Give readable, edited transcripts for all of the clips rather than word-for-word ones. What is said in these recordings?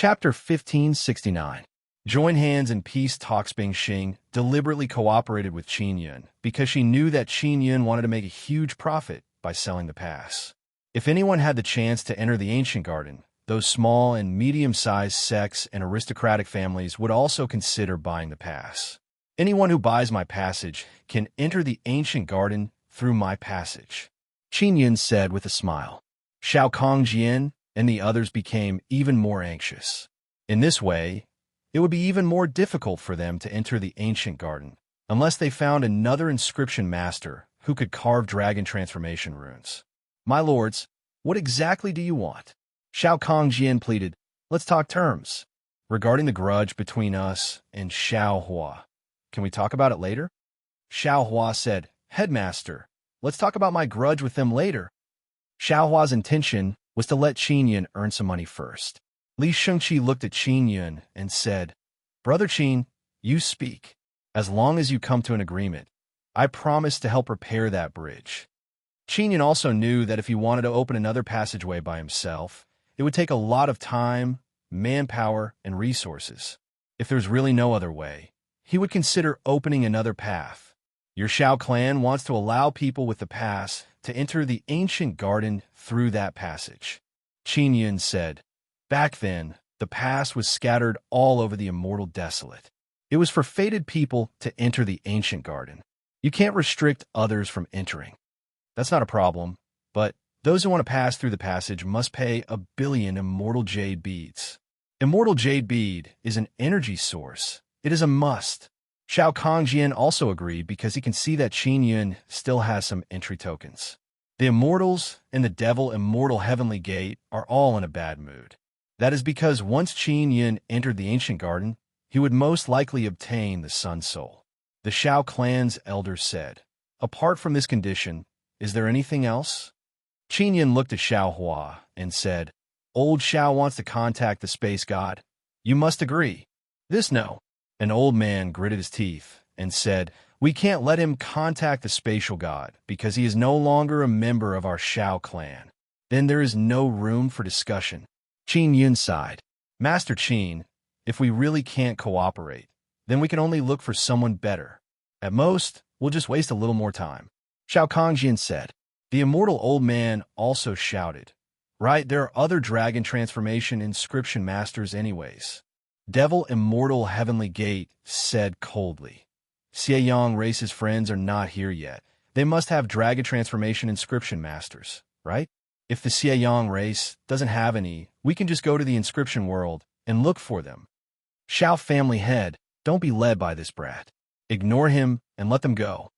Chapter 1569. Join hands in peace talks. Bing Xing deliberately cooperated with Qin Yun because she knew that Qin Yun wanted to make a huge profit by selling the pass. If anyone had the chance to enter the ancient garden, those small and medium-sized sects and aristocratic families would also consider buying the pass. Anyone who buys my passage can enter the ancient garden through my passage, Qin Yun said with a smile. Xiao Kongjian and the others became even more anxious. In this way, it would be even more difficult for them to enter the ancient garden, unless they found another inscription master who could carve dragon transformation runes. My lords, what exactly do you want? Xiao Kongjian pleaded. Let's talk terms. Regarding the grudge between us and Xiao Hua, can we talk about it later? Xiao Hua said, Headmaster, let's talk about my grudge with them later. Xiao Hua's intention was to let Qin Yun earn some money first. Li Shengqi looked at Qin Yun and said, Brother Qin, you speak. As long as you come to an agreement, I promise to help repair that bridge. Qin Yun also knew that if he wanted to open another passageway by himself, it would take a lot of time, manpower, and resources. If there's really no other way, he would consider opening another path. Your Xiao clan wants to allow people with the pass to enter the ancient garden through that passage, Qin Yun said. Back then, the pass was scattered all over the immortal desolate. It was for fated people to enter the ancient garden. You can't restrict others from entering. That's not a problem, but those who want to pass through the passage must pay 1 billion immortal jade beads. Immortal jade bead is an energy source. It is a must. Xiao Kongjian also agreed because he can see that Qin Yun still has some entry tokens. The immortals and the devil immortal heavenly gate are all in a bad mood. That is because once Qin Yun entered the ancient garden, he would most likely obtain the Sun Soul. The Xiao clan's elders said, Apart from this condition, is there anything else? Qin Yun looked at Xiao Hua and said, Old Xiao wants to contact the space god. You must agree. This no. An old man gritted his teeth and said, We can't let him contact the spatial god because he is no longer a member of our Xiao clan. Then there is no room for discussion. Qin Yun sighed. Master Qin, if we really can't cooperate, then we can only look for someone better. At most, we'll just waste a little more time. Xiao Kongjian said. The immortal old man also shouted, Right, there are other dragon transformation inscription masters anyways. Devil Immortal Heavenly Gate said coldly. Xie Yang Race's friends are not here yet. They must have dragon transformation inscription masters, right? If the Xie Yang Race doesn't have any, we can just go to the inscription world and look for them. Xiao family head, don't be led by this brat. Ignore him and let them go.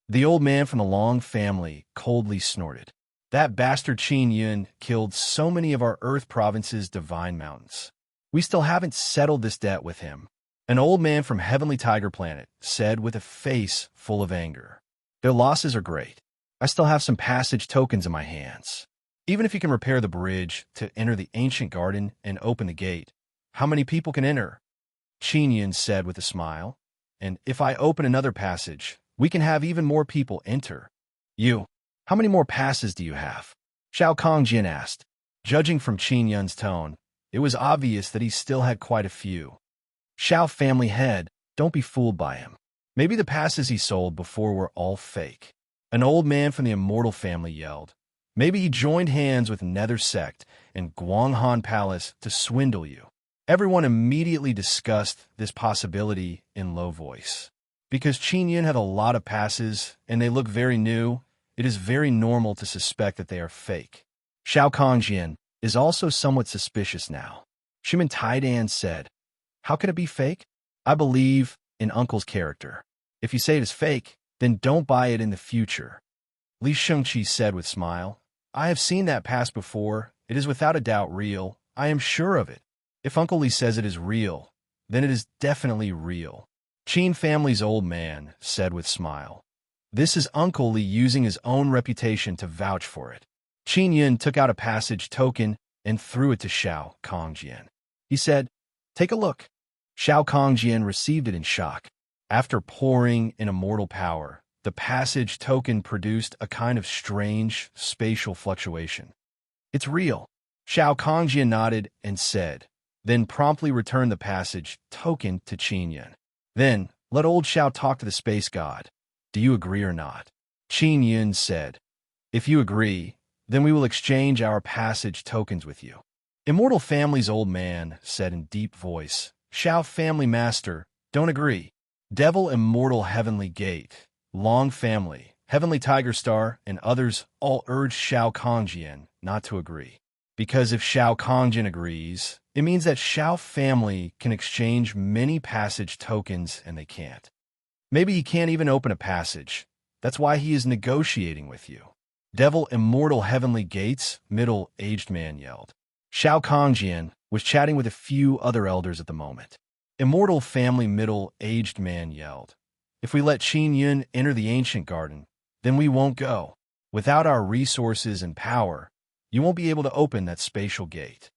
The old man from the Long family coldly snorted. That bastard Qin Yun killed so many of our Earth province's divine mountains. We still haven't settled this debt with him. An old man from Heavenly Tiger Planet said with a face full of anger. Their losses are great. I still have some passage tokens in my hands. Even if you can repair the bridge to enter the ancient garden and open the gate, how many people can enter? Qin Yun said with a smile. And if I open another passage, we can have even more people enter. You, how many more passes do you have? Xiao Kongjian asked. Judging from Qin Yun's tone, it was obvious that he still had quite a few. Xiao family head, don't be fooled by him. Maybe the passes he sold before were all fake. An old man from the Immortal family yelled. Maybe he joined hands with Nether Sect and Guanghan Palace to swindle you. Everyone immediately discussed this possibility in low voice. Because Qin Yun had a lot of passes and they look very new, it is very normal to suspect that they are fake. Xiao Kongjian is also somewhat suspicious now. Shimen Taidan said, How can it be fake? I believe in Uncle's character. If you say it is fake, then don't buy it in the future. Li Shengqi said with smile, I have seen that pass before. It is without a doubt real. I am sure of it. If Uncle Li says it is real, then it is definitely real. Qin family's old man said with smile. This is Uncle Li using his own reputation to vouch for it. Qin Yun took out a passage token and threw it to Xiao Kongjian. He said, Take a look. Xiao Kongjian received it in shock. After pouring in immortal power, the passage token produced a kind of strange spatial fluctuation. It's real. Xiao Kongjian nodded and said, then promptly returned the passage token to Qin Yun. Then, let old Xiao talk to the space god. Do you agree or not? Qin Yun said, if you agree, then we will exchange our passage tokens with you. Immortal Family's old man said in deep voice, Xiao Family Master, don't agree. Devil Immortal Heavenly Gate, Long Family, Heavenly Tiger Star, and others all urged Xiao Kongjian not to agree. Because if Xiao Kongjian agrees, it means that Xiao Family can exchange many passage tokens and they can't. Maybe he can't even open a passage. That's why he is negotiating with you. Devil Immortal Heavenly Gates, middle-aged man yelled. Xiao Kongjian was chatting with a few other elders at the moment. Immortal Family middle-aged man yelled, if we let Qin Yun enter the ancient garden, then we won't go. Without our resources and power, you won't be able to open that spatial gate.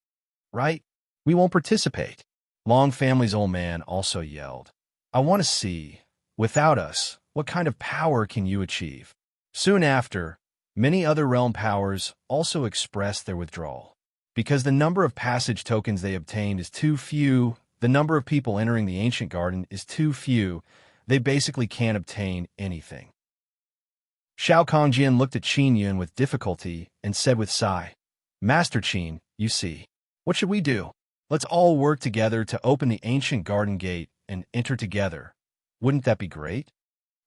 Right? We won't participate. Long Family's old man also yelled, I want to see, without us, what kind of power can you achieve? Soon after, many other realm powers also expressed their withdrawal. Because the number of passage tokens they obtained is too few, the number of people entering the ancient garden is too few, they basically can't obtain anything. Xiao Kongjian looked at Qin Yun with difficulty and said with sigh, Master Qin, you see, what should we do? Let's all work together to open the ancient garden gate and enter together. Wouldn't that be great?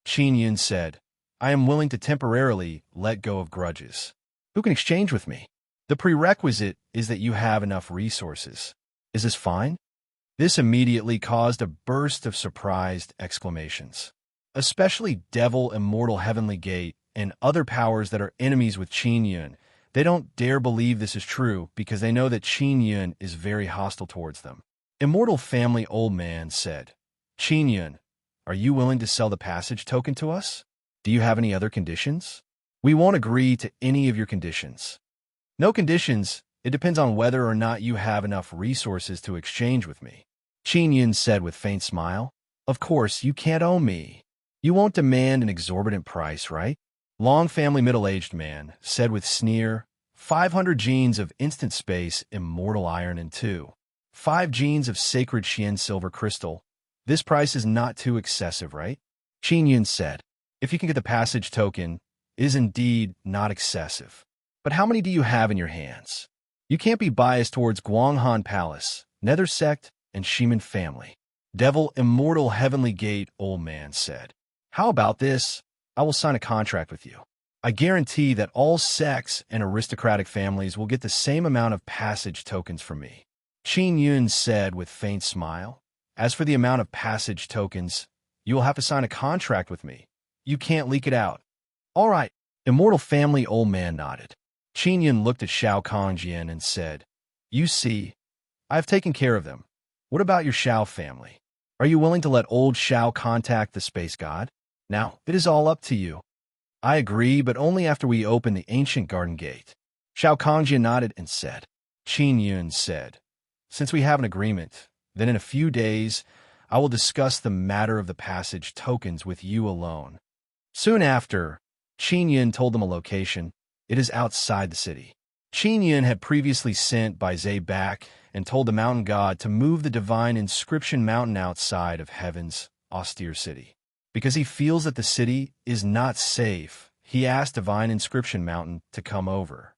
Qin Yun said, I am willing to temporarily let go of grudges. Who can exchange with me? The prerequisite is that you have enough resources. Is this fine? This immediately caused a burst of surprised exclamations. Especially Devil Immortal Heavenly Gate and other powers that are enemies with Qin Yun. They don't dare believe this is true because they know that Qin Yun is very hostile towards them. Immortal Family Old Man said, Qin Yun, are you willing to sell the passage token to us? Do you have any other conditions? We won't agree to any of your conditions. No conditions. It depends on whether or not you have enough resources to exchange with me. Qin Yun said with faint smile, Of course, you can't owe me. You won't demand an exorbitant price, right? Long Family middle-aged man said with sneer, 500 genes of instant space immortal iron and 5 genes of sacred Xian silver crystal. This price is not too excessive, right? Qin Yun said, if you can get the passage token, it is indeed not excessive. But how many do you have in your hands? You can't be biased towards Guanghan Palace, Nether Sect, and Shiman Family. Devil Immortal Heavenly Gate Old Man said, How about this? I will sign a contract with you. I guarantee that all sects and aristocratic families will get the same amount of passage tokens from me. Qin Yun said with faint smile, As for the amount of passage tokens, you will have to sign a contract with me. You can't leak it out. All right. Immortal Family Old Man nodded. Qin Yun looked at Xiao Kongjian and said, You see, I have taken care of them. What about your Xiao family? Are you willing to let old Xiao contact the space god? Now, it is all up to you. I agree, but only after we open the ancient garden gate. Xiao Kongjian nodded and said. Qin Yun said, Since we have an agreement, then in a few days, I will discuss the matter of the passage tokens with you alone. Soon after, Qin Yun told them a location. It is outside the city. Qin Yun had previously sent Bai Zhe back and told the mountain god to move the divine inscription mountain outside of heaven's austere city. Because he feels that the city is not safe, he asked divine inscription mountain to come over.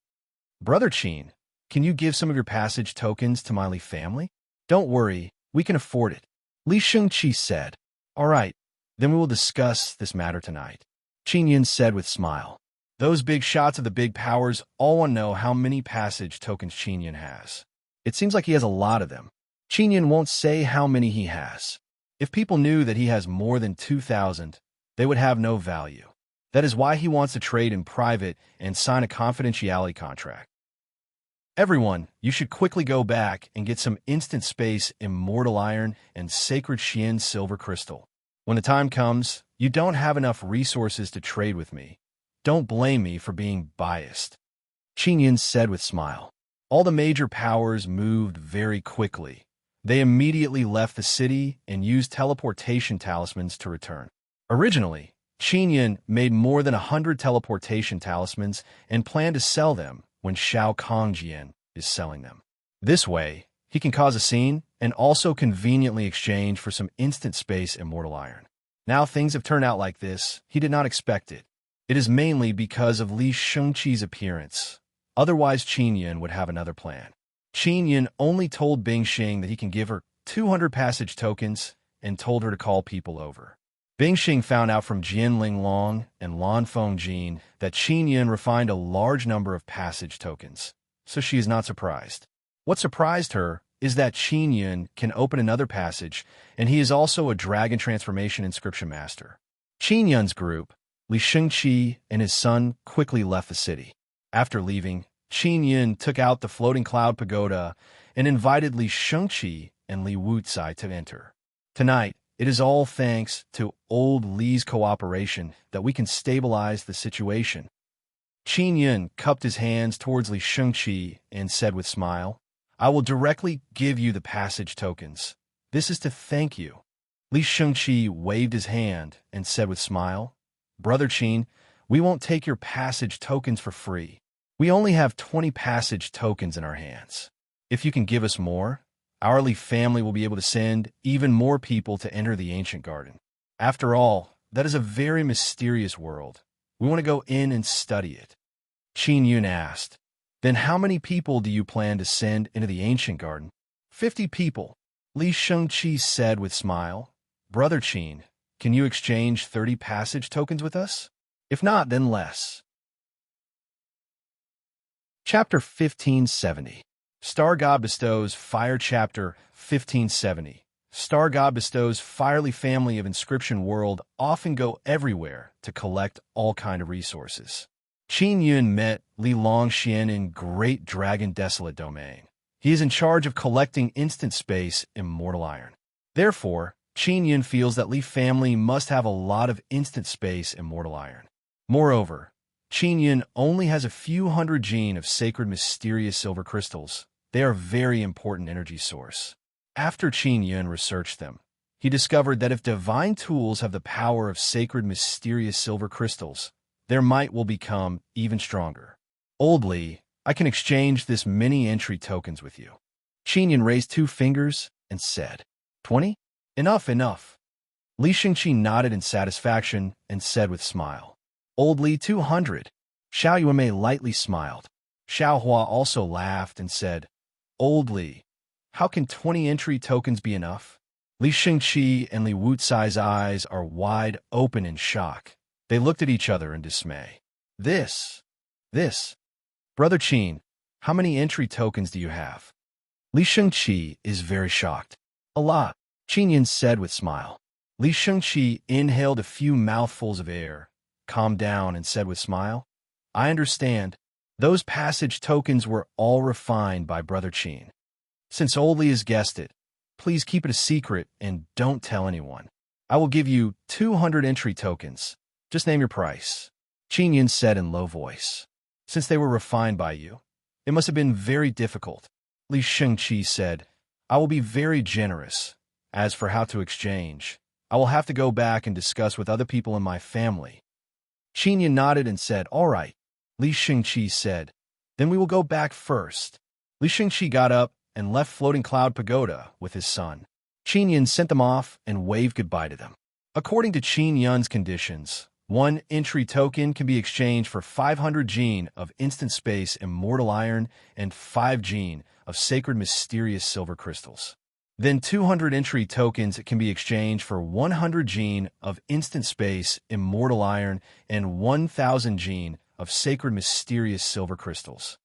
Brother Qin, can you give some of your passage tokens to my Li family? Don't worry, we can afford it. Li Shengqi said. All right, then we will discuss this matter tonight. Qin Yun said with smile. Those big shots of the big powers all want to know how many passage tokens Qin Yun has. It seems like he has a lot of them. Qin Yun won't say how many he has. If people knew that he has more than 2,000, they would have no value. That is why he wants to trade in private and sign a confidentiality contract. Everyone, you should quickly go back and get some instant space immortal iron and sacred Xian silver crystal. When the time comes, you don't have enough resources to trade with me. Don't blame me for being biased. Qin Yun said with smile. All the major powers moved very quickly. They immediately left the city and used teleportation talismans to return. Originally, Qin Yun made more than 100 teleportation talismans and planned to sell them when Xiao Kongjian is selling them. This way, he can cause a scene and also conveniently exchange for some instant space immortal iron. Now things have turned out like this. He did not expect it. It is mainly because of Li Shengqi's appearance. Otherwise, Qin Yun would have another plan. Qin Yun only told Bing Xing that he can give her 200 passage tokens and told her to call people over. Bing Xing found out from Jian Linglong and Lan Fengjin that Qin Yun refined a large number of passage tokens, so she is not surprised. What surprised her is that Qin Yun can open another passage, and he is also a dragon transformation inscription master. Qin Yun's group, Li Shengqi and his son, quickly left the city. After leaving, Qin Yun took out the floating cloud pagoda and invited Li Shengqi and Li Wucai to enter. Tonight, it is all thanks to old Li's cooperation that we can stabilize the situation. Qin Yun cupped his hands towards Li Shengqi and said with smile, I will directly give you the passage tokens. This is to thank you. Li Shengqi waved his hand and said with smile, Brother Qin, we won't take your passage tokens for free. We only have 20 passage tokens in our hands. If you can give us more, our Li family will be able to send even more people to enter the ancient garden. After all, that is a very mysterious world. We want to go in and study it. Qin Yun asked, Then how many people do you plan to send into the ancient garden? 50 people. Li Shengqi said with smile, Brother Qin, can you exchange 30 passage tokens with us? If not, then less. Chapter 1570. Star God Bestows Fire. Chapter 1570. Star God Bestows Firely family of Inscription World often go everywhere to collect all kind of resources. Qin Yun met Li Longxian in Great Dragon Desolate Domain. He is in charge of collecting instant space immortal iron. Therefore, Qin Yun feels that Li family must have a lot of instant space immortal iron. Moreover, Qin Yun only has a few hundred gene of sacred mysterious silver crystals. They are a very important energy source. After Qin Yun researched them, he discovered that if divine tools have the power of sacred mysterious silver crystals, their might will become even stronger. Old Li, I can exchange this many entry tokens with you. Qin Yun raised 2 fingers and said, 20? Enough, enough. Li Shengqi nodded in satisfaction and said with smile, Old Li 200. Xiao Yuanmei lightly smiled. Xiao Hua also laughed and said, Old Li, how can 20 entry tokens be enough? Li Shengqi and Li Wucai's eyes are wide open in shock. They looked at each other in dismay. This. Brother Qin, how many entry tokens do you have? Li Shengqi is very shocked. A lot, Qin Yun said with smile. Li Shengqi inhaled a few mouthfuls of air, calmed down and said with smile, I understand. Those passage tokens were all refined by Brother Qin. Since Old Li has guessed it, please keep it a secret and don't tell anyone. I will give you 200 entry tokens. Just name your price. Qin Yun said in low voice. Since they were refined by you, it must have been very difficult. Li Shengqi said, I will be very generous. As for how to exchange, I will have to go back and discuss with other people in my family. Qin Yun nodded and said, All right. Li Shengqi said, Then we will go back first. Li Shengqi got up and left Floating Cloud Pagoda with his son. Qin Yun sent them off and waved goodbye to them. According to Qin Yun's conditions, 1 entry token can be exchanged for 500 gene of instant space immortal iron and 5 gene of sacred mysterious silver crystals. Then 200 entry tokens can be exchanged for 100 gene of instant space immortal iron and 1,000 gene of sacred mysterious silver crystals.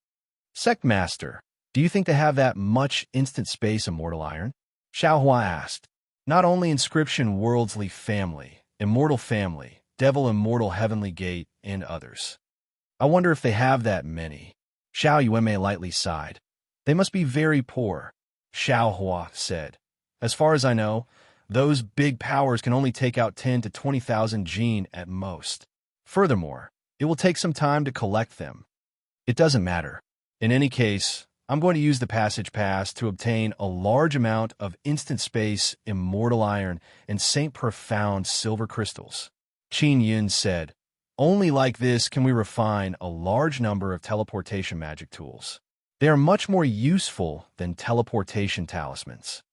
Sect Master, do you think they have that much instant space immortal iron? Xiao Hua asked. Not only Inscription World's Li family, Immortal family, Devil Immortal Heavenly Gate, and others. I wonder if they have that many. Xiao Yuanmei lightly sighed. They must be very poor, Xiao Hua said. As far as I know, those big powers can only take out 10 to 20,000 gene at most. Furthermore, it will take some time to collect them. It doesn't matter. In any case, I'm going to use the passage pass to obtain a large amount of instant space immortal iron and Saint Profound silver crystals. Qin Yun said, Only like this can we refine a large number of teleportation magic tools. They are much more useful than teleportation talismans.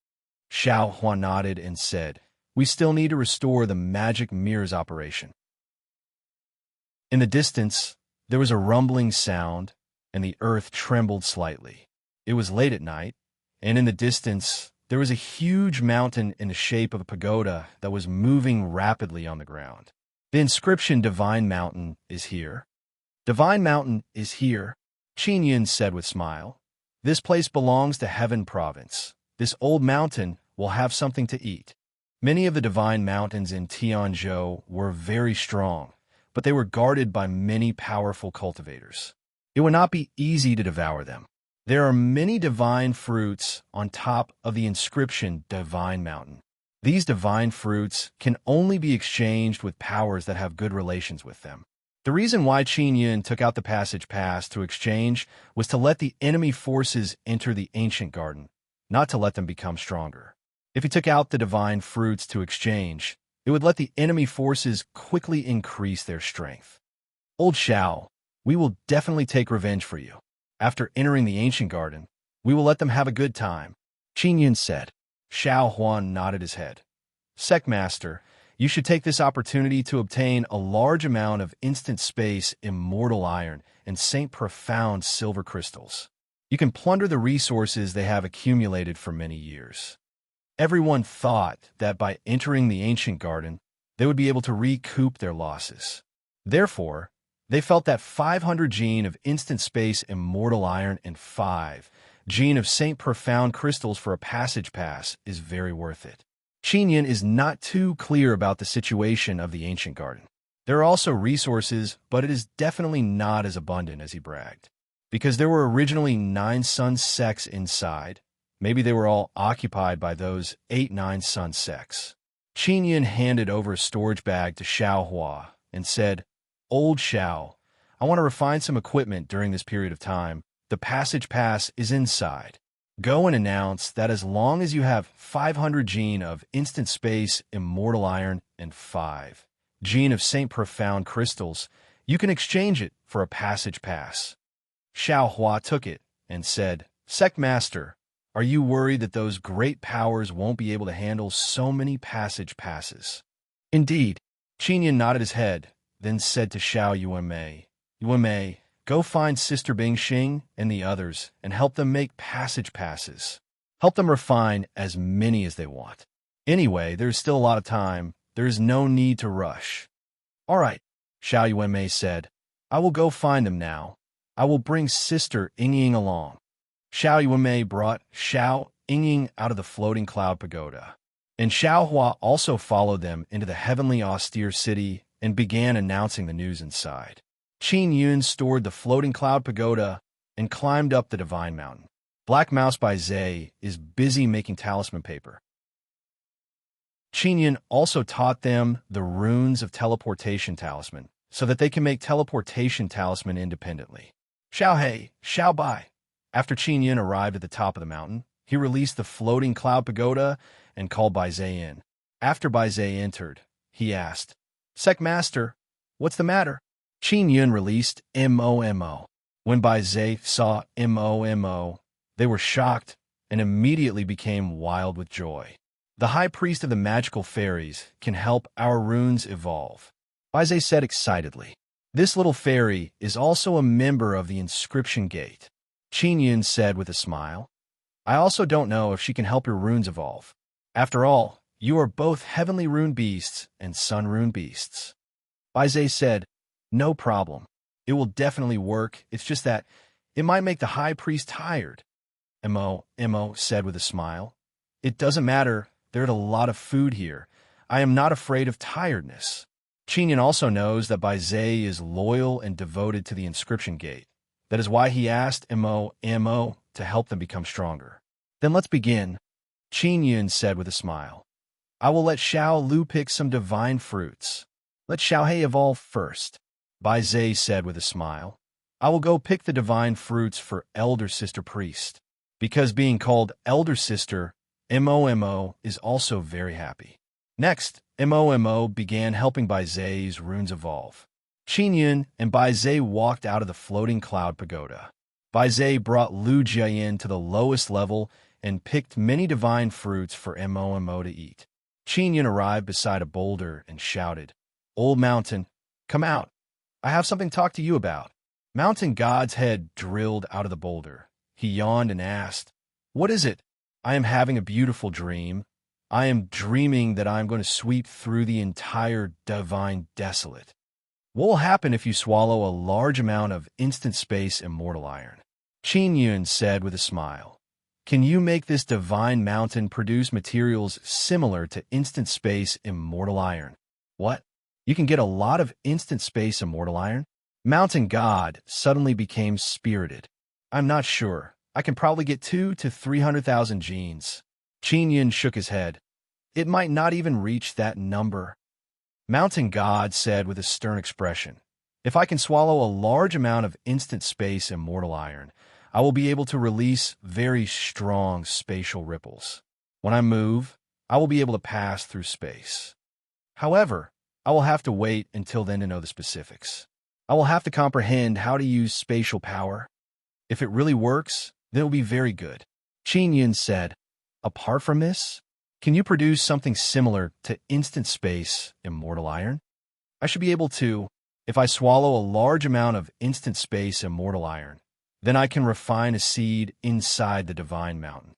Xiao Hua nodded and said, "We still need to restore the magic mirror's operation." In the distance, there was a rumbling sound, and the earth trembled slightly. It was late at night, and in the distance, there was a huge mountain in the shape of a pagoda that was moving rapidly on the ground. The inscription "Divine Mountain" is here. "Divine Mountain is here," Qin Yun said with a smile. "This place belongs to Heaven Province. This old mountain will have something to eat." Many of the divine mountains in Tianzhou were very strong, but they were guarded by many powerful cultivators. It would not be easy to devour them. There are many divine fruits on top of the inscription "Divine Mountain." These divine fruits can only be exchanged with powers that have good relations with them. The reason why Qin Yun took out the passage pass to exchange was to let the enemy forces enter the ancient garden, not to let them become stronger. If he took out the divine fruits to exchange, it would let the enemy forces quickly increase their strength. "Old Xiao, we will definitely take revenge for you. After entering the ancient garden, we will let them have a good time," Qin Yun said. Xiao Huan nodded his head. "Sectmaster, you should take this opportunity to obtain a large amount of instant space immortal iron and Saint Profound silver crystals. You can plunder the resources they have accumulated for many years." Everyone thought that by entering the ancient garden, they would be able to recoup their losses. Therefore, they felt that 500 gene of instant space immortal iron and 5 gene of Saint Profound crystals for a passage pass is very worth it. Qin Yun is not too clear about the situation of the ancient garden. There are also resources, but it is definitely not as abundant as he bragged. Because there were originally 9 sun sects inside, maybe they were all occupied by those 8-9 sun sects. Qin Yun handed over a storage bag to Xiao Hua and said, "Old Xiao, I want to refine some equipment during this period of time. The passage pass is inside. Go and announce that as long as you have 500 gene of instant space immortal iron and 5 gene of Saint Profound crystals, you can exchange it for a passage pass." Xiao Hua took it and said, "Sectmaster, are you worried that those great powers won't be able to handle so many passage passes?" "Indeed." Qin Yun nodded his head, then said to Xiao Yuanmei, "Yuanmei, go find Sister Bingxing and the others and help them make passage passes. Help them refine as many as they want. Anyway, there's still a lot of time. There is no need to rush." "All right," Xiao Yuanmei said. "I will go find them now. I will bring Sister Yingying along." Xiao Yuanmei brought Xiao Yingying out of the floating cloud pagoda, and Xiao Hua also followed them into the heavenly austere city and began announcing the news inside. Qin Yun stored the floating cloud pagoda and climbed up the divine mountain. Black Mouse by Zay is busy making talisman paper. Qin Yun also taught them the runes of teleportation talisman so that they can make teleportation talisman independently. Xiao Hei, Xiao Bai. After Qin Yun arrived at the top of the mountain, he released the floating cloud pagoda and called Bai Zai in. After Bai Zai entered, he asked, "Sectmaster, what's the matter?" Qin Yun released Mo. When Bai Zai saw Mo, they were shocked and immediately became wild with joy. "The High Priest of the Magical Fairies can help our runes evolve," Bai Zai said excitedly. "This little fairy is also a member of the Inscription Gate," Qin Yun said with a smile. "I also don't know if she can help your runes evolve. After all, you are both heavenly rune beasts and sun rune beasts." Bai Zai said, "No problem. It will definitely work. It's just that it might make the high priest tired." Mo said with a smile, "It doesn't matter. There's a lot of food here. I am not afraid of tiredness." Qin Yun also knows that Bai Zai is loyal and devoted to the Inscription Gate. That is why he asked Mo to help them become stronger. "Then let's begin," Qin Yun said with a smile. "I will let Xiao Lu pick some divine fruits. Let Xiao Hei evolve first," Bai Zai said with a smile. "I will go pick the divine fruits for Elder Sister Priest." Because being called Elder Sister, Mo is also very happy. Next, Mo began helping Bai Zai's runes evolve. Qin Yun and Bai Zai walked out of the floating cloud pagoda. Bai Zhe brought Lu Jiayin to the lowest level and picked many divine fruits for Mo to eat. Qin Yun arrived beside a boulder and shouted, "Old mountain, come out. I have something to talk to you about." Mountain God's head drilled out of the boulder. He yawned and asked, "What is it?" "I am having a beautiful dream. I am dreaming that I am going to sweep through the entire divine desolate. What will happen if you swallow a large amount of instant space immortal iron?" Qin Yun said with a smile, "Can you make this divine mountain produce materials similar to instant space immortal iron?" "What? You can get a lot of instant space immortal iron?" Mountain God suddenly became spirited. "I'm not sure. I can probably get 2 to 300,000 genes." Qin Yun shook his head. "It might not even reach that number." Mountain God said with a stern expression, "If I can swallow a large amount of instant space immortal iron, I will be able to release very strong spatial ripples. When I move, I will be able to pass through space. However, I will have to wait until then to know the specifics. I will have to comprehend how to use spatial power. If it really works, then it will be very good." Qin Yun said, "Apart from this, can you produce something similar to instant space immortal iron?" "I should be able to. If I swallow a large amount of instant space immortal iron, then I can refine a seed inside the divine mountain.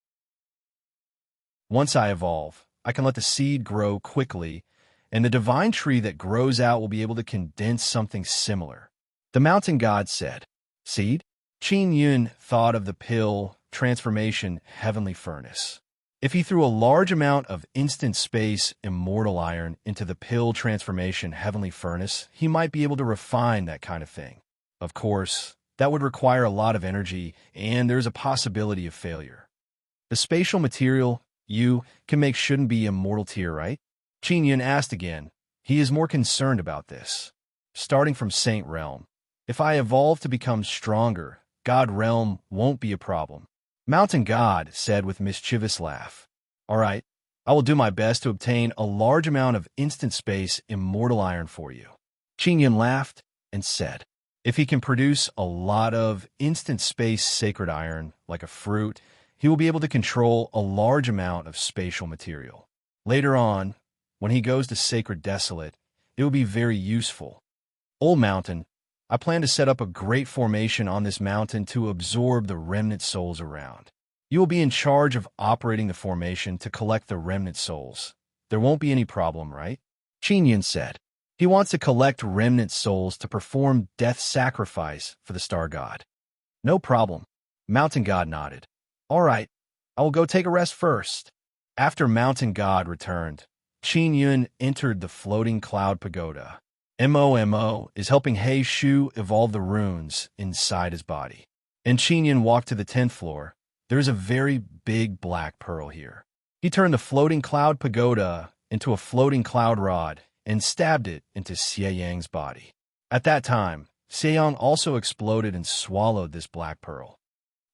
Once I evolve, I can let the seed grow quickly, and the divine tree that grows out will be able to condense something similar." The mountain God said, "Seed?" Qin Yun thought of the pill transformation heavenly furnace. If he threw a large amount of instant space immortal iron into the pill transformation heavenly furnace, he might be able to refine that kind of thing. Of course, that would require a lot of energy, and there's a possibility of failure. The spatial material you can make shouldn't be immortal tier, right? Qin Yun asked again. He is more concerned about this. Starting from Saint Realm, if I evolve to become stronger, God Realm won't be a problem. Mountain God said with mischievous laugh. "All right, I will do my best to obtain a large amount of instant space immortal iron for you." Qin Yun laughed and said, "If he can produce a lot of instant space sacred iron, like a fruit, he will be able to control a large amount of spatial material. Later on, when he goes to Sacred Desolate, it will be very useful. Old Mountain, I plan to set up a great formation on this mountain to absorb the remnant souls around. You will be in charge of operating the formation to collect the remnant souls. There won't be any problem, right?" Qin Yun said. He wants to collect remnant souls to perform death sacrifice for the Star God. "No problem." Mountain God nodded. "All right, I will go take a rest first." After Mountain God returned, Qin Yun entered the floating cloud pagoda. Mo is helping He Shu evolve the runes inside his body. And Qin Yun walked to the 10th floor. There's a very big black pearl here. He turned the floating cloud pagoda into a floating cloud rod and stabbed it into Xie Yang's body. At that time, Xie Yang also exploded and swallowed this black pearl.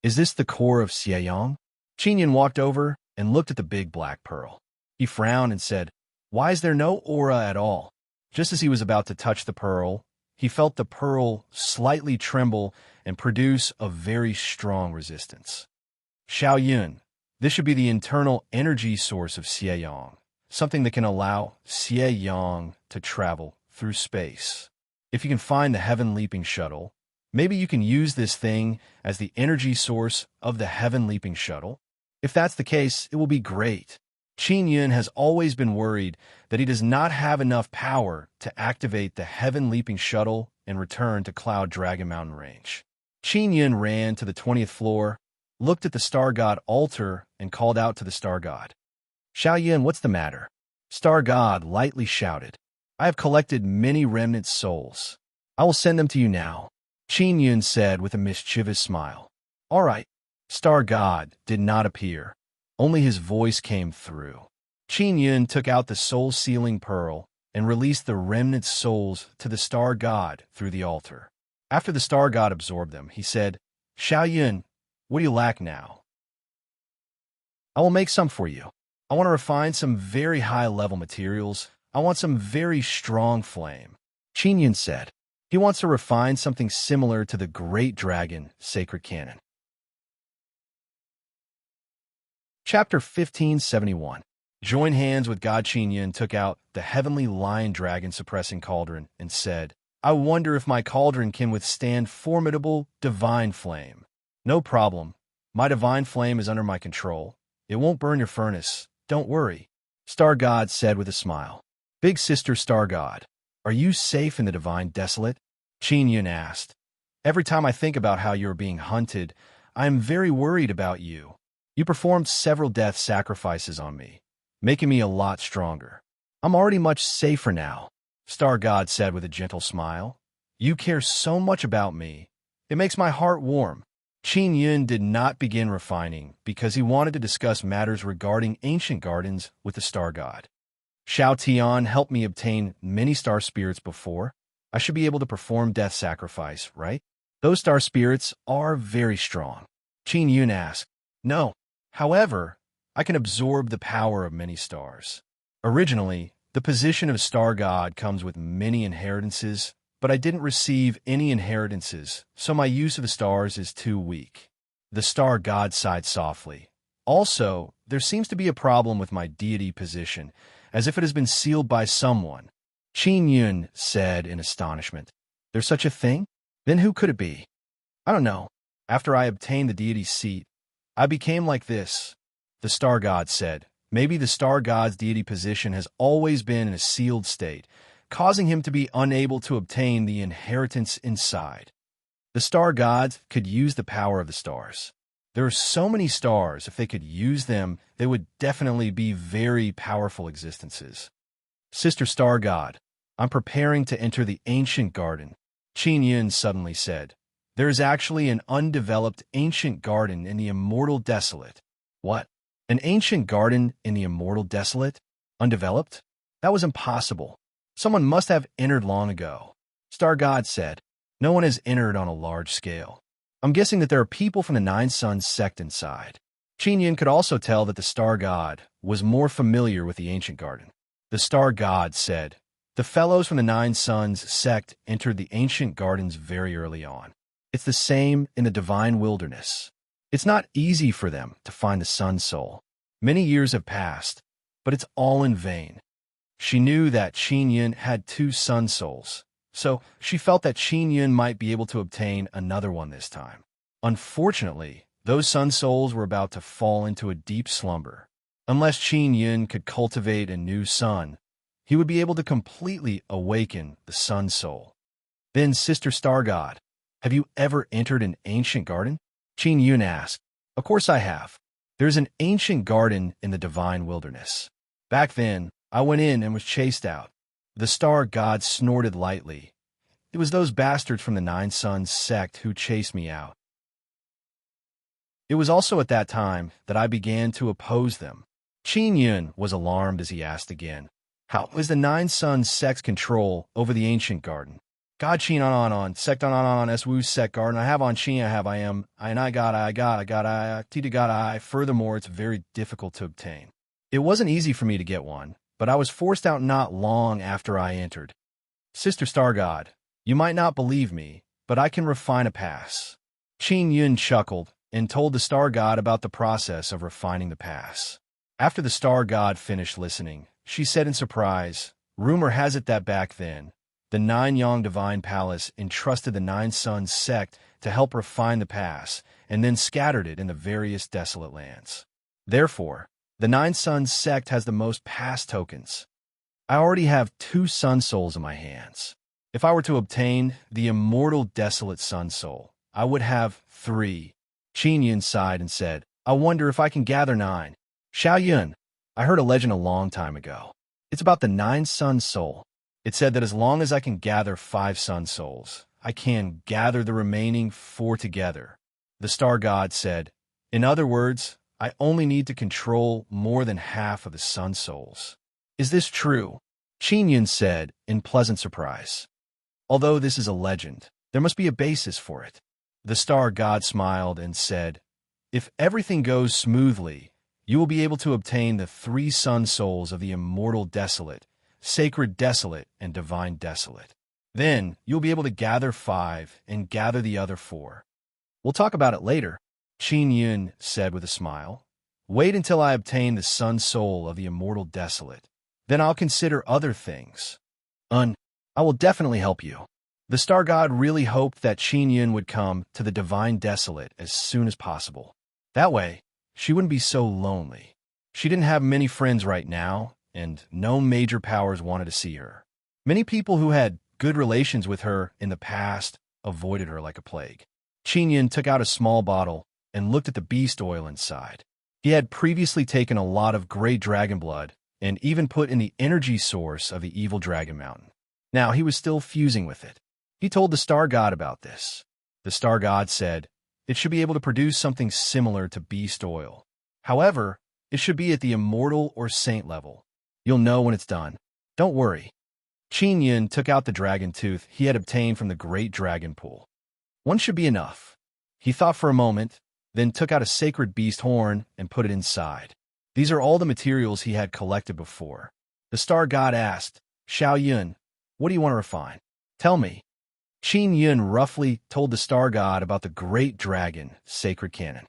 "Is this the core of Xie Yang?" Qin Yun walked over and looked at the big black pearl. He frowned and said, "Why is there no aura at all?" Just as he was about to touch the pearl, he felt the pearl slightly tremble and produce a very strong resistance. "Xiao Yun, this should be the internal energy source of Xie Yang, something that can allow Xie Yang to travel through space. If you can find the Heaven Leaping Shuttle, maybe you can use this thing as the energy source of the Heaven Leaping Shuttle. If that's the case, it will be great." Qin Yun has always been worried that he does not have enough power to activate the Heaven Leaping Shuttle and return to Cloud Dragon Mountain Range. Qin Yun ran to the 20th floor, looked at the Star God altar, and called out to the Star God. "Xiao Yun, what's the matter?" Star God lightly shouted, "I have collected many remnant souls. I will send them to you now." Qin Yun said with a mischievous smile. "All right." Star God did not appear. Only his voice came through. Qin Yun took out the soul-sealing pearl and released the remnant souls to the Star God through the altar. After the Star God absorbed them, he said, "Xiao Yun, what do you lack now?" "I will make some for you. I want to refine some very high-level materials. I want some very strong flame." Qin Yun said. He wants to refine something similar to the Great Dragon Sacred Canon. Chapter 1571. Join hands with God. Qin Yin took out the heavenly lion dragon suppressing cauldron and said, I wonder if my cauldron can withstand formidable divine flame. No problem. My divine flame is under my control. It won't burn your furnace. Don't worry. Star God said with a smile. Big sister Star God, are you safe in the divine desolate? Qin Yin asked. Every time I think about how you are being hunted, I am very worried about you. You performed several death sacrifices on me, making me a lot stronger. I'm already much safer now, Star God said with a gentle smile. You care so much about me. It makes my heart warm. Qin Yin did not begin refining because he wanted to discuss matters regarding ancient gardens with the Star God. Shao Tian helped me obtain many star spirits before. I should be able to perform death sacrifice, right? Those star spirits are very strong. Qin Yin asked. No. However, I can absorb the power of many stars. Originally, the position of Star God comes with many inheritances, but I didn't receive any inheritances, so my use of the stars is too weak. The Star God sighed softly. Also, there seems to be a problem with my deity position, as if it has been sealed by someone. Qin Yin said in astonishment. There's such a thing? Then who could it be? I don't know. After I obtained the deity's seat, I became like this. The Star God said. Maybe the Star God's deity position has always been in a sealed state, causing him to be unable to obtain the inheritance inside. The Star Gods could use the power of the stars. There are so many stars, if they could use them, they would definitely be very powerful existences. Sister Star God, I'm preparing to enter the ancient garden, Qin Yin suddenly said. There is actually an undeveloped ancient garden in the immortal desolate. What? An ancient garden in the immortal desolate? Undeveloped? That was impossible. Someone must have entered long ago. Star God said. No one has entered on a large scale. I'm guessing that there are people from the Nine Suns sect inside. Qin Yin could also tell that the Star God was more familiar with the ancient garden. The Star God said, the fellows from the Nine Suns sect entered the ancient gardens very early on. It's the same in the divine wilderness. It's not easy for them to find the sun soul. Many years have passed, but it's all in vain. She knew that Qin Yin had 2 sun souls, so she felt that Qin Yin might be able to obtain another one this time. Unfortunately, those sun souls were about to fall into a deep slumber. Unless Qin Yin could cultivate a new sun, he would be able to completely awaken the sun soul. Then, Sister Star God, have you ever entered an ancient garden? Qin Yin asked. Of course I have. There's an ancient garden in the divine wilderness. Back then, I went in and was chased out. The Star God snorted lightly. It was those bastards from the Nine Suns sect who chased me out. It was also at that time that I began to oppose them. Qin Yin was alarmed as he asked again. How is the Nine Suns sect's control over the ancient garden? God Qin on, sect on, SWU sect garden, I have on Qin, I have, I am, I got, Tita got, I. Furthermore, it's very difficult to obtain. It wasn't easy for me to get one, but I was forced out not long after I entered. Sister Star God, you might not believe me, but I can refine a pass. Qin Yin chuckled and told the Star God about the process of refining the pass. After the Star God finished listening, she said in surprise, rumor has it that back then, the Nine Yang Divine Palace entrusted the Nine Suns sect to help refine the pass and then scattered it in the various desolate lands. Therefore, the Nine Suns sect has the most pass tokens. I already have 2 sun souls in my hands. If I were to obtain the immortal desolate sun soul, I would have 3. Qin Yin sighed and said, I wonder if I can gather 9. Shao Yun, I heard a legend a long time ago. It's about the 9 sun soul. It said that as long as I can gather 5 sun souls, I can gather the remaining 4 together. The Star God said, in other words, I only need to control more than half of the sun souls. Is this true? Qin Yin said in pleasant surprise. Although this is a legend, there must be a basis for it. The Star God smiled and said, if everything goes smoothly, you will be able to obtain the 3 sun souls of the immortal desolate, sacred desolate, and divine desolate. Then you'll be able to gather 5 and gather the other 4. We'll talk about it later, Qin Yun said with a smile. Wait until I obtain the sun soul of the immortal desolate. Then I'll consider other things. I will definitely help you. The star god really hoped that Qin Yun would come to the divine desolate as soon as possible. That way, she wouldn't be so lonely. She didn't have many friends right now, and no major powers wanted to see her. Many people who had good relations with her in the past avoided her like a plague. Qin Yun took out a small bottle and looked at the beast oil inside. He had previously taken a lot of great dragon blood and even put in the energy source of the evil dragon mountain. Now he was still fusing with it. He told the star god about this. The star god said it should be able to produce something similar to beast oil. However, it should be at the immortal or saint level. You'll know when it's done. Don't worry. Qin Yun took out the dragon tooth he had obtained from the great dragon pool. One should be enough. He thought for a moment, then took out a sacred beast horn and put it inside. These are all the materials he had collected before. The star god asked, Xiao Yun, what do you want to refine? Tell me. Qin Yun roughly told the star god about the great dragon, sacred cannon.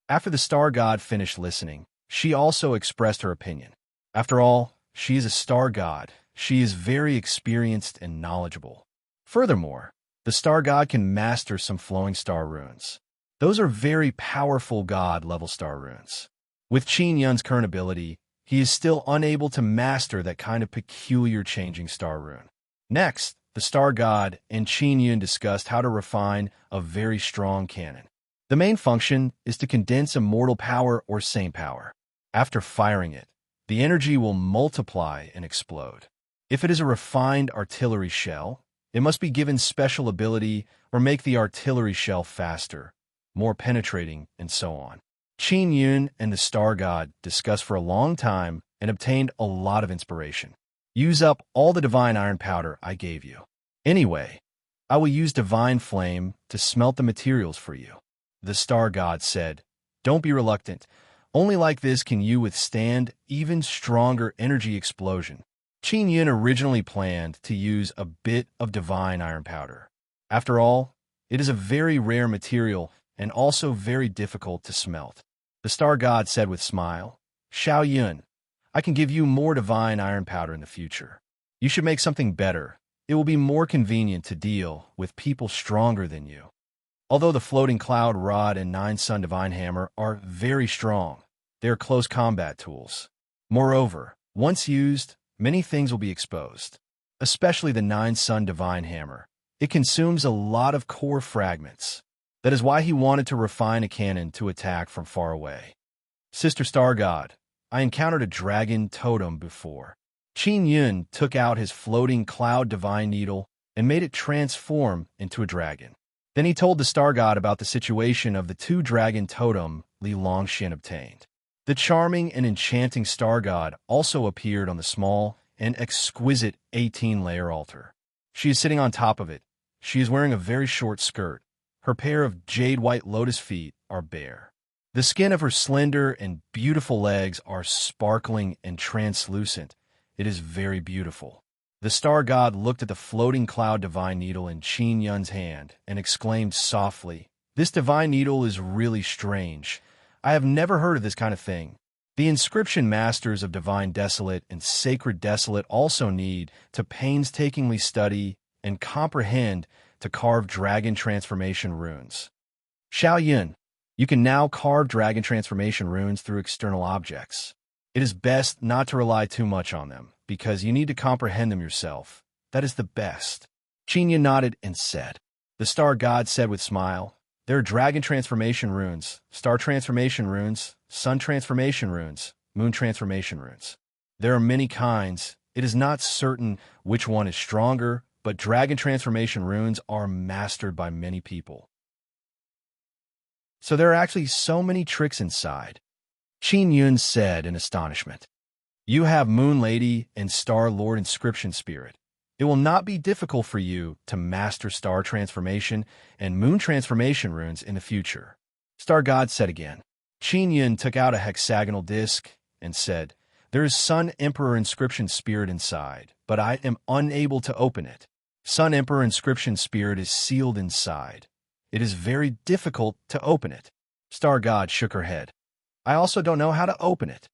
After the star god finished listening, she also expressed her opinion. After all, she is a star god. She is very experienced and knowledgeable. Furthermore, the star god can master some flowing star runes. Those are very powerful god-level star runes. With Qin Yun's current ability, he is still unable to master that kind of peculiar changing star rune. Next, the star god and Qin Yun discussed how to refine a very strong cannon. The main function is to condense immortal power or saint power. After firing it, the energy will multiply and explode. If it is a refined artillery shell, it must be given special ability or make the artillery shell faster, more penetrating, and so on. Qin Yun and the star god discussed for a long time and obtained a lot of inspiration. Use up all the divine iron powder I gave you. Anyway, I will use divine flame to smelt the materials for you. The star god said, Don't be reluctant. Only like this can you withstand even stronger energy explosion. Qin Yun originally planned to use a bit of divine iron powder. After all, it is a very rare material and also very difficult to smelt. The star god said with a smile, Xiao Yun, I can give you more divine iron powder in the future. You should make something better. It will be more convenient to deal with people stronger than you. Although the floating cloud rod and 9-sun divine hammer are very strong, they are close combat tools. Moreover, once used, many things will be exposed, especially the 9-sun divine hammer. It consumes a lot of core fragments. That is why he wanted to refine a cannon to attack from far away. Sister Star God, I encountered a dragon totem before. Qin Yun took out his floating cloud divine needle and made it transform into a dragon. Then he told the star god about the situation of the 2 dragon totem Li Longshin obtained. The charming and enchanting star god also appeared on the small and exquisite 18-layer altar. She is sitting on top of it. She is wearing a very short skirt. Her pair of jade-white lotus feet are bare. The skin of her slender and beautiful legs are sparkling and translucent. It is very beautiful. The star god looked at the floating cloud divine needle in Qin Yun's hand and exclaimed softly, This divine needle is really strange. I have never heard of this kind of thing. The inscription masters of divine desolate and sacred desolate also need to painstakingly study and comprehend to carve dragon transformation runes. Xiao Yun, you can now carve dragon transformation runes through external objects. It is best not to rely too much on them, because you need to comprehend them yourself. That is the best. Qin Yun nodded and said. The star god said with a smile, There are dragon transformation runes, star transformation runes, sun transformation runes, moon transformation runes. There are many kinds. It is not certain which one is stronger, but dragon transformation runes are mastered by many people. So there are actually so many tricks inside. Qin Yun said in astonishment. You have Moon Lady and Star Lord Inscription Spirit. It will not be difficult for you to master Star Transformation and Moon Transformation runes in the future. Star God said again. Qin Yun took out a hexagonal disc and said, There is Sun Emperor inscription spirit inside, but I am unable to open it. Sun Emperor inscription spirit is sealed inside. It is very difficult to open it. Star God shook her head. I also don't know how to open it.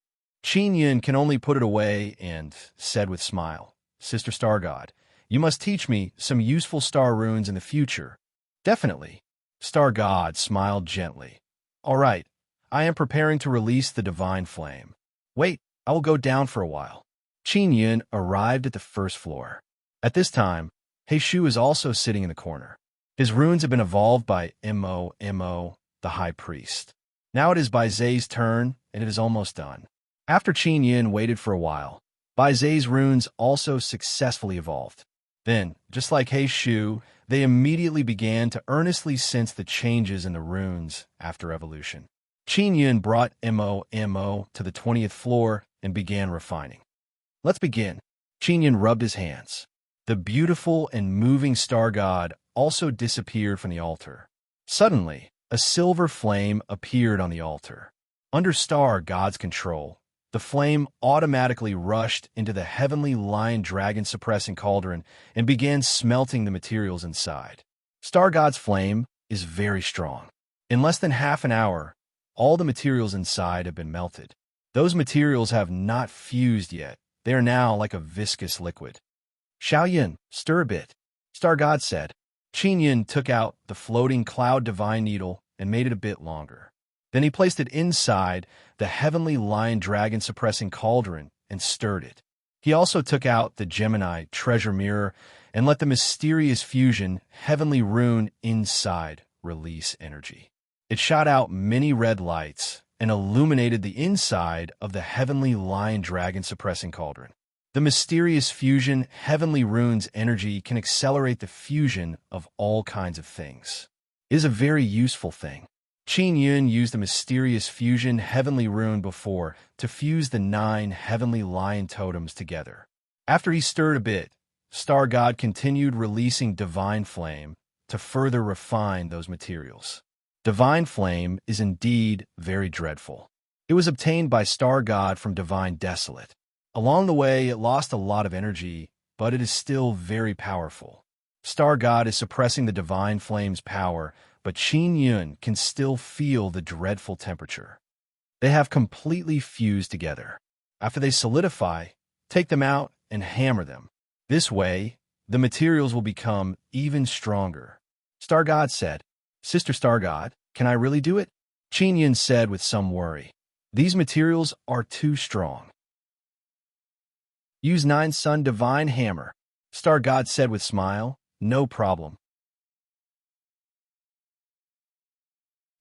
Qin Yun can only put it away and said with smile, Sister Star God, you must teach me some useful star runes in the future. Definitely. Star God smiled gently. All right, I am preparing to release the divine flame. Wait, I will go down for a while. Qin Yun arrived at the first floor. At this time, He Shu is also sitting in the corner. His runes have been evolved by Mo, the High Priest. Now it is Bai Zai's turn, and it is almost done. After Qin Yun waited for a while, Bai Zai's runes also successfully evolved. Then, just like He Shu, they immediately began to earnestly sense the changes in the runes after evolution. Qin Yun brought Mo to the 20th floor and began refining. Let's begin. Qin Yun rubbed his hands. The beautiful and moving star god also disappeared from the altar. Suddenly, a silver flame appeared on the altar. Under star god's control, the flame automatically rushed into the heavenly lion dragon suppressing cauldron and began smelting the materials inside. Star god's flame is very strong. In less than half an hour, all the materials inside have been melted. Those materials have not fused yet. They are now like a viscous liquid. Xiaoyan, stir a bit. Star God said. Qin Yun took out the floating cloud divine needle and made it a bit longer. Then he placed it inside the heavenly lion dragon suppressing cauldron and stirred it. He also took out the Gemini treasure mirror and let the mysterious fusion heavenly rune inside release energy. It shot out many red lights and illuminated the inside of the heavenly lion dragon suppressing cauldron. The mysterious fusion heavenly rune's energy can accelerate the fusion of all kinds of things. It is a very useful thing. Qin Yun used the mysterious fusion heavenly rune before to fuse the 9 heavenly lion totems together. After he stirred a bit, Star God continued releasing divine flame to further refine those materials. Divine flame is indeed very dreadful. It was obtained by Star God from Divine Desolate. Along the way, it lost a lot of energy, but it is still very powerful. Star God is suppressing the divine flame's power, but Qin Yun can still feel the dreadful temperature. They have completely fused together. After they solidify, take them out and hammer them. This way, the materials will become even stronger. Star God said, Sister Star God, can I really do it? Qin Yun said with some worry. These materials are too strong. Use 9 Sun Divine Hammer. Star God said with smile, no problem.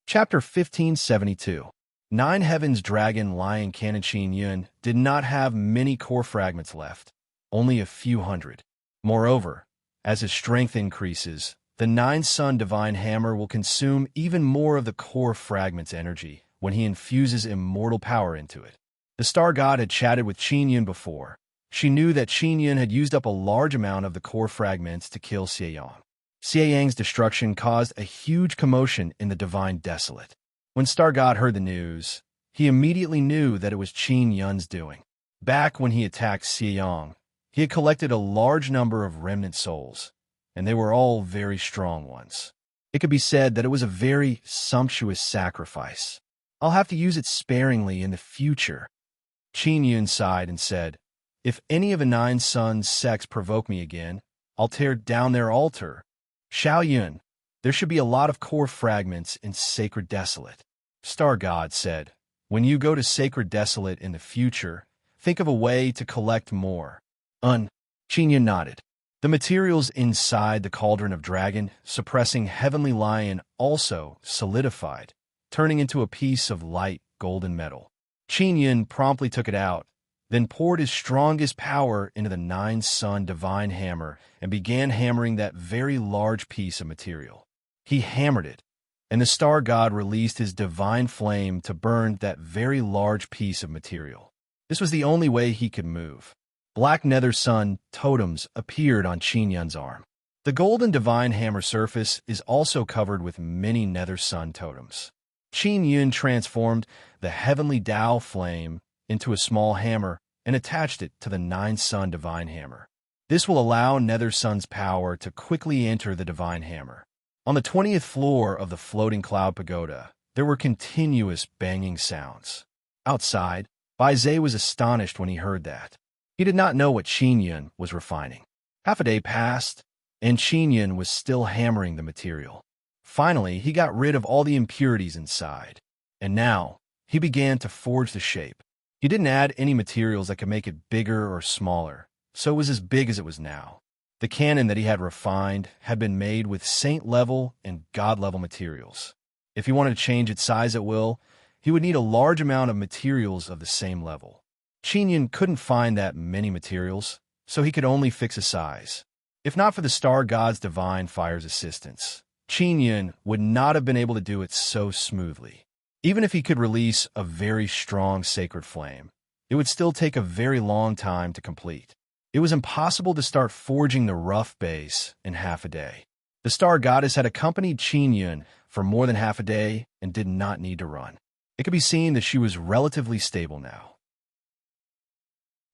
Chapter 1572. 9 Heavens Dragon Lion Cannon. Qin Yun did not have many core fragments left, only a few hundred. Moreover, as his strength increases, the 9 Sun Divine Hammer will consume even more of the core fragment's energy when he infuses immortal power into it. The Star God had chatted with Qin Yun before. She knew that Qin Yun had used up a large amount of the core fragments to kill Xie Yang. Xie Yang's destruction caused a huge commotion in the Divine Desolate. When Star God heard the news, he immediately knew that it was Qin Yun's doing. Back when he attacked Xie Yang, he had collected a large number of remnant souls, and they were all very strong ones. It could be said that it was a very sumptuous sacrifice. I'll have to use it sparingly in the future. Qin Yun sighed and said, if any of the 9 Suns' sects provoke me again, I'll tear down their altar. Xiaoyan, there should be a lot of core fragments in Sacred Desolate. Star God said, when you go to Sacred Desolate in the future, think of a way to collect more. Qin Yun nodded. The materials inside the Cauldron of Dragon, suppressing Heavenly Lion, also solidified, turning into a piece of light golden metal. Qin Yun promptly took it out, then poured his strongest power into the 9 Sun Divine Hammer and began hammering that very large piece of material. He hammered it, and the Star God released his divine flame to burn that very large piece of material. This was the only way he could move. Black Nether Sun totems appeared on Qin Yun's arm. The golden divine hammer surface is also covered with many Nether Sun totems. Qin Yun transformed the heavenly Tao flame into a small hammer and attached it to the 9-sun divine hammer. This will allow Nether Sun's power to quickly enter the divine hammer. On the 20th floor of the floating cloud pagoda, there were continuous banging sounds. Outside, Bai Zhe was astonished when he heard that. He did not know what Qin Yun was refining. Half a day passed, and Qin Yun was still hammering the material. Finally, he got rid of all the impurities inside, and now he began to forge the shape. He didn't add any materials that could make it bigger or smaller, so it was as big as it was now. The cannon that he had refined had been made with saint-level and god-level materials. If he wanted to change its size at will, he would need a large amount of materials of the same level. Qin Yun couldn't find that many materials, so he could only fix a size. If not for the star god's divine fire's assistance, Qin Yun would not have been able to do it so smoothly. Even if he could release a very strong sacred flame, it would still take a very long time to complete. It was impossible to start forging the rough base in half a day. The star goddess had accompanied Qin Yun for more than half a day and did not need to run. It could be seen that she was relatively stable now.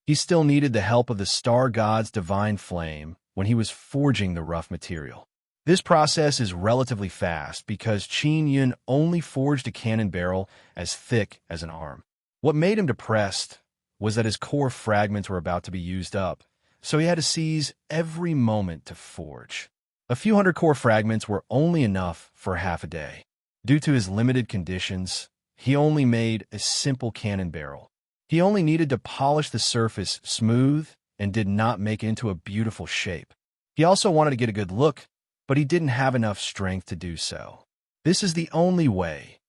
He still needed the help of the star god's divine flame when he was forging the rough material. This process is relatively fast because Qin Yun only forged a cannon barrel as thick as an arm. What made him depressed was that his core fragments were about to be used up, so he had to seize every moment to forge. A few hundred core fragments were only enough for half a day. Due to his limited conditions, he only made a simple cannon barrel. He only needed to polish the surface smooth and did not make it into a beautiful shape. He also wanted to get a good look, but he didn't have enough strength to do so. This is the only way.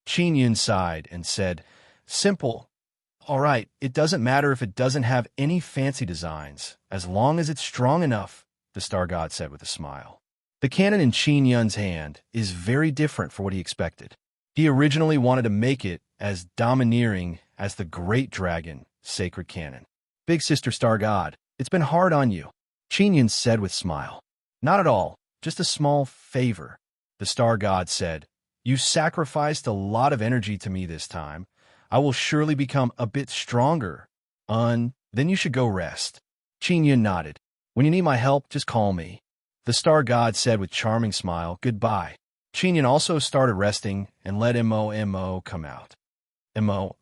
Qin Yun sighed and said, "Simple. All right, it doesn't matter if it doesn't have any fancy designs, as long as it's strong enough," the star god said with a smile. The cannon in Qin Yun's hand is very different from what he expected. He originally wanted to make it as domineering as the great dragon sacred cannon. "Big sister star god, it's been hard on you," Qin Yun said with a smile. "Not at all, just a small favor," the star god said. "You sacrificed a lot of energy to me this time. I will surely become a bit stronger. Then you should go rest." Qin Yun nodded. "When you need my help, just call me," the star god said with charming smile. "Goodbye." Qin Yun also started resting and let Mo come out. Mo,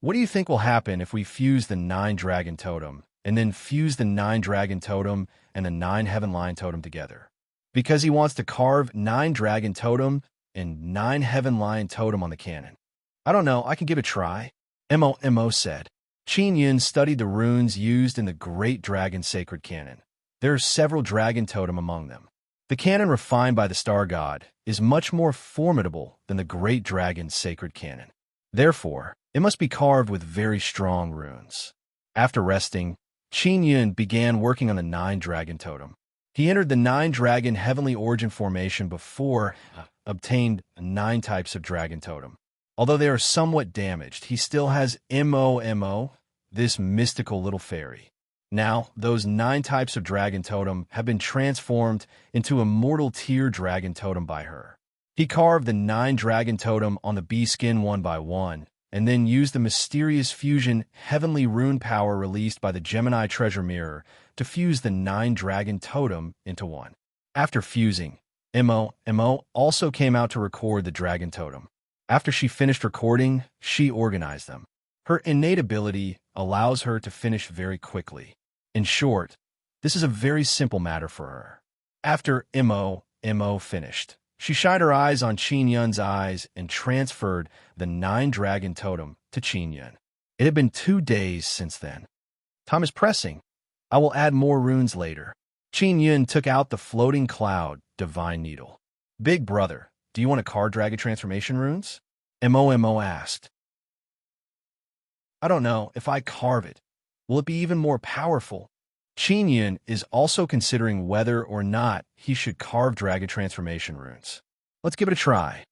what do you think will happen if we fuse the 9-dragon totem and then fuse the 9-dragon totem and the 9-heaven lion totem together? Because he wants to carve 9-dragon totem and 9-heaven lion totem on the cannon. "I don't know, I can give it a try," Mo said. Qin Yun studied the runes used in the great dragon sacred cannon. There are several dragon totem among them. The cannon refined by the star god is much more formidable than the great dragon's sacred cannon. Therefore, it must be carved with very strong runes. After resting, Qin Yun began working on the 9-dragon totem. He entered the 9-dragon heavenly origin formation before obtained 9 types of dragon totem. Although they are somewhat damaged, he still has Mo, this mystical little fairy. Now, those 9 types of dragon totem have been transformed into immortal tier dragon totem by her. He carved the 9 dragon totem on the bee skin one by one, and then used the mysterious fusion heavenly rune power released by the Gemini treasure mirror to fuse the 9 dragon totem into one. After fusing, Mo also came out to record the dragon totem. After she finished recording, she organized them. Her innate ability allows her to finish very quickly. In short, this is a very simple matter for her. After Mo finished, she shined her eyes on Qin Yun's eyes and transferred the 9-dragon totem to Qin Yun. It had been 2 days since then. "Time is pressing. I will add more runes later." Qin Yun took out the floating cloud divine needle. "Big brother, do you want to carve dragon transformation runes?" Mo asked. "I don't know. If I carve it, will it be even more powerful?" Qin Yun is also considering whether or not he should carve dragon transformation runes. "Let's give it a try,"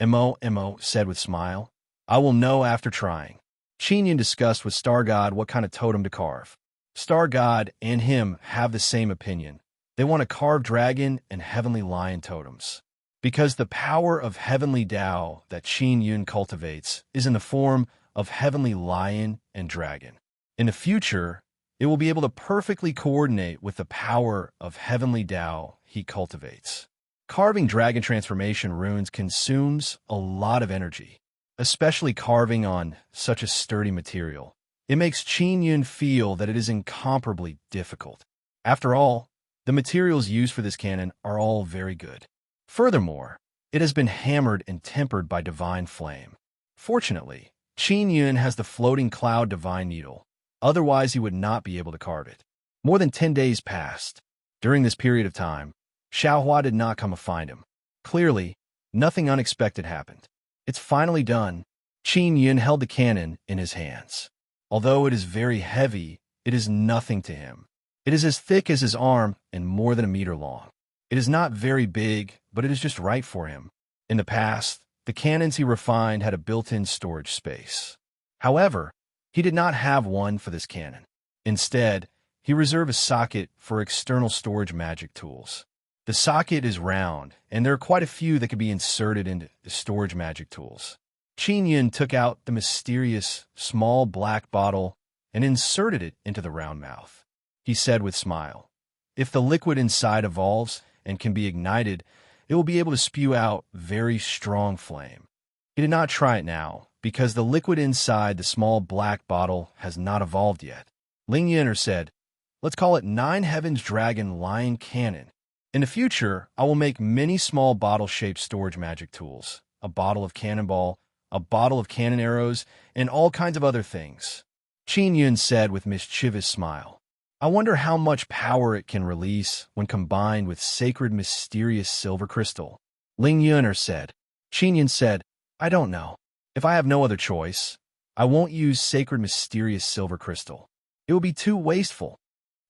Mo said with a smile. "I will know after trying." Qin Yun discussed with Star God what kind of totem to carve. Star God and him have the same opinion. They want to carve dragon and heavenly lion totems. Because the power of heavenly Tao that Qin Yun cultivates is in the form of heavenly lion and dragon. In the future, it will be able to perfectly coordinate with the power of heavenly Tao he cultivates. Carving dragon transformation runes consumes a lot of energy, especially carving on such a sturdy material. It makes Qin Yun feel that it is incomparably difficult. After all, the materials used for this cannon are all very good. Furthermore, it has been hammered and tempered by divine flame. Fortunately, Qin Yun has the floating cloud divine needle. Otherwise, he would not be able to carve it. More than 10 days passed. During this period of time, Xiaohua did not come to find him. Clearly, nothing unexpected happened. It's finally done. Qin Yun held the cannon in his hands. Although it is very heavy, it is nothing to him. It is as thick as his arm and more than a meter long. It is not very big, but it is just right for him. In the past, the cannons he refined had a built-in storage space. However, he did not have one for this cannon. Instead, he reserved a socket for external storage magic tools. The socket is round, and there are quite a few that can be inserted into the storage magic tools. Qin Yun took out the mysterious, small black bottle and inserted it into the round mouth. He said with a smile, "If the liquid inside evolves and can be ignited, it will be able to spew out very strong flame." He did not try it now, because the liquid inside the small black bottle has not evolved yet. Ling Yin'er said, "Let's call it Nine Heavens Dragon Lion Cannon. In the future, I will make many small bottle-shaped storage magic tools, a bottle of cannonball, a bottle of cannon arrows, and all kinds of other things." Qin Yun said with mischievous smile, "I wonder how much power it can release when combined with sacred mysterious silver crystal." Ling Yun'er said. Qin Yun said, "I don't know. If I have no other choice, I won't use sacred mysterious silver crystal. It will be too wasteful."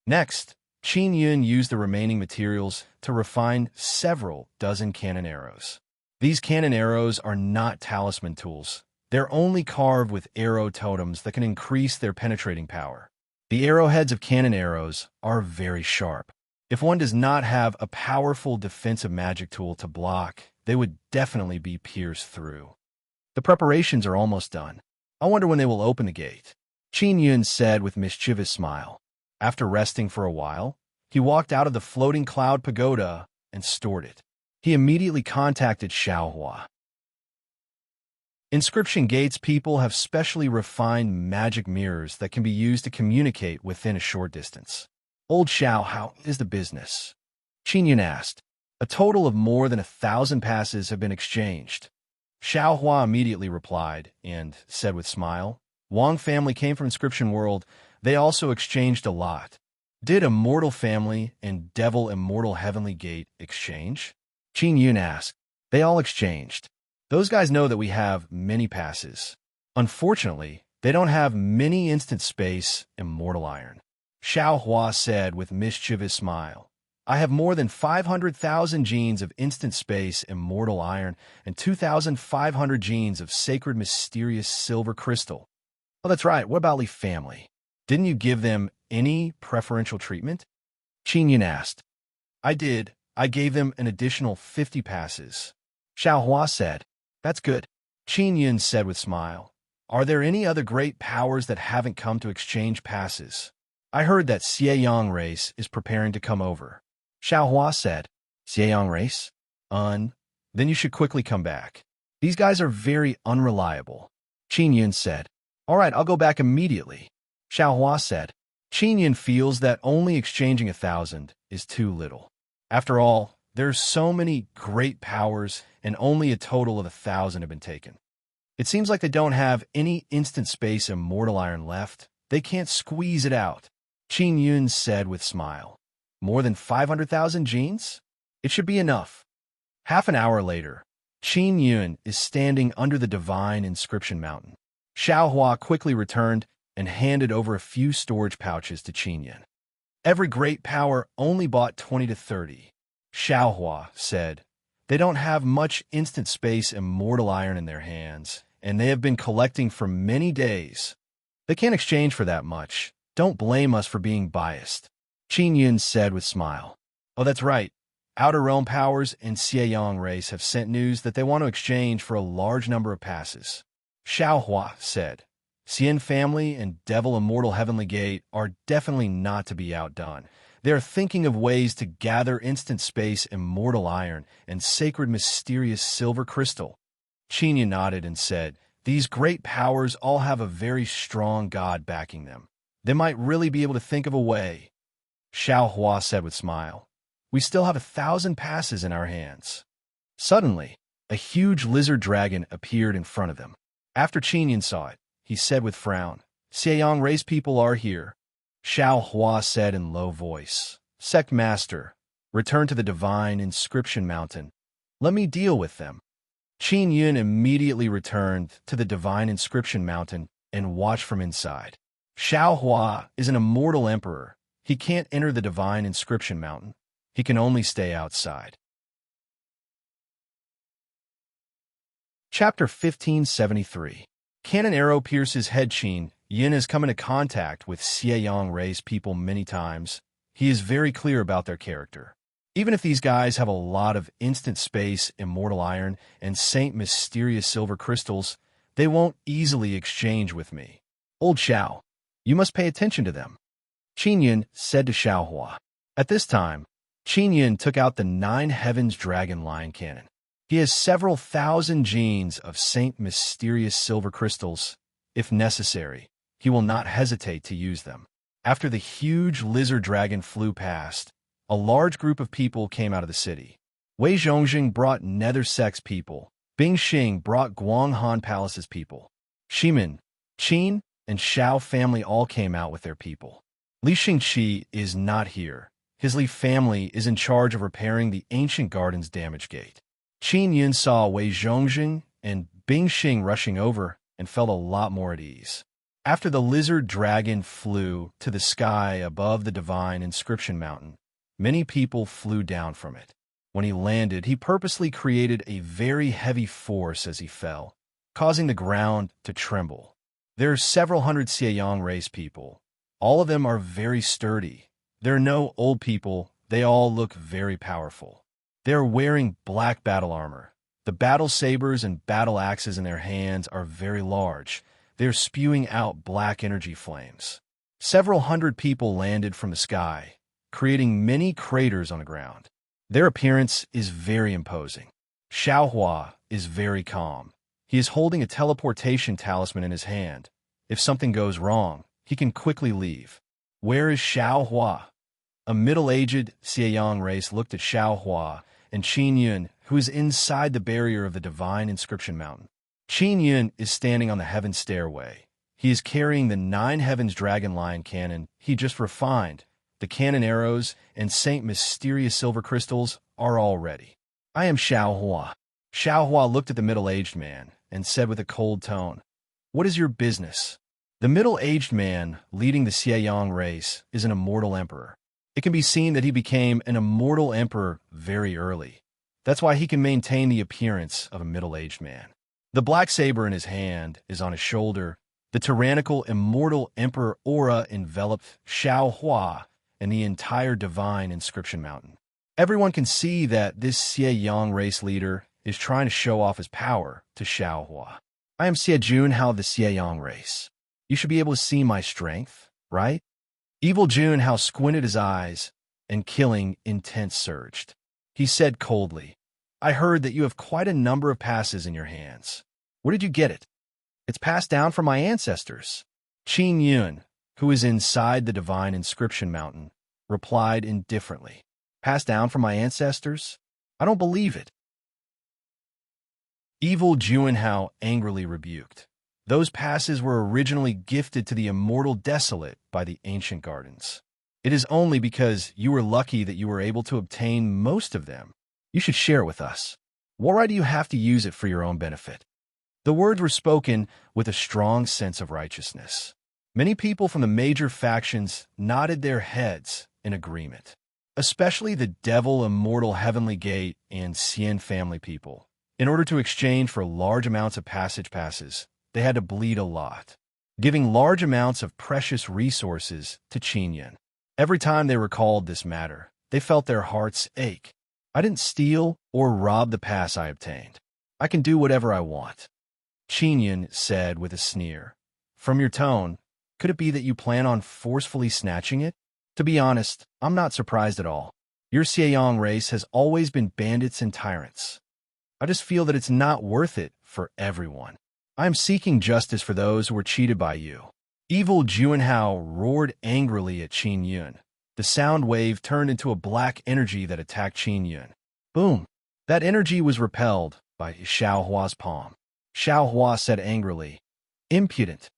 Next, Qin Yun used the remaining materials to refine several dozen cannon arrows. These cannon arrows are not talisman tools. They're only carved with arrow totems that can increase their penetrating power. The arrowheads of cannon arrows are very sharp. If one does not have a powerful defensive magic tool to block, they would definitely be pierced through. The preparations are almost done. I wonder when they will open the gate. Qin Yun said with mischievous smile. After resting for a while, he walked out of the floating cloud pagoda and stored it. He immediately contacted Xiaohua. Inscription Gate's people have specially refined magic mirrors that can be used to communicate within a short distance. "Old Xiao, how is the business?" Qin Yun asked. A total of more than 1,000 passes have been exchanged. Xiaohua immediately replied and said with smile, "Wang family came from Inscription World. They also exchanged a lot." "Did Immortal Family and Devil Immortal Heavenly Gate exchange?" Qin Yun asked. "They all exchanged. Those guys know that we have many passes. Unfortunately, they don't have many instant space Immortal Iron." Xiaohua said with mischievous smile. "I have more than 500,000 genes of instant space Immortal Iron and 2,500 genes of sacred mysterious silver crystal." "Oh, that's right. What about Li family? Didn't you give them any preferential treatment?" Qin Yun asked. "I did. I gave them an additional 50 passes." Xiaohua said. "That's good." Qin Yun said with smile. "Are there any other great powers that haven't come to exchange passes? I heard that Xieyang race is preparing to come over." Xiaohua said. "Xieyang race? Then you should quickly come back. These guys are very unreliable." Qin Yun said. "All right, I'll go back immediately." Xiaohua said. Qin Yun feels that only exchanging 1,000 is too little. After all, there are so many great powers and only a total of 1,000 have been taken. It seems like they don't have any instant space Immortal Iron left. They can't squeeze it out. Qin Yun said with smile. "More than 500,000 genes? It should be enough." Half an hour later, Qin Yun is standing under the divine inscription mountain. Xiaohua quickly returned and handed over a few storage pouches to Qin Yun. "Every great power only bought 20 to 30. Xiaohua said. "They don't have much instant space Immortal Iron in their hands, and they have been collecting for many days. They can't exchange for that much. Don't blame us for being biased." Qin Yun said with smile. "Oh, that's right. Outer Realm Powers and Xieyang race have sent news that they want to exchange for a large number of passes." Xiaohua said. Xian family and Devil Immortal Heavenly Gate are definitely not to be outdone. They are thinking of ways to gather instant space immortal iron and sacred mysterious silver crystal. Qinya nodded and said, "These great powers all have a very strong god backing them. They might really be able to think of a way." Xiao Hua said with a smile, "We still have 1,000 passes in our hands." Suddenly, a huge lizard dragon appeared in front of them. After Qinyan saw it, he said with frown, "Xieyang race people are here." Xiao Hua said in low voice, "Sect Master, return to the divine inscription mountain. Let me deal with them." Qin Yun immediately returned to the divine inscription mountain and watched from inside. Xiao Hua is an immortal emperor. He can't enter the divine inscription mountain. He can only stay outside. Chapter 1573. Cannon arrow pierces head. Qin Yin has come into contact with Xieyang race people many times. He is very clear about their character. Even if these guys have a lot of instant space, immortal iron, and Saint mysterious silver crystals, they won't easily exchange with me. Old Xiao, you must pay attention to them, Qin Yin said to Xiao Hua. At this time, Qin Yin took out the 9 Heavens Dragon Lion Cannon. He has several thousand genes of Saint mysterious silver crystals. If necessary, he will not hesitate to use them. After the huge lizard dragon flew past, a large group of people came out of the city. Wei Zhongjing brought Nether Sex people. Bing Xing brought Guanghan Palace's people. Shimin, Qin, and Xiao family all came out with their people. Li Xingqi is not here. His Li family is in charge of repairing the ancient garden's damaged gate. Qin Yun saw Wei Zhongjing and Bing Xing rushing over and felt a lot more at ease. After the lizard dragon flew to the sky above the divine inscription mountain, many people flew down from it. When he landed, he purposely created a very heavy force as he fell, causing the ground to tremble. There are several hundred Xieyang race people. All of them are very sturdy. There are no old people. They all look very powerful. They are wearing black battle armor. The battle sabers and battle axes in their hands are very large. They are spewing out black energy flames. Several hundred people landed from the sky, creating many craters on the ground. Their appearance is very imposing. Xiao Hua is very calm. He is holding a teleportation talisman in his hand. If something goes wrong, he can quickly leave. Where is Xiao Hua? A middle-aged Xieyang race looked at Xiao Hua and Qin Yun, who is inside the barrier of the divine inscription mountain. Qin Yun is standing on the heaven stairway. He is carrying the 9 Heavens Dragon Lion cannon he just refined. The cannon arrows and Saint mysterious silver crystals are all ready. "I am Xiao Hua." Xiao Hua looked at the middle-aged man and said with a cold tone, "What is your business?" The middle-aged man leading the Xieyang race is an immortal emperor. It can be seen that he became an immortal emperor very early. That's why he can maintain the appearance of a middle-aged man. The black saber in his hand is on his shoulder. The tyrannical immortal emperor aura enveloped Xiao Hua and the entire divine inscription mountain. Everyone can see that this Xieyang race leader is trying to show off his power to Xiao Hua. "I am Xie Junhao of the Xieyang race. You should be able to see my strength, right?" Evil Junhao squinted his eyes, and killing intent surged. He said coldly, "I heard that you have quite a number of passes in your hands. Where did you get it?" "It's passed down from my ancestors." Qin Yun, who is inside the divine inscription mountain, replied indifferently, "Passed down from my ancestors? I don't believe it." Evil Junhao angrily rebuked. "Those passes were originally gifted to the immortal desolate by the ancient gardens. It is only because you were lucky that you were able to obtain most of them. You should share it with us. Why do you have to use it for your own benefit?" The words were spoken with a strong sense of righteousness. Many people from the major factions nodded their heads in agreement, especially the Devil Immortal Heavenly Gate and Xian family people. In order to exchange for large amounts of passage passes, they had to bleed a lot, giving large amounts of precious resources to Qin Yun. Every time they recalled this matter, they felt their hearts ache. "I didn't steal or rob the pass I obtained. I can do whatever I want," Qin Yun said with a sneer. From your tone, could it be that you plan on forcefully snatching it? To be honest, I'm not surprised at all. Your Xieyang race has always been bandits and tyrants. I just feel that it's not worth it for everyone. I am seeking justice for those who were cheated by you. Evil Juanhao roared angrily at Qin Yun. The sound wave turned into a black energy that attacked Qin Yun. Boom! That energy was repelled by Xiao Hua's palm. Xiao Hua said angrily, "Impudent."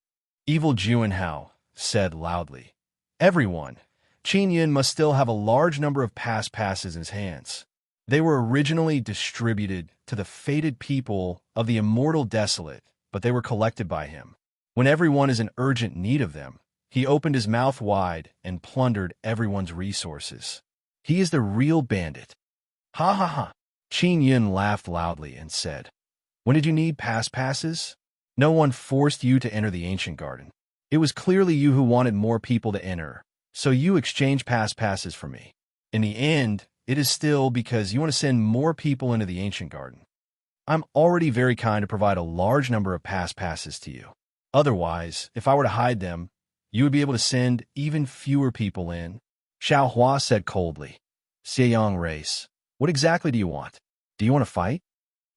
Evil Juanhao said loudly, "Everyone, Qin Yun must still have a large number of pass passes in his hands. They were originally distributed to the fated people of the immortal desolate, but they were collected by him. When everyone is in urgent need of them, he opened his mouth wide and plundered everyone's resources. He is the real bandit." Ha ha ha. Qin Yun laughed loudly and said, "When did you need pass passes? No one forced you to enter the ancient garden. It was clearly you who wanted more people to enter, so you exchanged pass passes for me. In the end, it is still because you want to send more people into the ancient garden. I'm already very kind to provide a large number of pass passes to you. Otherwise, if I were to hide them, you would be able to send even fewer people in." Xiao Hua said coldly, "Xieyang race, what exactly do you want? Do you want to fight?"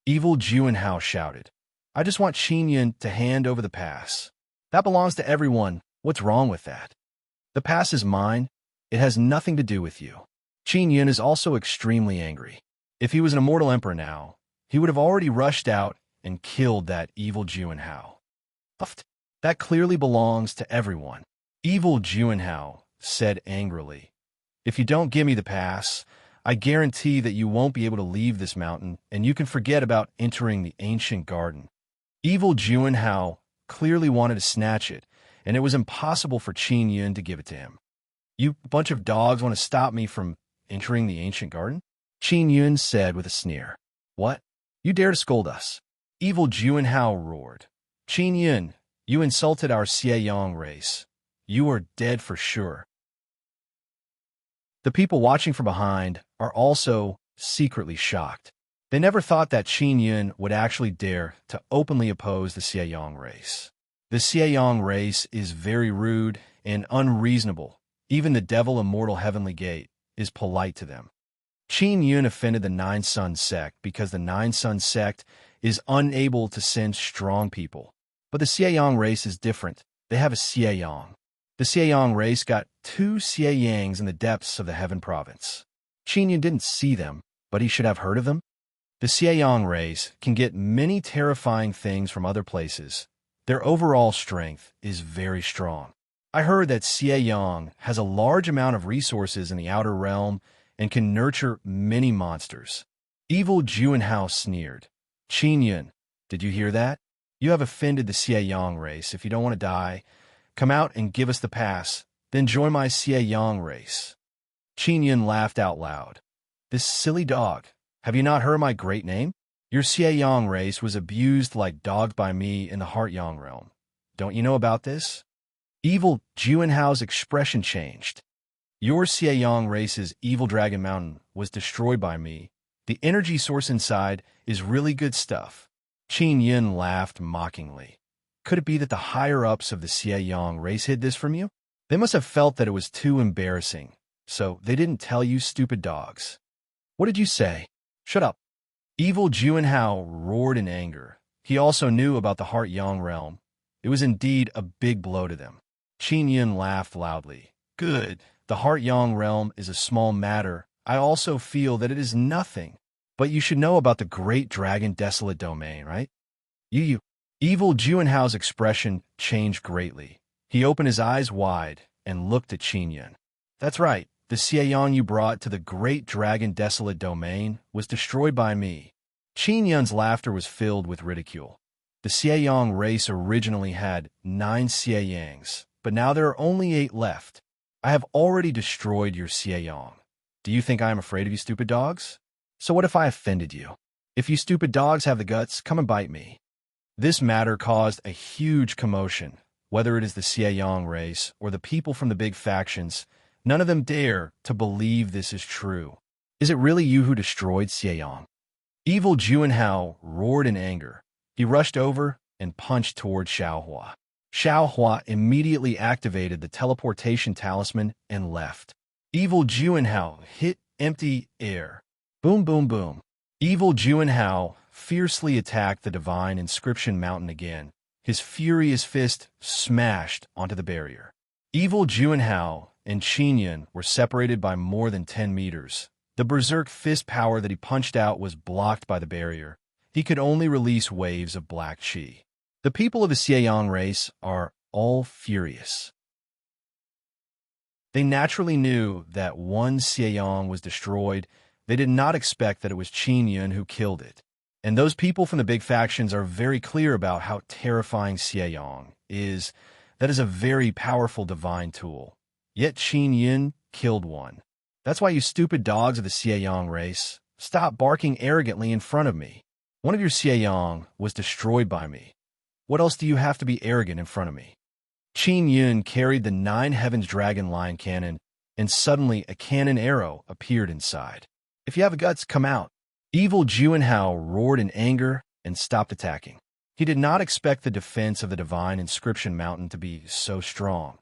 Evil Juanhao shouted, "I just want Qin Yun to hand over the pass. That belongs to everyone. What's wrong with that? The pass is mine. It has nothing to do with you." Qin Yun is also extremely angry. If he was an immortal emperor now, he would have already rushed out and killed that evil Juanhao. "That clearly belongs to everyone." Evil Juanhao said angrily, "If you don't give me the pass, I guarantee that you won't be able to leave this mountain and you can forget about entering the ancient garden." Evil Juanhao clearly wanted to snatch it, and it was impossible for Qin Yun to give it to him. "You bunch of dogs want to stop me from entering the ancient garden?" Qin Yun said with a sneer. "What? You dare to scold us?" Evil Juanhao roared. "Qin Yun, you insulted our Xieyang race. You are dead for sure." The people watching from behind are also secretly shocked. They never thought that Qin Yun would actually dare to openly oppose the Xieyang race. The Xieyang race is very rude and unreasonable. Even the devil immortal heavenly gate is polite to them. Qin Yun offended the Nine Sun sect because the Nine Sun sect is unable to send strong people. But the Xieyang race is different. They have a Xieyang. The Xieyang race got 2 Xieyangs in the depths of the Heaven Province. Qin Yun didn't see them, but he should have heard of them. The Xieyang race can get many terrifying things from other places. Their overall strength is very strong. I heard that Xieyang has a large amount of resources in the outer realm and can nurture many monsters. Evil Juanhao sneered. "Qin Yun, did you hear that? You have offended the Xieyang race. If you don't want to die, come out and give us the pass, then join my Xieyang race." Qin Yun laughed out loud. "This silly dog, have you not heard my great name? Your Xieyang race was abused like dogs by me in the Heartyang realm. Don't you know about this?" Evil Juanhao's expression changed. "Your Xieyang race's evil dragon mountain was destroyed by me. The energy source inside is really good stuff." Qin Yun laughed mockingly. "Could it be that the higher-ups of the Xieyang race hid this from you? They must have felt that it was too embarrassing, so they didn't tell you, stupid dogs." "What did you say? Shut up." Evil Juanhao roared in anger. He also knew about the Heartyang realm. It was indeed a big blow to them. Qin Yun laughed loudly. "Good. The Heartyang realm is a small matter. I also feel that it is nothing. But you should know about the great dragon desolate domain, right? You. Evil Juanhao's expression changed greatly. He opened his eyes wide and looked at Qin Yun. "That's right. The Xieyang you brought to the great dragon desolate domain was destroyed by me." Qin Yun's laughter was filled with ridicule. The Xieyang race originally had 9 Xieyangs, but now there are only 8 left. I have already destroyed your Xieyang. Do you think I am afraid of you, stupid dogs? So what if I offended you? If you stupid dogs have the guts, come and bite me." This matter caused a huge commotion. Whether it is the Xieyang race or the people from the big factions, none of them dare to believe this is true. "Is it really you who destroyed Xieyang?" Evil Juanhao roared in anger. He rushed over and punched toward Xiao Hua. Xiao Hua immediately activated the teleportation talisman and left. Evil Juanhao hit empty air. Boom, boom, boom. Evil Juanhao fiercely attacked the divine inscription mountain again. His furious fist smashed onto the barrier. Evil Juanhao and Qingyun were separated by more than 10 meters. The berserk fist power that he punched out was blocked by the barrier. He could only release waves of black qi. The people of the Xieyang race are all furious. They naturally knew that one Xieyang was destroyed. They did not expect that it was Qingyun who killed it. And those people from the big factions are very clear about how terrifying Xieyang is. That is a very powerful divine tool. Yet Qingyun killed one. That's why you stupid dogs of the Xieyang race, stop barking arrogantly in front of me. One of your Xieyang was destroyed by me. What else do you have to be arrogant in front of me? Qingyun carried the 9 Heavens Dragon Lion Cannon, and suddenly a cannon arrow appeared inside. If you have guts, come out. Evil Juanhao roared in anger and stopped attacking. He did not expect the defense of the divine inscription mountain to be so strong.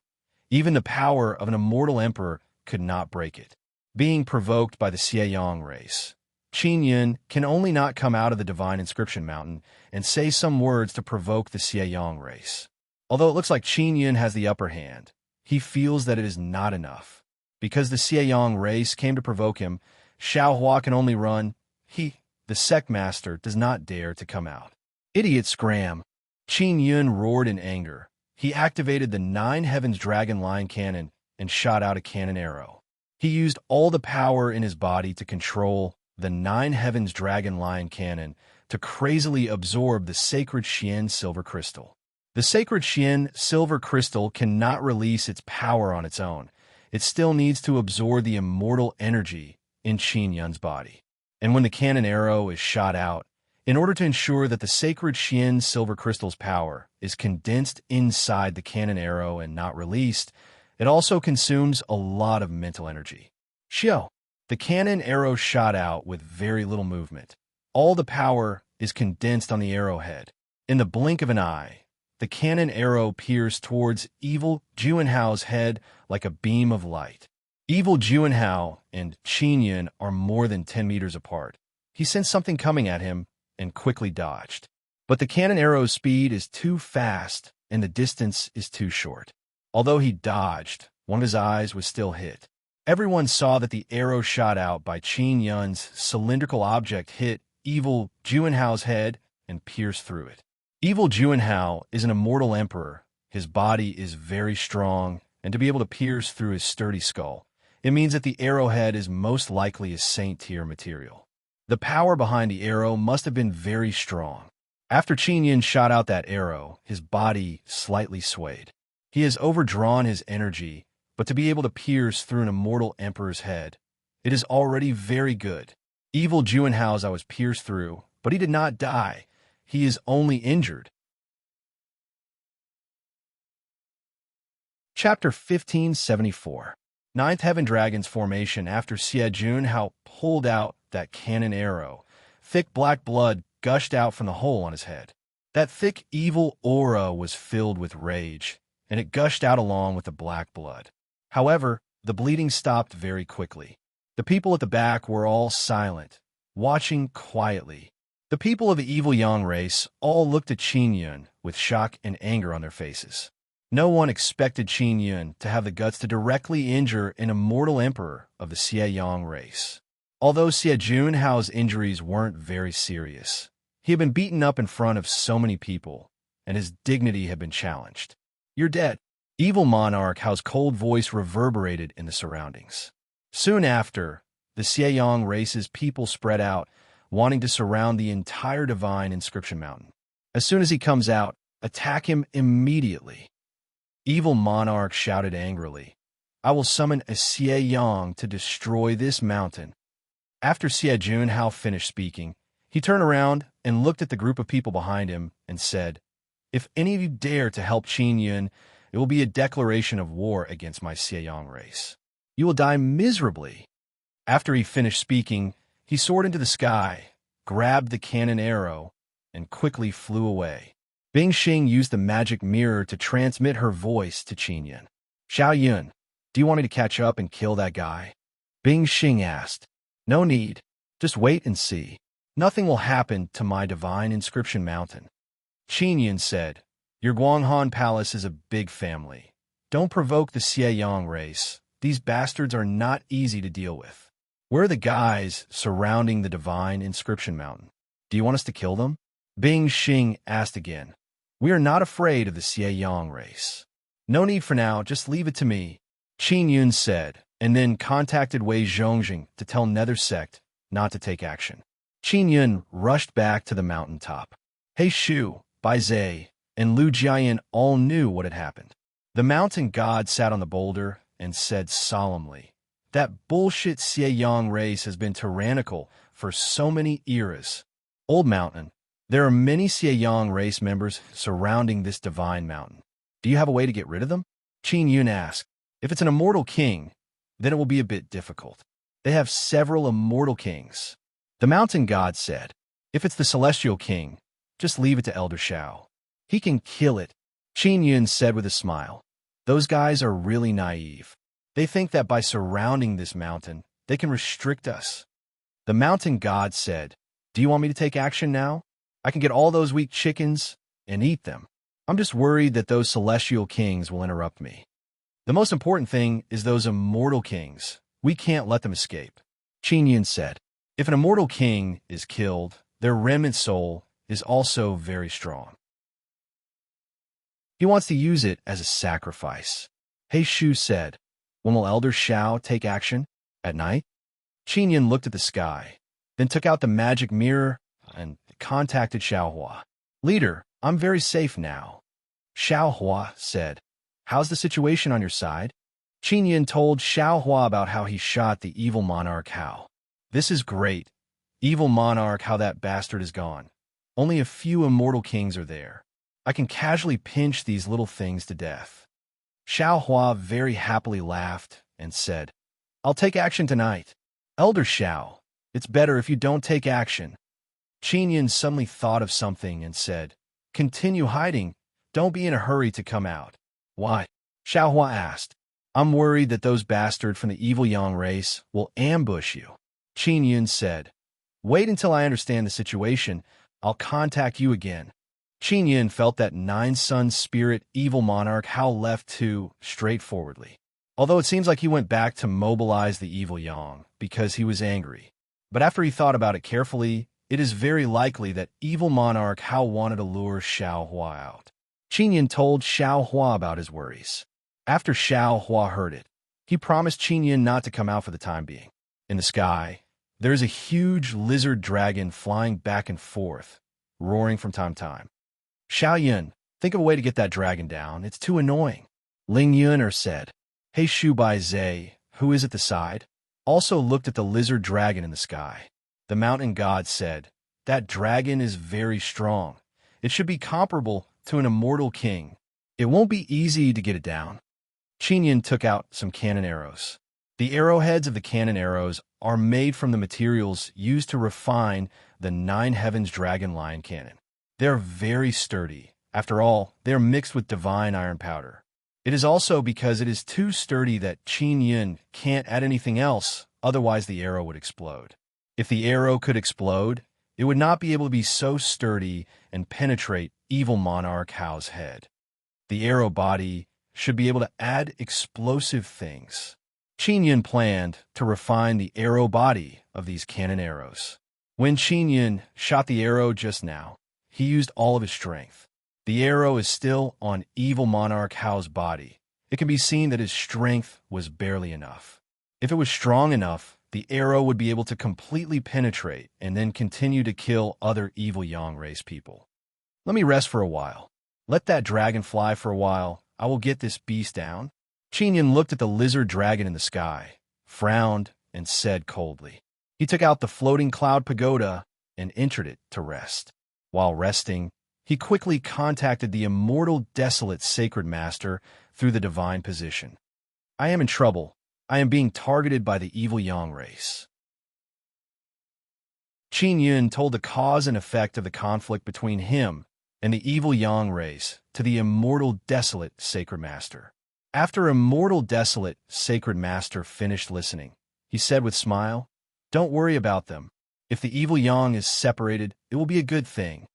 Even the power of an immortal emperor could not break it. Being provoked by the Xieyang race, Qingyun can only not come out of the divine inscription mountain and say some words to provoke the Xieyang race. Although it looks like Qingyun has the upper hand, he feels that it is not enough. Because the Xieyang race came to provoke him, Xiao Hua can only run. He, the sect master, does not dare to come out. Idiot scram! Qingyun roared in anger. He activated the 9 Heavens Dragon Lion Cannon and shot out a cannon arrow. He used all the power in his body to control the 9 Heavens Dragon Lion Cannon to crazily absorb the sacred Xian silver crystal. The sacred Xian silver crystal cannot release its power on its own. It still needs to absorb the immortal energy in Qingyun's body. And when the cannon arrow is shot out, in order to ensure that the sacred Xian silver crystal's power is condensed inside the cannon arrow and not released, it also consumes a lot of mental energy. Xiao, the cannon arrow shot out with very little movement. All the power is condensed on the arrowhead. In the blink of an eye, the cannon arrow pierced towards Evil Juanhao's head like a beam of light. Evil Juanhao and Qingyun are more than 10 meters apart. He sensed something coming at him and quickly dodged. But the cannon arrow's speed is too fast and the distance is too short. Although he dodged, one of his eyes was still hit. Everyone saw that the arrow shot out by Qingyun's cylindrical object hit Evil Juanhao's head and pierced through it. Evil Juanhao is an immortal emperor. His body is very strong, and to be able to pierce through his sturdy skull, it means that the arrowhead is most likely a saint-tier material. The power behind the arrow must have been very strong. After Qingyun shot out that arrow, his body slightly swayed. He has overdrawn his energy, but to be able to pierce through an immortal emperor's head, it is already very good. Evil Juanhao's eye was pierced through, but he did not die. He is only injured. Chapter 1574. Ninth Heaven Dragon's formation. After Xie Junhao pulled out that cannon arrow, thick black blood gushed out from the hole on his head. That thick evil aura was filled with rage, and it gushed out along with the black blood. However, the bleeding stopped very quickly. The people at the back were all silent, watching quietly. The people of the evil Yang race all looked at Qingyun with shock and anger on their faces. No one expected Qingyun to have the guts to directly injure an immortal emperor of the Xieyang race. Although Xie Junhao's injuries weren't very serious, he had been beaten up in front of so many people, and his dignity had been challenged. "You're dead." Evil Monarch Hao's cold voice reverberated in the surroundings. Soon after, the Xieyang race's people spread out, wanting to surround the entire divine inscription mountain. As soon as he comes out, attack him immediately. Evil Monarch shouted angrily, "I will summon a Xieyang to destroy this mountain." After Xie Junhao finished speaking, he turned around and looked at the group of people behind him and said, "If any of you dare to help Qingyun, it will be a declaration of war against my Xieyang race. You will die miserably." After he finished speaking, he soared into the sky, grabbed the cannon arrow, and quickly flew away. Bing Xing used the magic mirror to transmit her voice to Qin Yun. Xiao Yun, do you want me to catch up and kill that guy? Bing Xing asked. No need. Just wait and see. Nothing will happen to my divine inscription mountain. Qin Yun said, your Guanghan palace is a big family. Don't provoke the Xie race. These bastards are not easy to deal with. Where are the guys surrounding the divine inscription mountain? Do you want us to kill them? Bing Xing asked again. We are not afraid of the Xie race. No need for now, just leave it to me, Qin Yun said, and then contacted Wei Zhongjing to tell Nether Sect not to take action. Qin Yun rushed back to the mountaintop. He Shu, Bai Zhe, and Lu Jiayan all knew what had happened. The mountain god sat on the boulder and said solemnly, that bullshit Xie race has been tyrannical for so many eras. Old Mountain, there are many Xie race members surrounding this divine mountain. Do you have a way to get rid of them? Qin Yun asked. If it's an immortal king, then it will be a bit difficult. They have several immortal kings. The mountain god said, if it's the celestial king, just leave it to Elder Shao. He can kill it, Qin Yun said with a smile. Those guys are really naive. They think that by surrounding this mountain, they can restrict us. The mountain god said, do you want me to take action now? I can get all those weak chickens and eat them. I'm just worried that those celestial kings will interrupt me. The most important thing is those immortal kings. We can't let them escape. Qin Yun said, if an immortal king is killed, their remnant soul is also very strong. He wants to use it as a sacrifice. He Shu said, when will Elder Shao take action? At night? Qin Yun looked at the sky, then took out the magic mirror and contacted Xiaohua. Leader, I'm very safe now. Xiaohua said, how's the situation on your side? Qin Yun told Xiaohua about how he shot the evil Monarch Hao. This is great. Evil Monarch, how that bastard is gone. Only a few immortal kings are there. I can casually pinch these little things to death. Xiaohua very happily laughed and said, I'll take action tonight. Elder Xiao, it's better if you don't take action. Qin Yun suddenly thought of something and said, continue hiding. Don't be in a hurry to come out. Why? Xiaohua asked. I'm worried that those bastards from the evil Yang race will ambush you. Qin Yun said, wait until I understand the situation. I'll contact you again. Qin Yun felt that Nine-Sun spirit evil monarch Hao left too straightforwardly. Although it seems like he went back to mobilize the evil Yang because he was angry. But after he thought about it carefully, it is very likely that evil monarch Hao wanted to lure Xiaohua out. Qin Yun told Xiaohua about his worries. After Xiaohua heard it, he promised Qin Yun not to come out for the time being. In the sky, there is a huge lizard dragon flying back and forth, roaring from time to time. Xiao Yun, think of a way to get that dragon down. It's too annoying. Ling Yuner said. He Shu Bai Zhe, who is at the side, also looked at the lizard dragon in the sky. The mountain god said, that dragon is very strong. It should be comparable to an immortal king. It won't be easy to get it down. Qin Yun took out some cannon arrows. The arrowheads of the cannon arrows are made from the materials used to refine the Nine Heavens Dragon Lion cannon. They're very sturdy. After all, they are mixed with divine iron powder. It is also because it is too sturdy that Qin Yun can't add anything else, otherwise the arrow would explode. If the arrow could explode, it would not be able to be so sturdy and penetrate evil monarch Hao's head. The arrow body should be able to add explosive things. Qin Yun planned to refine the arrow body of these cannon arrows. When Qin Yun shot the arrow just now, he used all of his strength. The arrow is still on evil monarch Hao's body. It can be seen that his strength was barely enough. If it was strong enough, the arrow would be able to completely penetrate and then continue to kill other evil Yang race people. Let me rest for a while. Let that dragon fly for a while. I will get this beast down. Qin Yun looked at the lizard dragon in the sky, frowned, and said coldly. He took out the floating cloud pagoda and entered it to rest. While resting, he quickly contacted the immortal desolate sacred master through the divine position. I am in trouble. I am being targeted by the evil Yang race. Qin Yun told the cause and effect of the conflict between him and the evil yang race to the immortal desolate sacred master. After immortal desolate sacred master finished listening, he said with smile, "Don't worry about them. If the evil yang is separated, it will be a good thing."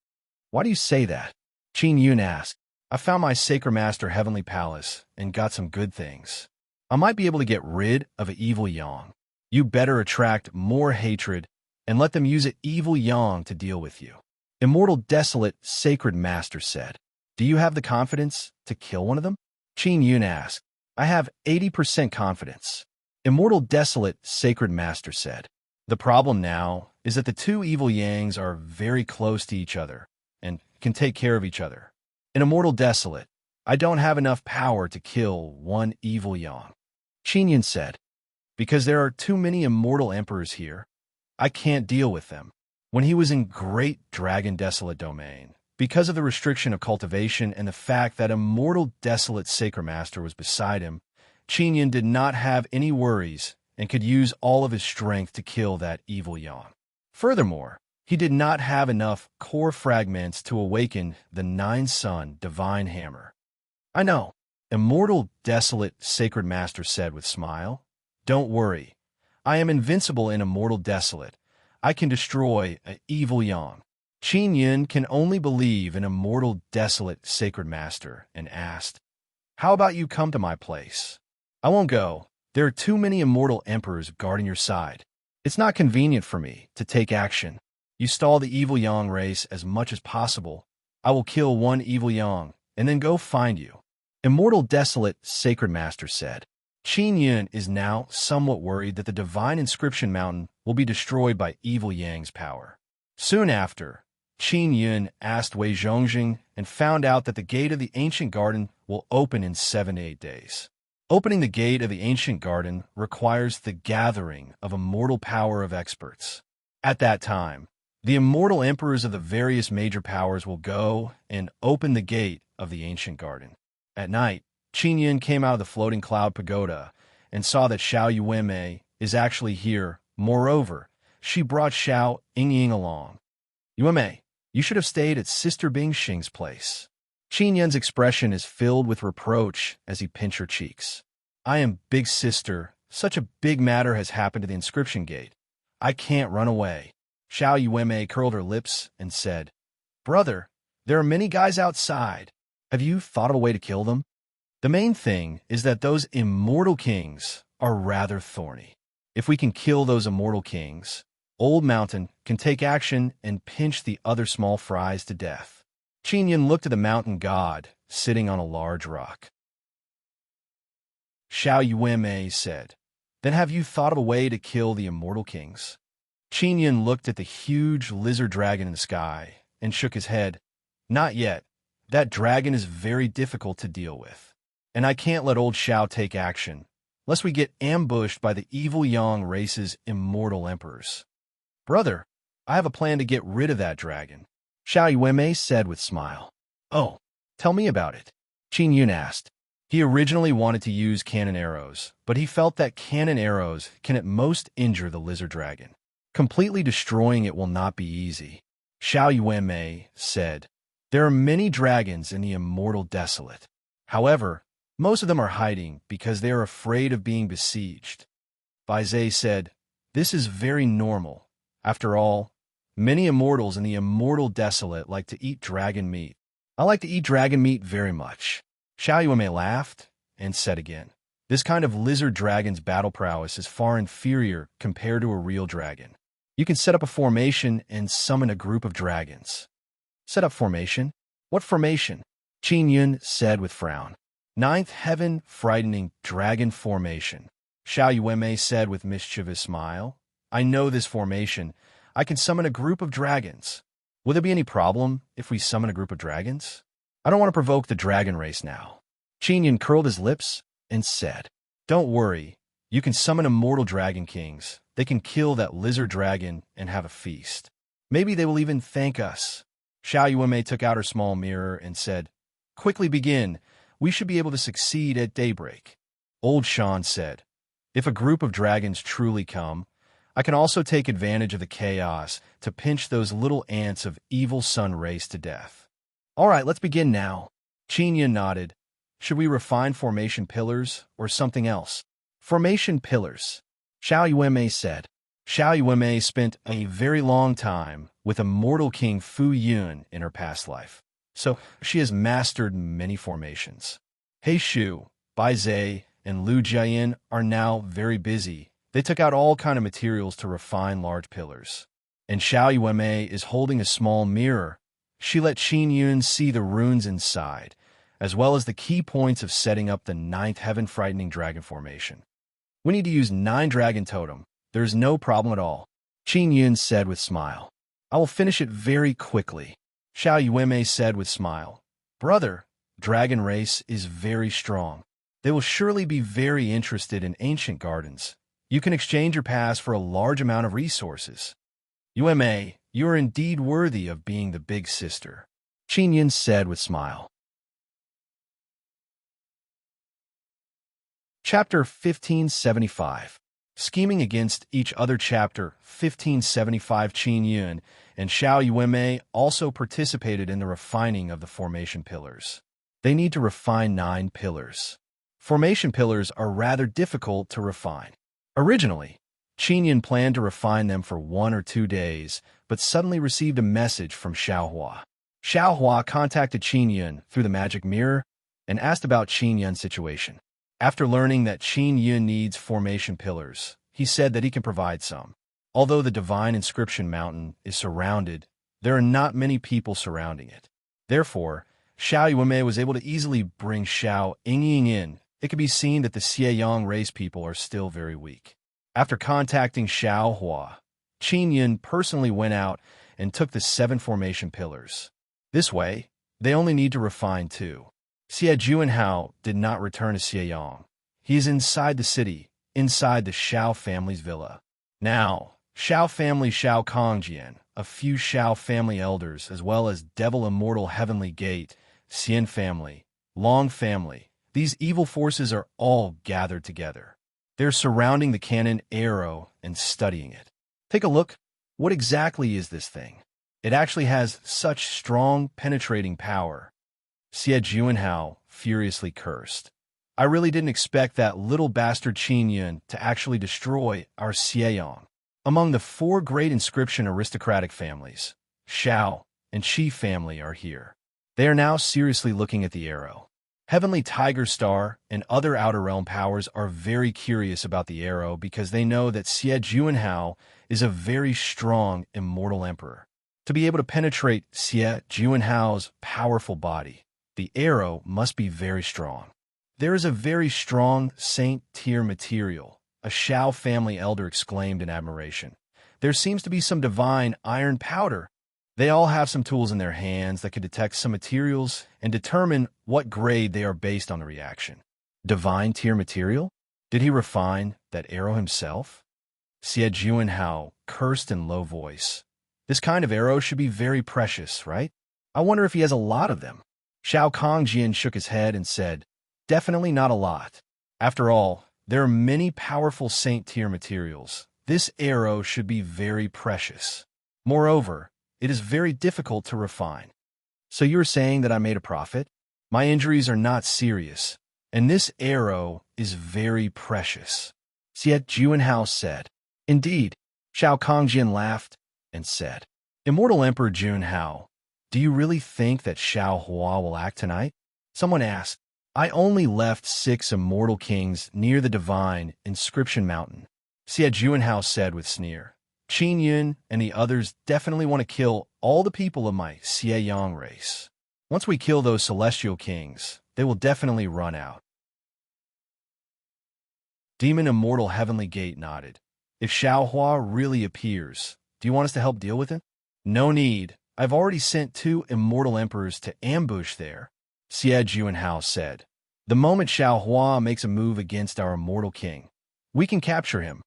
"Why do you say that?" Qin Yun asked. "I found my sacred master heavenly palace and got some good things. I might be able to get rid of an evil yang. You better attract more hatred and let them use an evil yang to deal with you." Immortal desolate sacred master said, "Do you have the confidence to kill one of them?" Qin Yun asked. "I have 80% confidence." Immortal desolate sacred master said, "The problem now is that the two evil yangs are very close to each other and can take care of each other. In immortal desolate, I don't have enough power to kill one evil yang." Qin Yun said, "Because there are too many immortal emperors here, I can't deal with them." When he was in Great Dragon Desolate Domain, because of the restriction of cultivation and the fact that immortal desolate sacred master was beside him, Qin Yun did not have any worries and could use all of his strength to kill that evil yang. Furthermore, he did not have enough core fragments to awaken the nine-sun divine hammer. "I know," immortal desolate sacred master said with smile. "Don't worry. I am invincible in immortal desolate. I can destroy an evil yang." Qin Yun can only believe in immortal desolate sacred master and asked, "How about you come to my place?" "I won't go. There are too many immortal emperors guarding your side. It's not convenient for me to take action. You stall the evil yang race as much as possible. I will kill one evil yang and then go find you." Immortal desolate sacred master said. Qin Yun is now somewhat worried that the divine inscription mountain will be destroyed by evil yang's power. Soon after, Qin Yun asked Wei Zhongjing and found out that the gate of the ancient garden will open in 7 to 8 days. Opening the gate of the ancient garden requires the gathering of immortal power of experts. At that time, the immortal emperors of the various major powers will go and open the gate of the ancient garden. At night, Qin Yun came out of the floating cloud pagoda and saw that Xiao Yuanmei is actually here. Moreover, she brought Xiao Yingying along. "Yuanmei, you should have stayed at Sister Bingxing's place." Qin Yun's expression is filled with reproach as he pinched her cheeks. "I am big sister. Such a big matter has happened to the inscription gate. I can't run away." Xiao Yuanmei curled her lips and said, "Brother, there are many guys outside. Have you thought of a way to kill them? The main thing is that those immortal kings are rather thorny. If we can kill those immortal kings, Old Mountain can take action and pinch the other small fries to death." Qin Yun looked at the mountain god sitting on a large rock. Xiao Yuanmei said, "Then have you thought of a way to kill the immortal kings?" Qin Yun looked at the huge lizard dragon in the sky and shook his head. "Not yet. That dragon is very difficult to deal with. And I can't let old Xiao take action, lest we get ambushed by the evil yang race's immortal emperors." "Brother, I have a plan to get rid of that dragon," Xiao Yuanmei said with smile. "Oh, tell me about it," Qin Yun asked. He originally wanted to use cannon arrows, but he felt that cannon arrows can at most injure the lizard dragon. Completely destroying it will not be easy. Xiao Yuanmei said, "There are many dragons in the immortal desolate. However, most of them are hiding because they are afraid of being besieged." Bai Zhe said, "This is very normal. After all, many immortals in the immortal desolate like to eat dragon meat. I like to eat dragon meat very much." Xiao Yuanmei laughed and said again, "This kind of lizard dragon's battle prowess is far inferior compared to a real dragon. You can set up a formation and summon a group of dragons." "Set up formation? What formation?" Qin Yun said with frown. "Ninth heaven frightening dragon formation," Xiao Yuanmei said with mischievous smile. "I know this formation. I can summon a group of dragons. Will there be any problem if we summon a group of dragons? I don't want to provoke the dragon race now." Qin Yun curled his lips and said, "Don't worry. You can summon immortal dragon kings. They can kill that lizard dragon and have a feast. Maybe they will even thank us." Xiao Yuanmei took out her small mirror and said, "Quickly begin. We should be able to succeed at daybreak." Old Shan said, "If a group of dragons truly come, I can also take advantage of the chaos to pinch those little ants of evil sun race to death." All right, let's begin now. Qin Yun nodded. Should we refine formation pillars or something else? Formation pillars, Xiao Yuanmei said. Xiao Yuanmei spent a very long time with immortal King Fu Yun in her past life, so she has mastered many formations. He Shu, Bai Zhe, and Lu Jiayin are now very busy. They took out all kind of materials to refine large pillars. And Xiao Yuanmei is holding a small mirror. She let Qin Yun see the runes inside, as well as the key points of setting up the 9th heaven-frightening dragon formation. We need to use 9 dragon totem. There's no problem at all, Qin Yun said with smile. I will finish it very quickly, Xiao Yuanmei said with smile. Brother, dragon race is very strong. They will surely be very interested in ancient gardens. You can exchange your pass for a large amount of resources. Yuanmei, you are indeed worthy of being the big sister, Qin Yun said with smile. Chapter 1575. Scheming against each other. Chapter 1575. Qin Yun and Xiao Yuanmei also participated in the refining of the formation pillars. They need to refine 9 pillars. Formation pillars are rather difficult to refine. Originally, Qin Yun planned to refine them for 1 or 2 days, but suddenly received a message from Xiao Hua. Xiao Hua contacted Qin Yun through the magic mirror and asked about Qin Yun's situation. After learning that Qin Yun needs formation pillars, he said that he can provide some. Although the divine inscription mountain is surrounded, there are not many people surrounding it. Therefore, Xiao Yuanmei was able to easily bring Xiao Yingying in. It could be seen that the Xieyang race people are still very weak. After contacting Xiao Hua, Qin Yun personally went out and took the 7 formation pillars. This way, they only need to refine 2. Xie Juanhao did not return to Xieyang. He is inside the city, inside the Xiao family's villa. Now, Xiao family Xiao Kongjian, a few Xiao family elders, as well as Devil Immortal Heavenly Gate, Xian family, Long family, these evil forces are all gathered together. They're surrounding the cannon arrow and studying it. Take a look. What exactly is this thing? It actually has such strong, penetrating power. Xie Juanhao furiously cursed. I really didn't expect that little bastard Qin Yun to actually destroy our Xieyang. Among the 4 great inscription aristocratic families, Xiao and Qi family are here. They are now seriously looking at the arrow. Heavenly Tiger Star and other Outer Realm powers are very curious about the arrow because they know that Xie Juanhao is a very strong immortal emperor. To be able to penetrate Xie Juanhao's powerful body, the arrow must be very strong. There is a very strong saint-tier material, a Xiao family elder exclaimed in admiration. There seems to be some divine iron powder. They all have some tools in their hands that can detect some materials and determine what grade they are based on the reaction. Divine tier material? Did he refine that arrow himself? Xie Juanhao cursed in low voice. This kind of arrow should be very precious, right? I wonder if he has a lot of them. Xiao Kongjian shook his head and said, definitely not a lot. After all, there are many powerful saint-tier materials. This arrow should be very precious. Moreover, it is very difficult to refine. So you're saying that I made a profit? My injuries are not serious, and this arrow is very precious. Xie Juanhao said. Indeed, Xiao Kongjian laughed and said, Immortal Emperor Junhao, do you really think that Xiao Hua will act tonight? Someone asked. I only left 6 immortal kings near the divine inscription mountain, Xie Juanhao said with sneer. Qin Yun and the others definitely want to kill all the people of my Xieyang race. Once we kill those celestial kings, they will definitely run out. Demon Immortal Heavenly Gate nodded. If Xiao Hua really appears, do you want us to help deal with it? No need. I've already sent 2 immortal emperors to ambush there, Xie Juanhao said. The moment Xiao Hua makes a move against our immortal king, we can capture him.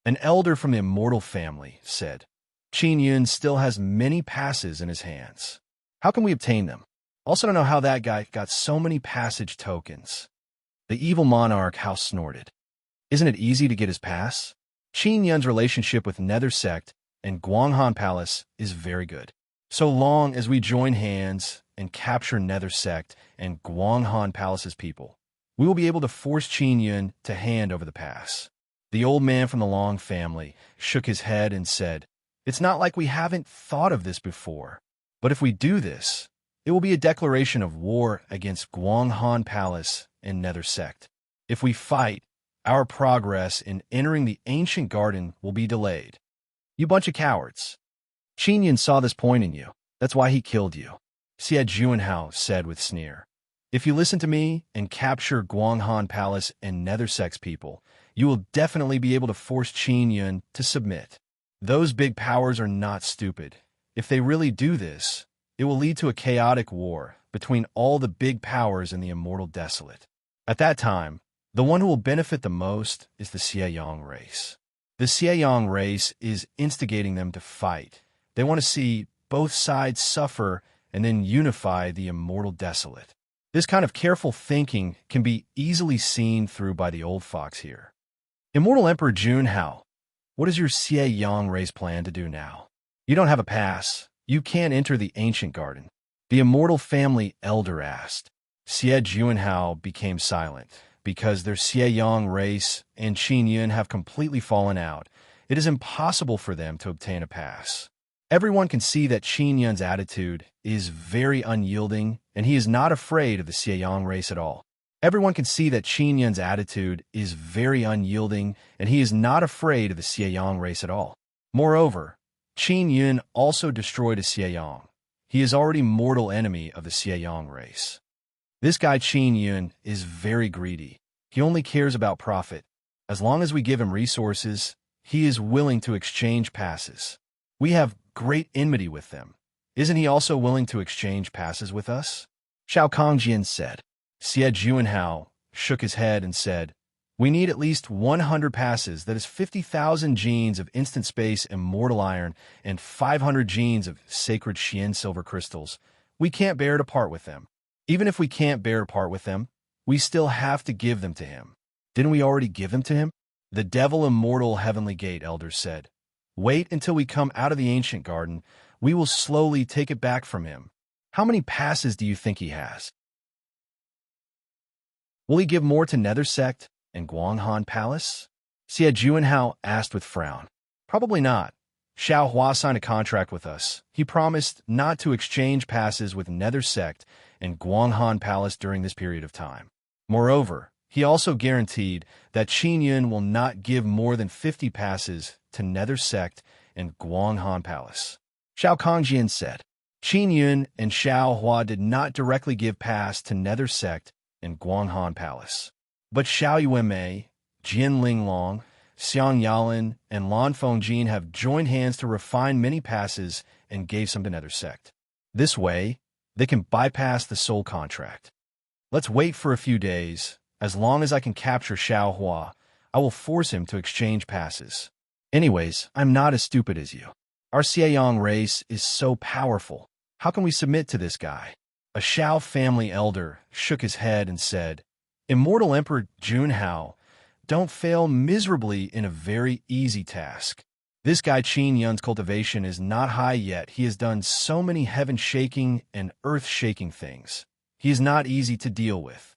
An elder from the immortal family said. Qin Yun still has many passes in his hands. How can we obtain them? Also don't know how that guy got so many passage tokens. The evil monarch house snorted. Isn't it easy to get his pass? Qin Yun's relationship with Nether Sect and Guanghan Palace is very good. So long as we join hands and capture Nether Sect and Guanghan Palace's people, we will be able to force Qin Yun to hand over the pass. The old man from the Long family shook his head and said, "It's not like we haven't thought of this before. But if we do this, it will be a declaration of war against Guanghan Palace and Nether Sect. If we fight, our progress in entering the ancient garden will be delayed. You bunch of cowards. Qin Yun saw this point in you. That's why he killed you," Xie Juanhao said with sneer. "If you listen to me and capture Guanghan Palace and Nether Sect's people, you will definitely be able to force Qin Yun to submit. Those big powers are not stupid. If they really do this, it will lead to a chaotic war between all the big powers and the immortal desolate. At that time, the one who will benefit the most is the Xieyang race. The Xieyang race is instigating them to fight. They want to see both sides suffer and then unify the immortal desolate. This kind of careful thinking can be easily seen through by the old fox here. Immortal Emperor Junhao, what does your Xieyang race plan to do now? You don't have a pass. You can't enter the ancient garden," the immortal family elder asked. Xie Juanhao became silent. Because their Xieyang race and Qin Yun have completely fallen out, it is impossible for them to obtain a pass. Everyone can see that Qin Yun's attitude is very unyielding, and he is not afraid of the Xieyang race at all. Everyone can see that Qin Yun's attitude is very unyielding, and he is not afraid of the Xieyang race at all. Moreover, Qin Yun also destroyed a Xieyang. He is already mortal enemy of the Xieyang race. This guy Qin Yun is very greedy. He only cares about profit. As long as we give him resources, he is willing to exchange passes. We have great enmity with them. Isn't he also willing to exchange passes with us?" Xiao Kongjian said. Xie Juanhao shook his head and said, "We need at least 100 passes, that is 50,000 genes of instant space immortal iron and 500 genes of sacred Xian silver crystals. We can't bear to part with them. Even if we can't bear to part with them, we still have to give them to him." "Didn't we already give them to him?" The devil immortal heavenly gate elder said. "Wait until we come out of the ancient garden. We will slowly take it back from him. How many passes do you think he has? Will he give more to Nether Sect and Guanghan Palace?" Xie Juanhao asked with frown. "Probably not. Xiao Hua signed a contract with us. He promised not to exchange passes with Nether Sect and Guanghan Palace during this period of time. Moreover, he also guaranteed that Qin Yun will not give more than 50 passes to Nether Sect and Guanghan Palace." Xiao Kongjian said. Qin Yun and Xiao Hua did not directly give pass to Nether Sect and Guanghan Palace. But Xiao Yuanmei, Jin Linglong, Xiang Yalan, and Lan Fengjin have joined hands to refine many passes and gave some to Nether Sect. This way, they can bypass the soul contract. Let's wait for a few days. As long as I can capture Xiao Hua, I will force him to exchange passes. Anyways, I'm not as stupid as you. Our Xieyang race is so powerful. How can we submit to this guy?" A Xiao family elder shook his head and said, "Immortal Emperor Junhao, don't fail miserably in a very easy task. This guy Qin Yun's cultivation is not high yet. He has done so many heaven-shaking and earth-shaking things. He is not easy to deal with.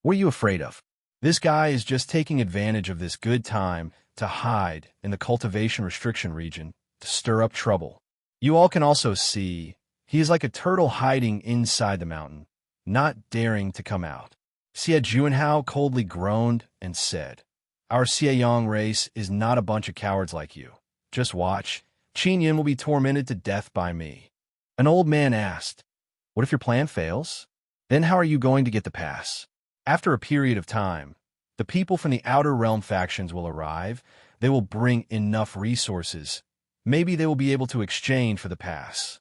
What are you afraid of? This guy is just taking advantage of this good time to hide in the cultivation restriction region to stir up trouble. You all can also see he is like a turtle hiding inside the mountain, not daring to come out." Xie Juanhao coldly groaned and said, "Our Xieyang race is not a bunch of cowards like you. Just watch. Qin Yun will be tormented to death by me." An old man asked, "What if your plan fails? Then how are you going to get the pass?" After a period of time, the people from the Outer Realm factions will arrive. They will bring enough resources. Maybe they will be able to exchange for the pass.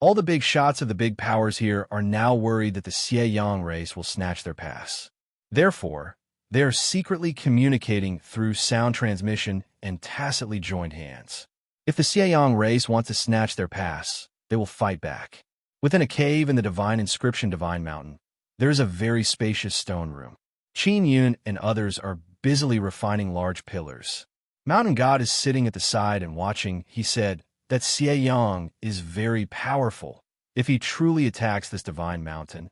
All the big shots of the big powers here are now worried that the Xieyang race will snatch their pass. Therefore, they are secretly communicating through sound transmission and tacitly joined hands. If the Xieyang race wants to snatch their pass, they will fight back. Within a cave in the Divine Inscription Divine Mountain, there is a very spacious stone room. Qin Yun and others are busily refining large pillars. Mountain God is sitting at the side and watching. He said that Xieyang is very powerful. If he truly attacks this divine mountain,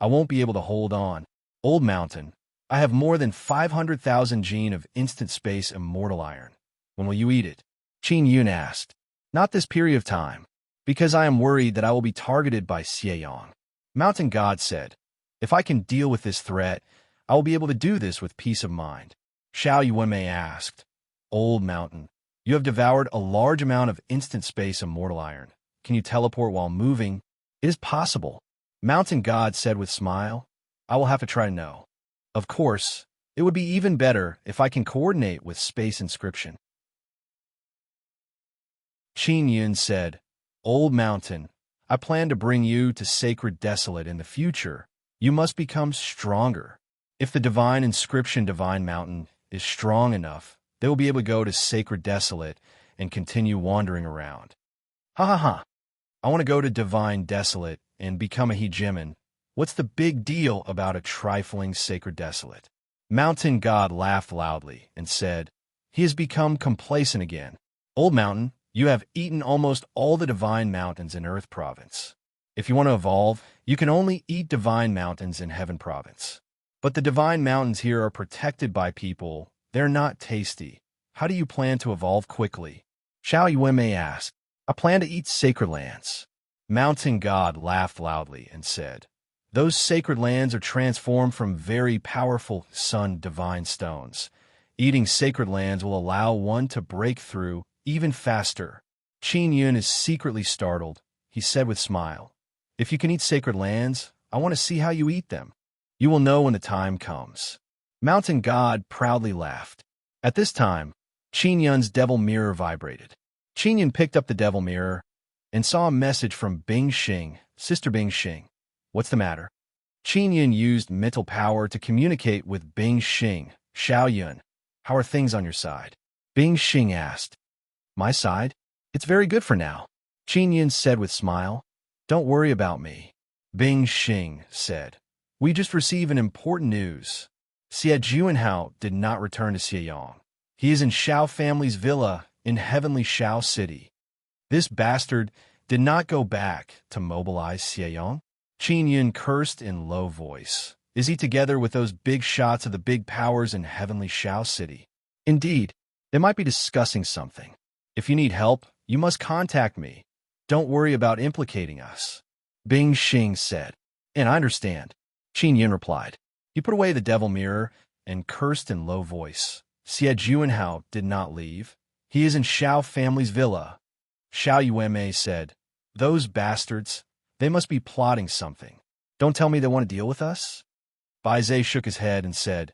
I won't be able to hold on. Old mountain, I have more than 500,000 gene of instant space immortal iron. When will you eat it? Qin Yun asked. Not this period of time, because I am worried that I will be targeted by Xieyong. Mountain God said, if I can deal with this threat, I will be able to do this with peace of mind. Xiao Yuanmei asked, Old mountain, you have devoured a large amount of instant space immortal iron. Can you teleport while moving? It is possible. Mountain God said with smile, I will have to try to know. Of course, it would be even better if I can coordinate with space inscription. Qin Yun said, Old mountain, I plan to bring you to Sacred Desolate in the future. You must become stronger. If the divine inscription divine mountain is strong enough, they will be able to go to Sacred Desolate and continue wandering around. Ha ha ha. I want to go to divine desolate and become a hegemon. What's the big deal about a trifling Sacred Desolate? Mountain God laughed loudly and said, he has become complacent again. Old mountain, you have eaten almost all the divine mountains in Earth Province. If you want to evolve, you can only eat divine mountains in Heaven Province. But the divine mountains here are protected by people. They're not tasty. How do you plan to evolve quickly? Xiao Yuanmei asked. I plan to eat sacred lands. Mountain God laughed loudly and said, those sacred lands are transformed from very powerful sun divine stones. Eating sacred lands will allow one to break through even faster. Qin Yun is secretly startled. He said with smile, if you can eat sacred lands, I want to see how you eat them. You will know when the time comes. Mountain God proudly laughed. At this time, Qin Yun's devil mirror vibrated. Qin Yun picked up the devil mirror and saw a message from Bing Xing, Sister Bing Xing. What's the matter? Qin Yun used mental power to communicate with Bing Xing. Xiao Yun, how are things on your side? Bing Xing asked. My side? It's very good for now. Qin Yun said with smile. Don't worry about me. Bing Xing said. We just received an important news. Xie Juanhao did not return to Xieyong. He is in Shao family's villa in heavenly Shao City. This bastard did not go back to mobilize Xieyong. Qin Yun cursed in low voice. Is he together with those big shots of the big powers in heavenly Shao City? Indeed, they might be discussing something. If you need help, you must contact me. Don't worry about implicating us. Bing Xing said. And I understand. Qin Yun replied. He put away the devil mirror and cursed in low voice. Xie Juanhao did not leave. He is in Shao family's villa. Xiao Yuanmei said, those bastards, they must be plotting something. Don't tell me they want to deal with us? Bai Zhe shook his head and said,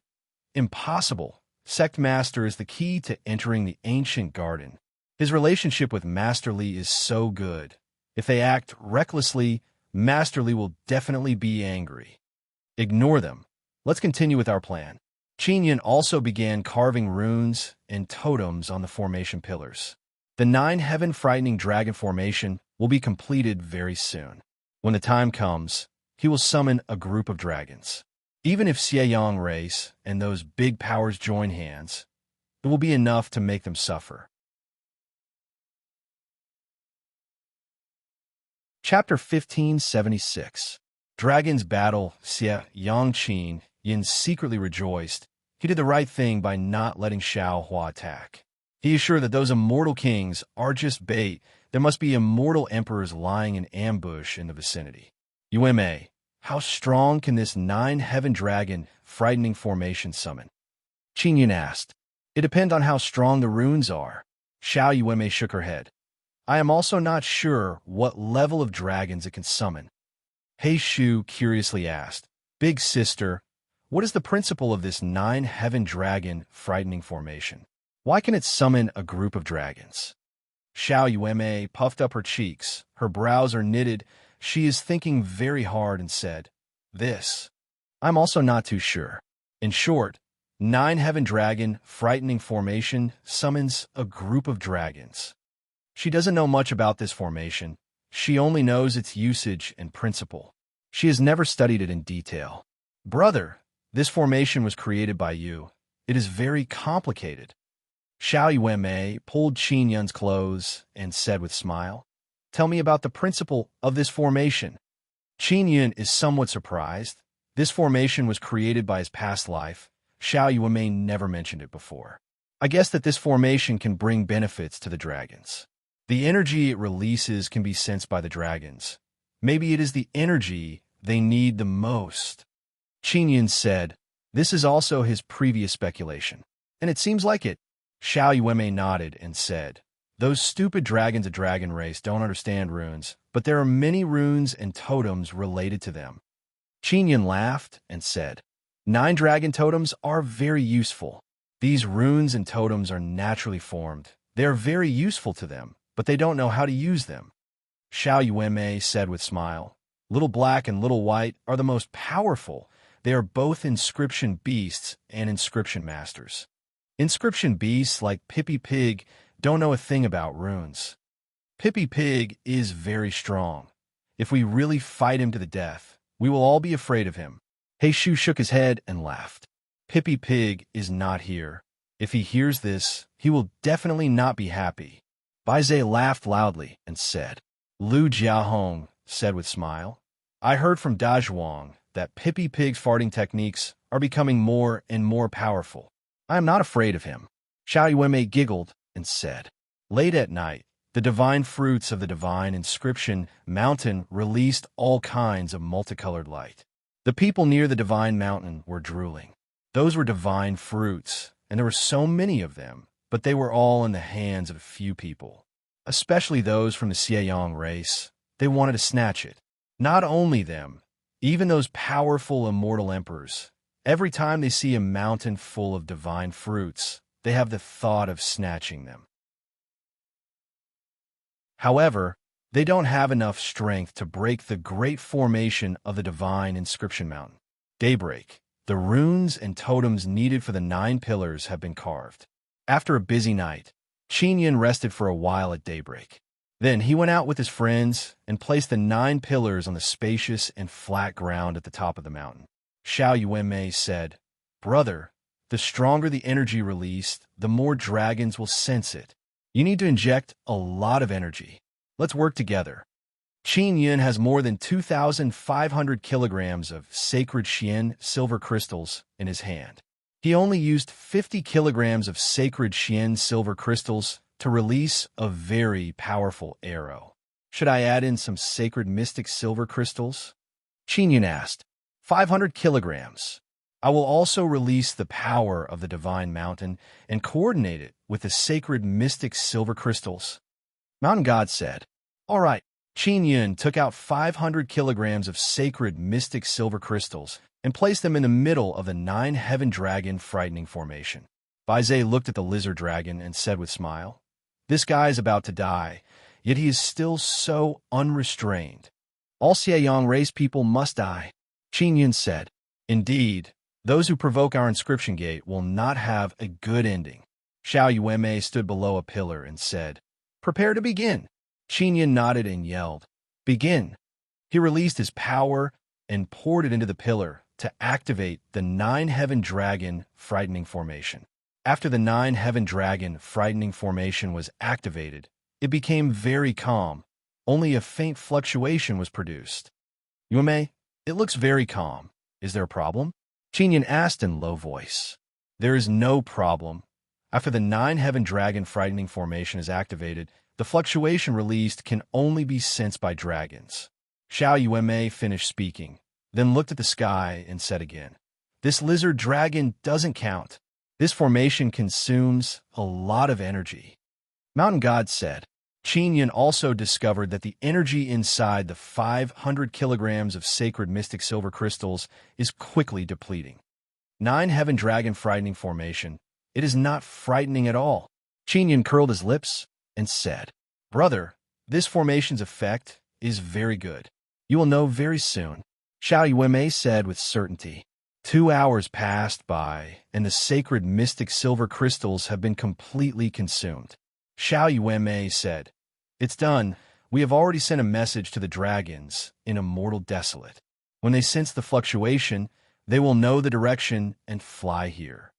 impossible. Sect Master is the key to entering the ancient garden. His relationship with Master Li is so good. If they act recklessly, Master Li will definitely be angry. Ignore them. Let's continue with our plan. Qin Yun also began carving runes and totems on the formation pillars. The 9 heaven-frightening dragon formation will be completed very soon. When the time comes, he will summon a group of dragons. Even if Xieyong race and those big powers join hands, it will be enough to make them suffer. Chapter 1576. Dragons Battle. Xie Yongqin Yin secretly rejoiced. He did the right thing by not letting Xiao Hua attack. He is sure that those immortal kings are just bait. There must be immortal emperors lying in ambush in the vicinity. Yuanmei, how strong can this 9 heaven dragon frightening formation summon? Qin Yun asked. It depends on how strong the runes are. Xiao Yuanmei shook her head. I am also not sure what level of dragons it can summon. Hei Shu curiously asked, Big sister, what is the principle of this 9 heaven dragon frightening formation? Why can it summon a group of dragons? Xiao Yuanmei puffed up her cheeks. Her brows are knitted. She is thinking very hard and said, This. I'm also not too sure. In short, 9 heaven dragon frightening formation summons a group of dragons. She doesn't know much about this formation. She only knows its usage and principle. She has never studied it in detail. Brother, this formation was created by you. It is very complicated. Xiao Yuanmei pulled Qin Yun's clothes and said with smile, Tell me about the principle of this formation. Qin Yun is somewhat surprised. This formation was created by his past life. Xiao Yuanmei never mentioned it before. I guess that this formation can bring benefits to the dragons. The energy it releases can be sensed by the dragons. Maybe it is the energy they need the most. Qin Yun said, this is also his previous speculation. And it seems like it. Xiao Yuanmei nodded and said, those stupid dragons of dragon race don't understand runes, but there are many runes and totems related to them. Qin Yun laughed and said, 9 dragon totems are very useful. These runes and totems are naturally formed. They are very useful to them, but they don't know how to use them. Xiao Yuanmei said with smile, Little Black and Little White are the most powerful. They are both inscription beasts and inscription masters. Inscription beasts like Pippi Pig don't know a thing about runes. Pippi Pig is very strong. If we really fight him to the death, we will all be afraid of him. He Shu shook his head and laughed. Pippi Pig is not here. If he hears this, he will definitely not be happy. Bai Zhe laughed loudly and said, Lu Jiahong said with smile, I heard from Da Zhuang that Pippi Pig's farting techniques are becoming more and more powerful. I am not afraid of him. Xiao Yuanmei giggled and said, Late at night, the divine fruits of the divine inscription mountain released all kinds of multicolored light. The people near the divine mountain were drooling. Those were divine fruits, and there were so many of them, but they were all in the hands of a few people, especially those from the Xieyang race. They wanted to snatch it. Not only them, even those powerful immortal emperors. Every time they see a mountain full of divine fruits, they have the thought of snatching them. However, they don't have enough strength to break the great formation of the divine inscription mountain. Daybreak. The runes and totems needed for the 9 pillars have been carved. After a busy night, Qin Yun rested for a while at daybreak. Then he went out with his friends and placed the 9 pillars on the spacious and flat ground at the top of the mountain. Xiao Yuanmei said, Brother, the stronger the energy released, the more dragons will sense it. You need to inject a lot of energy. Let's work together. Qin Yun has more than 2,500 kilograms of sacred Xian silver crystals in his hand. He only used 50 kilograms of sacred Xian silver crystals to release a very powerful arrow. Should I add in some sacred mystic silver crystals? Qin Yun asked. 500 kilograms. I will also release the power of the divine mountain and coordinate it with the sacred mystic silver crystals. Mountain God said, All right. Qin Yun took out 500 kilograms of sacred mystic silver crystals and placed them in the middle of the 9 heaven dragon frightening formation. Bai Zhe looked at the lizard dragon and said with smile, This guy is about to die, yet he is still so unrestrained. All Xieyang race people must die. Qin Yun said, Indeed, those who provoke our inscription gate will not have a good ending. Xiao Yuanmei stood below a pillar and said, Prepare to begin. Qin Yun nodded and yelled, Begin. He released his power and poured it into the pillar to activate the 9 heaven dragon frightening formation. After the 9 heaven dragon frightening formation was activated, it became very calm. Only a faint fluctuation was produced. Yuanmei, it looks very calm. Is there a problem? Qin Yun asked in low voice. There is no problem. After the 9 heaven dragon frightening formation is activated, the fluctuation released can only be sensed by dragons. Xiao Yuanmei finished speaking, then looked at the sky and said again, This lizard dragon doesn't count. This formation consumes a lot of energy. Mountain God said. Qin Yun also discovered that the energy inside the 500 kilograms of sacred mystic silver crystals is quickly depleting. 9 heaven dragon frightening formation. It is not frightening at all. Qin Yun curled his lips and said, Brother, this formation's effect is very good. You will know very soon. Xiao Yuanmei said with certainty. 2 hours passed by, and the sacred mystic silver crystals have been completely consumed. Xiao Yuanmei said, It's done. We have already sent a message to the dragons in Immortal Desolate. When they sense the fluctuation, they will know the direction and fly here.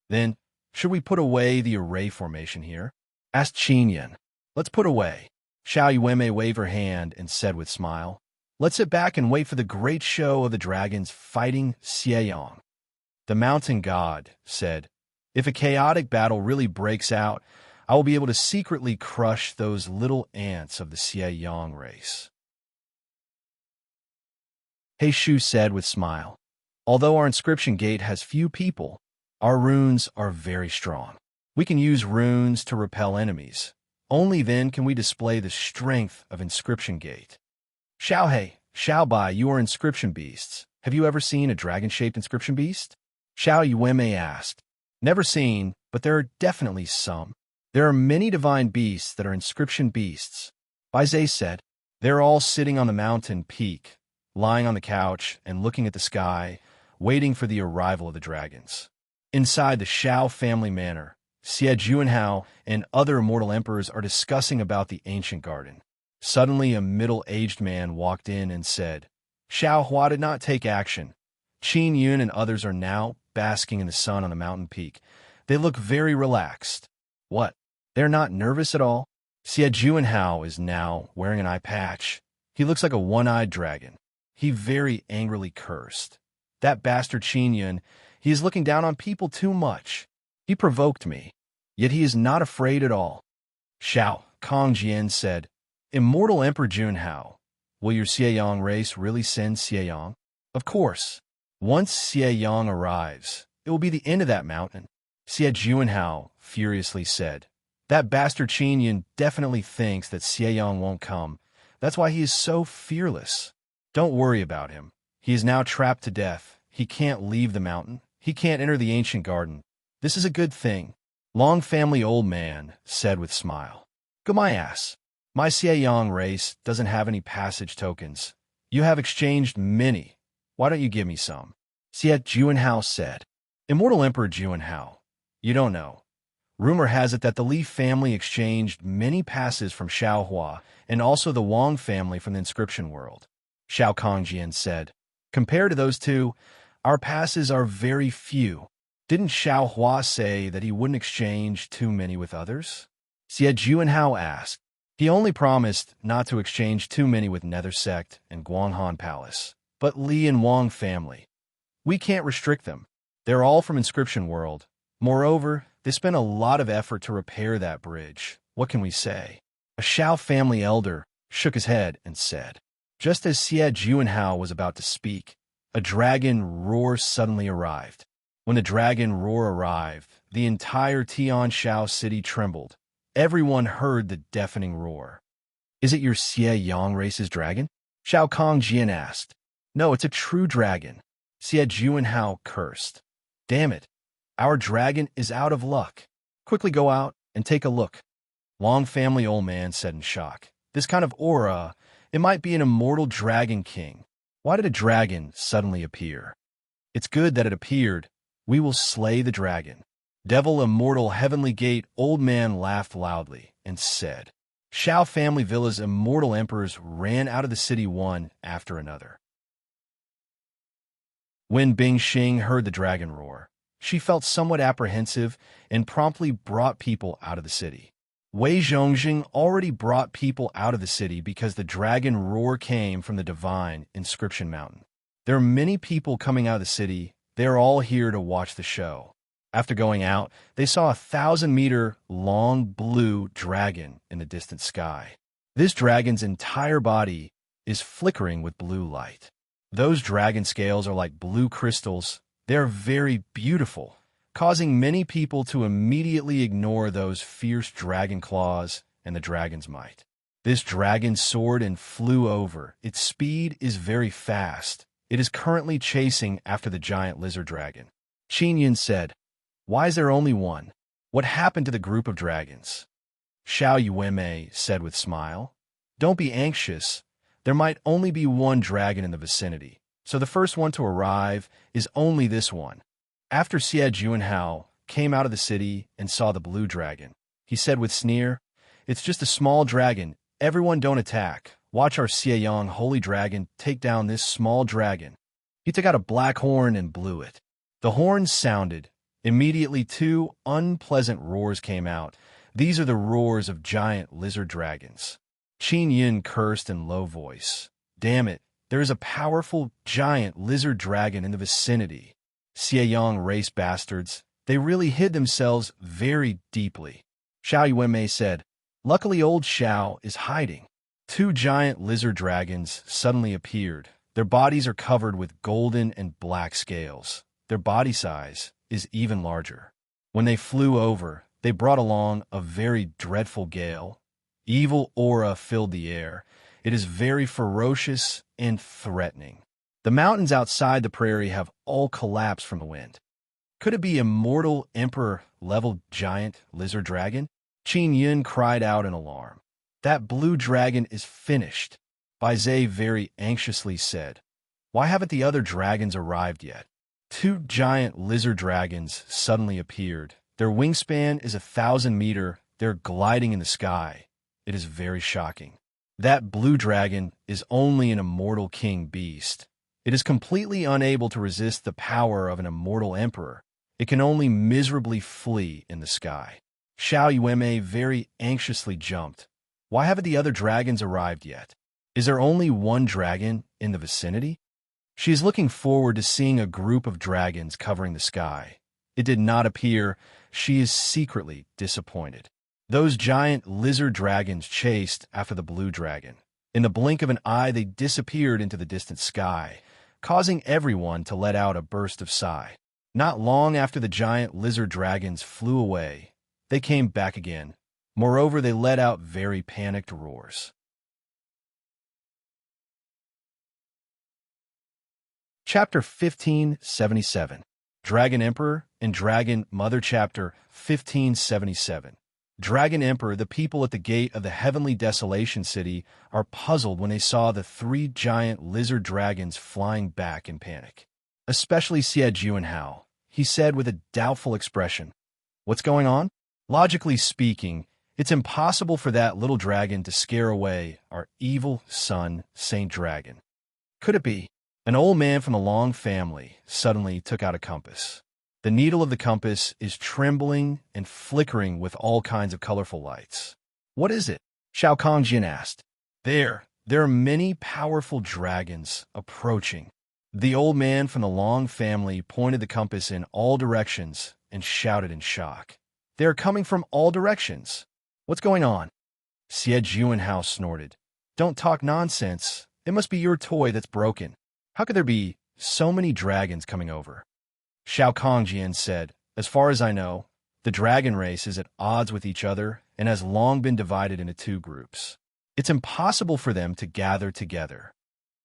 Then, should we put away the array formation here? Asked Qin Yun. Let's put away. Xiao Yueme waved her hand and said with smile, "Let's sit back and wait for the great show of the dragons fighting Xieyang." The mountain god said, "If a chaotic battle really breaks out, I will be able to secretly crush those little ants of the Xieyang race." He Shu said with smile, "Although our inscription gate has few people, our runes are very strong. We can use runes to repel enemies. Only then can we display the strength of inscription gate." Xiao Bai, you are inscription beasts. Have you ever seen a dragon-shaped inscription beast? Xiao Yueme asked. Never seen, but there are definitely some. There are many divine beasts that are inscription beasts. Bai Zhe said, they're all sitting on the mountain peak, lying on the couch and looking at the sky, waiting for the arrival of the dragons. Inside the Shao family manor, Xie Juanhao and other immortal emperors are discussing about the ancient garden. Suddenly, a middle-aged man walked in and said, Xiao Hua did not take action. Qin Yun and others are now basking in the sun on the mountain peak. They look very relaxed. What? They're not nervous at all? Xie Juanhao is now wearing an eye patch. He looks like a one-eyed dragon. He very angrily cursed. That bastard Qin Yun, he is looking down on people too much. He provoked me, yet he is not afraid at all. Xiao Kongjian said, Immortal Emperor Junhao, will your Xieyang race really send Xieyang? Of course. Once Xieyang arrives, it will be the end of that mountain. Xie Juanhao furiously said, that bastard Qin Yun definitely thinks that Xieyang won't come. That's why he is so fearless. Don't worry about him. He is now trapped to death. He can't leave the mountain. He can't enter the ancient garden. This is a good thing. Long family old man said with smile. Go my ass. My Xieyang race doesn't have any passage tokens. You have exchanged many. Why don't you give me some? Xie Juanhao said. Immortal Emperor Juanhao, you don't know. Rumor has it that the Li family exchanged many passes from Xiao Hua and also the Wang family from the inscription world. Xiao Kongjian said, compared to those two, our passes are very few. Didn't Xiao Hua say that he wouldn't exchange too many with others? Xie Juanhao asked. He only promised not to exchange too many with Nether Sect and Guanghan Palace, but Li and Wang family. We can't restrict them. They're all from Inscription World. Moreover, they spent a lot of effort to repair that bridge. What can we say? A Xiao family elder shook his head and said, just as Xie Juanhao was about to speak, a dragon roar suddenly arrived. When the dragon roar arrived, the entire Tian Shao city trembled. Everyone heard the deafening roar. Is it your Xieyang race's dragon? Xiao Kongjian asked. No, it's a true dragon. Xie Juanhao cursed. Damn it. Our dragon is out of luck. Quickly go out and take a look. Long family old man said in shock. This kind of aura, it might be an immortal dragon king. Why did a dragon suddenly appear? It's good that it appeared. We will slay the dragon. Devil immortal heavenly gate old man laughed loudly and said, Shao family villa's immortal emperors ran out of the city one after another. When Bing Xing heard the dragon roar, she felt somewhat apprehensive and promptly brought people out of the city. Wei Zhongjing already brought people out of the city because the dragon roar came from the divine Inscription Mountain. There are many people coming out of the city. They are all here to watch the show. After going out, they saw a 1,000-meter long blue dragon in the distant sky. This dragon's entire body is flickering with blue light. Those dragon scales are like blue crystals. They're very beautiful, causing many people to immediately ignore those fierce dragon claws and the dragon's might. This dragon soared and flew over. Its speed is very fast. It is currently chasing after the giant lizard dragon. Qin Yun said, why is there only one? What happened to the group of dragons? Xiao Yueme said with smile, don't be anxious. There might only be one dragon in the vicinity, so the first one to arrive is only this one. After Xie Juanhao came out of the city and saw the blue dragon, he said with sneer, it's just a small dragon. Everyone don't attack. Watch our Xieyang holy dragon take down this small dragon. He took out a black horn and blew it. The horn sounded. Immediately, two unpleasant roars came out. These are the roars of giant lizard dragons. Qin Yun cursed in low voice. Damn it, there is a powerful, giant lizard dragon in the vicinity. Xieyang race bastards, they really hid themselves very deeply. Xiao Yuanmei said. Luckily old Xiao is hiding. Two giant lizard dragons suddenly appeared. Their bodies are covered with golden and black scales. Their body size is even larger. When they flew over, they brought along a very dreadful gale. Evil aura filled the air. It is very ferocious and threatening. The mountains outside the prairie have all collapsed from the wind. Could it be immortal emperor-level giant lizard dragon? Qin Yun cried out in alarm. That blue dragon is finished. Bai Zhe very anxiously said. Why haven't the other dragons arrived yet? Two giant lizard dragons suddenly appeared. Their wingspan is 1,000 meters. They're gliding in the sky. It is very shocking. That blue dragon is only an immortal king beast. It is completely unable to resist the power of an immortal emperor. It can only miserably flee in the sky. Xiao Yuanmei very anxiously jumped. Why haven't the other dragons arrived yet? Is there only one dragon in the vicinity? She is looking forward to seeing a group of dragons covering the sky. It did not appear. She is secretly disappointed. Those giant lizard dragons chased after the blue dragon. In the blink of an eye, they disappeared into the distant sky, causing everyone to let out a burst of sigh. Not long after the giant lizard dragons flew away, they came back again. Moreover, they let out very panicked roars. Chapter 1577. Dragon Emperor and Dragon Mother. Chapter 1577. Dragon Emperor. The people at the gate of the heavenly desolation city are puzzled when they saw the three giant lizard dragons flying back in panic. Especially Xie Juanhao. He said with a doubtful expression, What's going on? Logically speaking, it's impossible for that little dragon to scare away our evil son, Saint Dragon. Could it be? An old man from the Long family suddenly took out a compass. The needle of the compass is trembling and flickering with all kinds of colorful lights. What is it? Xiao Kongjin asked. There are many powerful dragons approaching. The old man from the Long family pointed the compass in all directions and shouted in shock. They are coming from all directions. What's going on? Xie Juanhao snorted. Don't talk nonsense. It must be your toy that's broken. How could there be so many dragons coming over? Xiao Kongjian said, As far as I know, the dragon race is at odds with each other and has long been divided into two groups. It's impossible for them to gather together.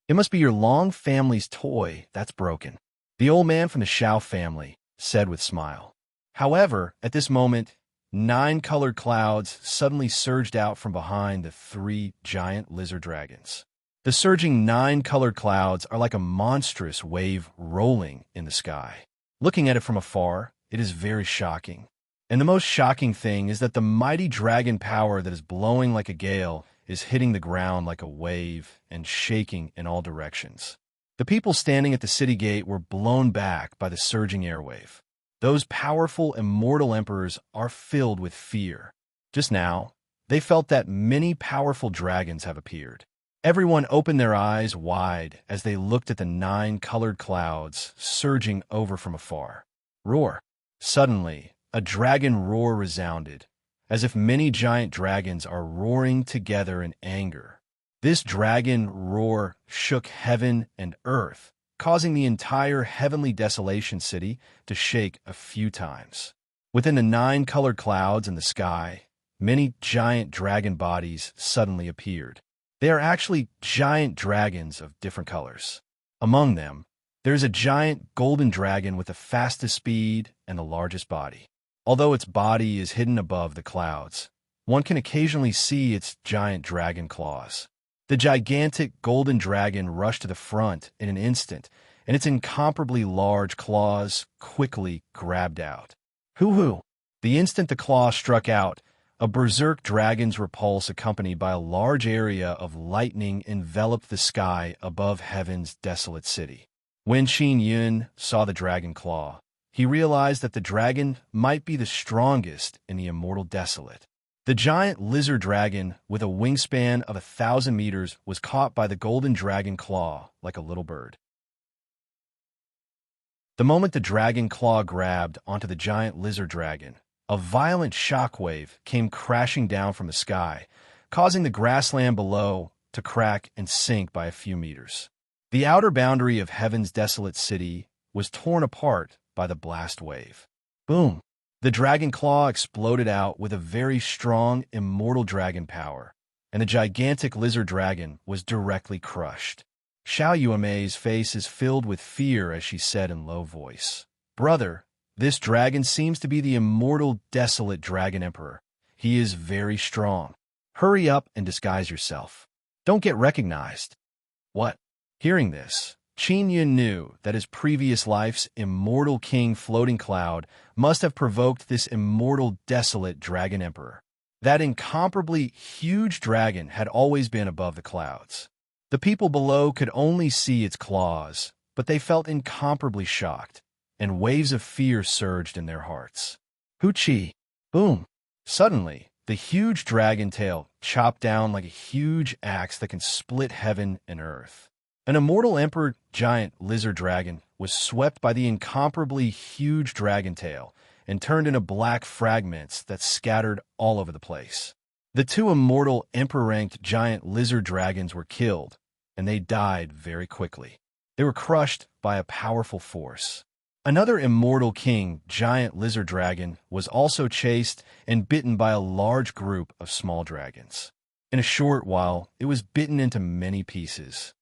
It must be your Long family's toy that's broken. The old man from the Xiao family said with a smile. However, at this moment, 9 colored clouds suddenly surged out from behind the 3 giant lizard dragons. The surging 9 colored clouds are like a monstrous wave rolling in the sky. Looking at it from afar, it is very shocking. And the most shocking thing is that the mighty dragon power that is blowing like a gale is hitting the ground like a wave and shaking in all directions. The people standing at the city gate were blown back by the surging airwave. Those powerful immortal emperors are filled with fear. Just now, they felt that many powerful dragons have appeared. Everyone opened their eyes wide as they looked at the 9 colored clouds surging over from afar. Roar! Suddenly, a dragon roar resounded, as if many giant dragons are roaring together in anger. This dragon roar shook heaven and earth, causing the entire heavenly desolation city to shake a few times. Within the 9 colored clouds in the sky, many giant dragon bodies suddenly appeared. They are actually giant dragons of different colors. Among them, there is a giant golden dragon with the fastest speed and the largest body. Although its body is hidden above the clouds, one can occasionally see its giant dragon claws. The gigantic golden dragon rushed to the front in an instant, and its incomparably large claws quickly grabbed out. Hoo-hoo! The instant the claw struck out, a berserk dragon's repulse accompanied by a large area of lightning enveloped the sky above heaven's desolate city. When Qin Yun saw the dragon claw, he realized that the dragon might be the strongest in the immortal desolate. The giant lizard dragon, with a wingspan of 1,000 meters, was caught by the golden dragon claw like a little bird. The moment the dragon claw grabbed onto the giant lizard dragon, a violent shockwave came crashing down from the sky, causing the grassland below to crack and sink by a few meters. The outer boundary of heaven's desolate city was torn apart by the blast wave. Boom! The dragon claw exploded out with a very strong, immortal dragon power, and the gigantic lizard dragon was directly crushed. Xiao Yuanmei's face is filled with fear as she said in low voice, "Brother, this dragon seems to be the immortal, desolate dragon emperor. He is very strong. Hurry up and disguise yourself. Don't get recognized." What? Hearing this, Qin Yun knew that his previous life's immortal king floating cloud must have provoked this immortal, desolate dragon emperor. That incomparably huge dragon had always been above the clouds. The people below could only see its claws, but they felt incomparably shocked, and waves of fear surged in their hearts. Hoochie! Boom! Suddenly, the huge dragon tail chopped down like a huge axe that can split heaven and earth. An immortal emperor giant lizard dragon was swept by the incomparably huge dragon tail and turned into black fragments that scattered all over the place. The two immortal emperor-ranked giant lizard dragons were killed, and they died very quickly. They were crushed by a powerful force. Another immortal king giant lizard dragon was also chased and bitten by a large group of small dragons. In a short while, it was bitten into many pieces.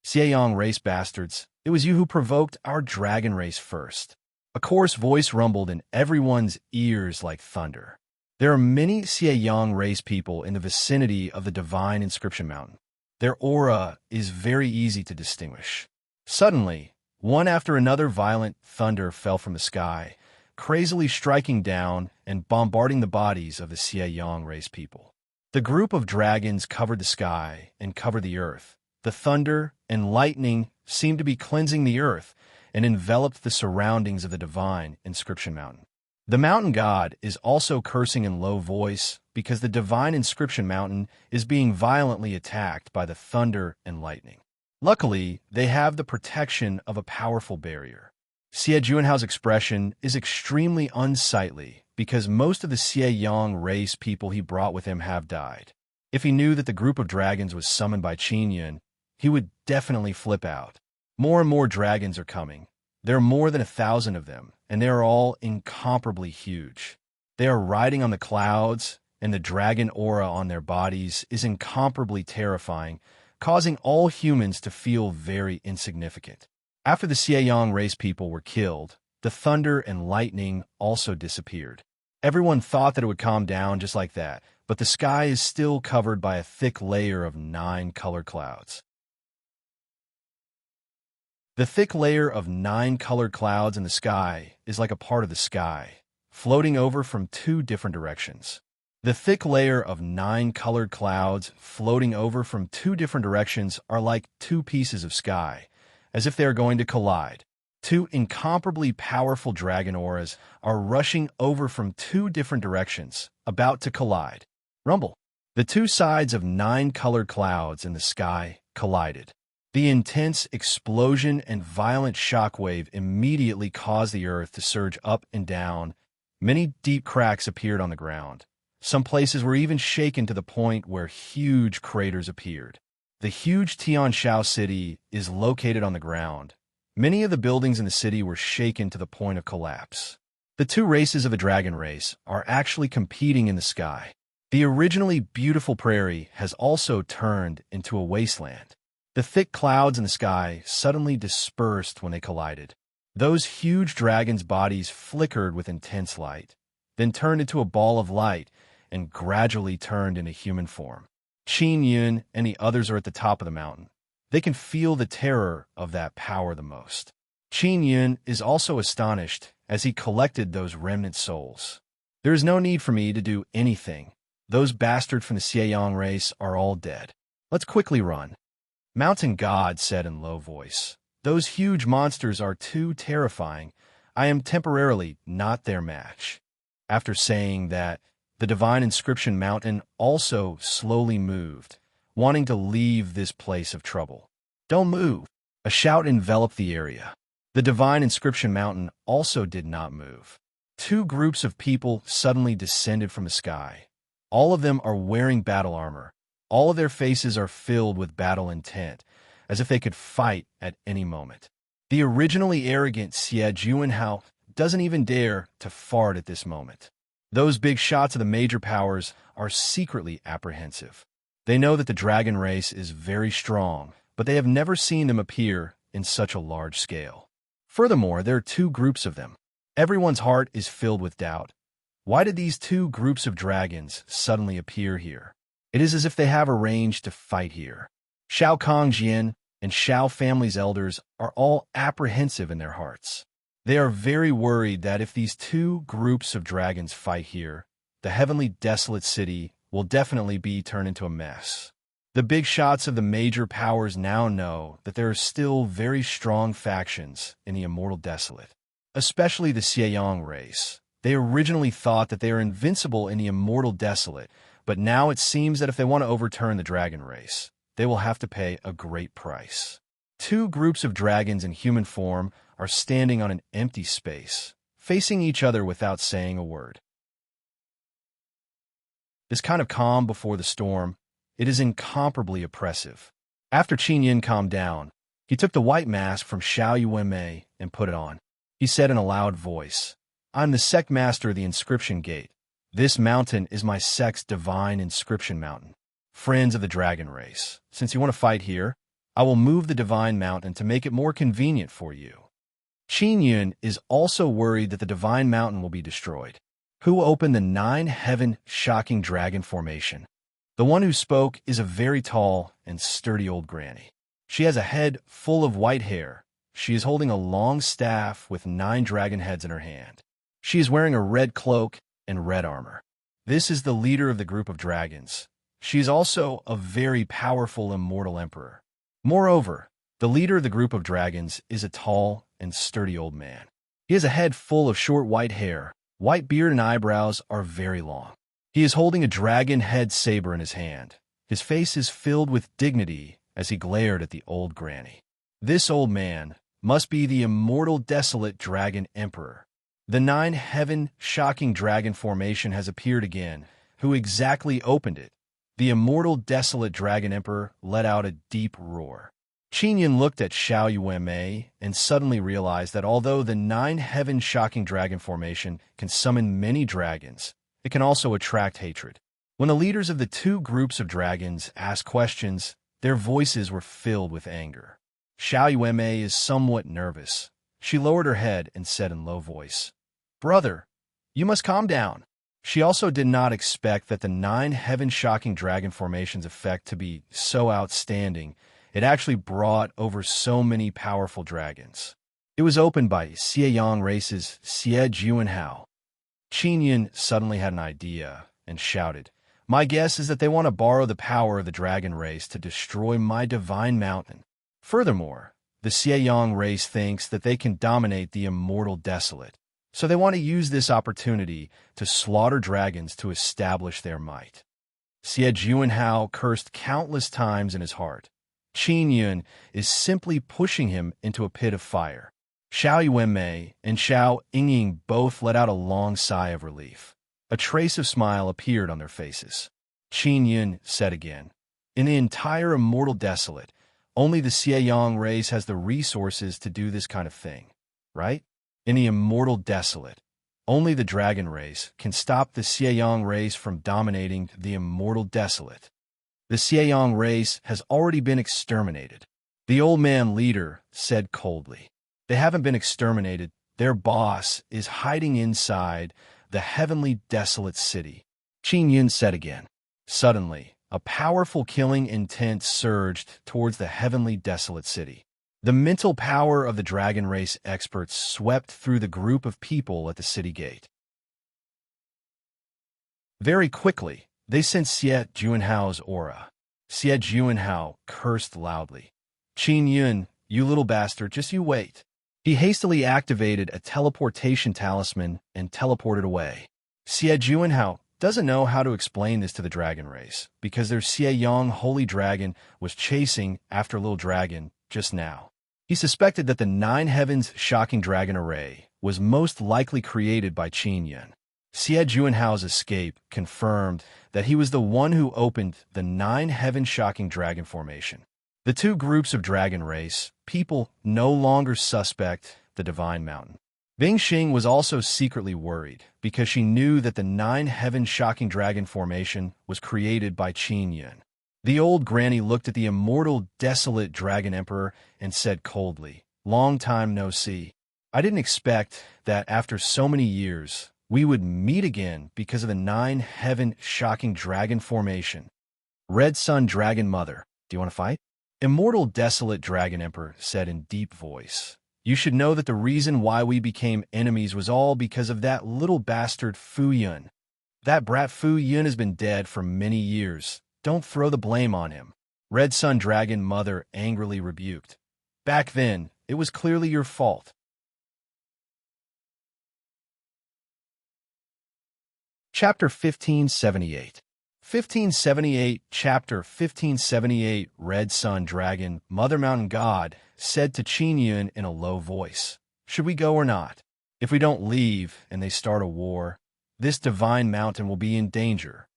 Xieyang race bastards, it was you who provoked our dragon race first. A coarse voice rumbled in everyone's ears like thunder. There are many Xieyang race people in the vicinity of the divine inscription mountain. Their aura is very easy to distinguish. Suddenly, one after another violent thunder fell from the sky, crazily striking down and bombarding the bodies of the Xieyang race people. The group of dragons covered the sky and covered the earth. The thunder and lightning seemed to be cleansing the earth and enveloped the surroundings of the divine inscription mountain. The mountain god is also cursing in low voice because the divine inscription mountain is being violently attacked by the thunder and lightning. Luckily, they have the protection of a powerful barrier. Xie Juanhao's expression is extremely unsightly because most of the Xieyang race people he brought with him have died. If he knew that the group of dragons was summoned by Qin Yun, he would definitely flip out. More and more dragons are coming. There are more than 1,000 of them, and they are all incomparably huge. They are riding on the clouds, and the dragon aura on their bodies is incomparably terrifying, causing all humans to feel very insignificant. After the Xieyang race people were killed, the thunder and lightning also disappeared. Everyone thought that it would calm down just like that, but the sky is still covered by a thick layer of 9 colored clouds. The thick layer of 9 colored clouds in the sky is like a part of the sky, floating over from 2 different directions. The thick layer of 9 colored clouds floating over from 2 different directions are like 2 pieces of sky, as if they are going to collide. 2 incomparably powerful dragon auras are rushing over from 2 different directions, about to collide. Rumble. The 2 sides of 9 colored clouds in the sky collided. The intense explosion and violent shockwave immediately caused the earth to surge up and down. Many deep cracks appeared on the ground. Some places were even shaken to the point where huge craters appeared. The huge Tianshao city is located on the ground. Many of the buildings in the city were shaken to the point of collapse. The 2 races of the dragon race are actually competing in the sky. The originally beautiful prairie has also turned into a wasteland. The thick clouds in the sky suddenly dispersed when they collided. Those huge dragons' bodies flickered with intense light, then turned into a ball of light and gradually turned into human form. Qin Yun and the others are at the top of the mountain. They can feel the terror of that power the most. Qin Yun is also astonished as he collected those remnant souls. There is no need for me to do anything. Those bastards from the Xieyang race are all dead. Let's quickly run. Mountain God said in low voice, "Those huge monsters are too terrifying. I am temporarily not their match." After saying that, The divine inscription mountain also slowly moved, wanting to leave this place of trouble. "Don't move!" A shout enveloped the area. The divine inscription mountain also did not move. Two groups of people suddenly descended from the sky. All of them are wearing battle armor. All of their faces are filled with battle intent, as if they could fight at any moment. The originally arrogant Xie Juanhao doesn't even dare to fart at this moment. Those big shots of the major powers are secretly apprehensive. They know that the dragon race is very strong, but they have never seen them appear in such a large scale. Furthermore, there are two groups of them. Everyone's heart is filled with doubt. Why did these two groups of dragons suddenly appear here? It is as if they have arranged to fight here. Shao Kongjian and Shao family's elders are all apprehensive in their hearts. They are very worried that if these two groups of dragons fight here, the heavenly desolate city will definitely be turned into a mess. The big shots of the major powers now know that there are still very strong factions in the Immortal Desolate, especially the Xieyang race. They originally thought that they are invincible in the Immortal Desolate, but now it seems that if they want to overturn the dragon race, they will have to pay a great price. Two groups of dragons in human form are standing on an empty space, facing each other without saying a word. This kind of calm before the storm, it is incomparably oppressive. After Qin Yin calmed down, he took the white mask from Xiao Yuanmei and put it on. He said in a loud voice, "I'm the sect master of the inscription gate. This mountain is my sect's divine inscription mountain. Friends of the dragon race, since you want to fight here, I will move the divine mountain to make it more convenient for you." Qin Yun is also worried that the divine mountain will be destroyed. Who opened the 9-heaven shocking dragon formation? The one who spoke is a very tall and sturdy old granny. She has a head full of white hair. She is holding a long staff with 9 dragon heads in her hand. She is wearing a red cloak and red armor. This is the leader of the group of dragons. She is also a very powerful immortal emperor. Moreover, the leader of the group of dragons is a tall and sturdy old man. He has a head full of short white hair. White beard and eyebrows are very long. He is holding a dragon head saber in his hand. His face is filled with dignity as he glared at the old granny. This old man must be the immortal desolate dragon emperor. The 9-heaven shocking dragon formation has appeared again. Who exactly opened it? The immortal desolate dragon emperor let out a deep roar. Qin Yin looked at Xiao Yuanmei and suddenly realized that although the 9-heaven shocking dragon formation can summon many dragons, it can also attract hatred. When the leaders of the two groups of dragons asked questions, their voices were filled with anger. Xiao Yuanmei is somewhat nervous. She lowered her head and said in low voice, "Brother, you must calm down." She also did not expect that the 9-heaven shocking dragon formation's effect to be so outstanding. It actually brought over so many powerful dragons. It was opened by Xieyang race's Xie Juanhao. Qin Yin suddenly had an idea and shouted, "My guess is that they want to borrow the power of the dragon race to destroy my divine mountain. Furthermore, the Xieyang race thinks that they can dominate the immortal desolate, so they want to use this opportunity to slaughter dragons to establish their might." Xie Juanhao cursed countless times in his heart. Qin Yun is simply pushing him into a pit of fire. Xiao Yuanmei and Xiao Yingying both let out a long sigh of relief. A trace of smile appeared on their faces. Qin Yun said again, "In the entire immortal desolate, only the Xieyang race has the resources to do this kind of thing, right? In the immortal desolate, only the dragon race can stop the Xieyang race from dominating the immortal desolate. The Xieyang race has already been exterminated," the old man leader said coldly. "They haven't been exterminated. Their boss is hiding inside the heavenly desolate city," Qin Yun said again. Suddenly, a powerful killing intent surged towards the heavenly desolate city. The mental power of the dragon race experts swept through the group of people at the city gate. Very quickly, they sensed Xie Juanhao's aura. Xie Juanhao cursed loudly. "Qin Yun, you little bastard, just you wait." He hastily activated a teleportation talisman and teleported away. Xie Juanhao, doesn't know how to explain this to the dragon race, because their Xie holy dragon was chasing after little dragon just now. He suspected that the Nine Heavens shocking dragon array was most likely created by Qin Yun. Xie Juanhao's escape confirmed that he was the one who opened the Nine Heavens shocking dragon formation. The two groups of dragon race people no longer suspect the divine mountain. Bing Xing was also secretly worried because she knew that the Nine Heavens shocking dragon formation was created by Qin Yun. The old granny looked at the immortal, desolate dragon emperor and said coldly, "Long time no see. I didn't expect that after so many years we would meet again because of the Nine Heaven shocking dragon formation." Red Sun Dragon Mother, do you want to fight? Immortal, desolate dragon emperor said in deep voice. You should know that the reason why we became enemies was all because of that little bastard Fu Yun. That brat Fu Yun has been dead for many years. Don't throw the blame on him. Red Sun Dragon Mother angrily rebuked. Back then, it was clearly your fault. Chapter 1578. 1578, Chapter 1578, Red Sun Dragon, Mother Mountain God, said to Qin Yun in a low voice, "Should we go or not? If we don't leave and they start a war, this divine mountain will be in danger."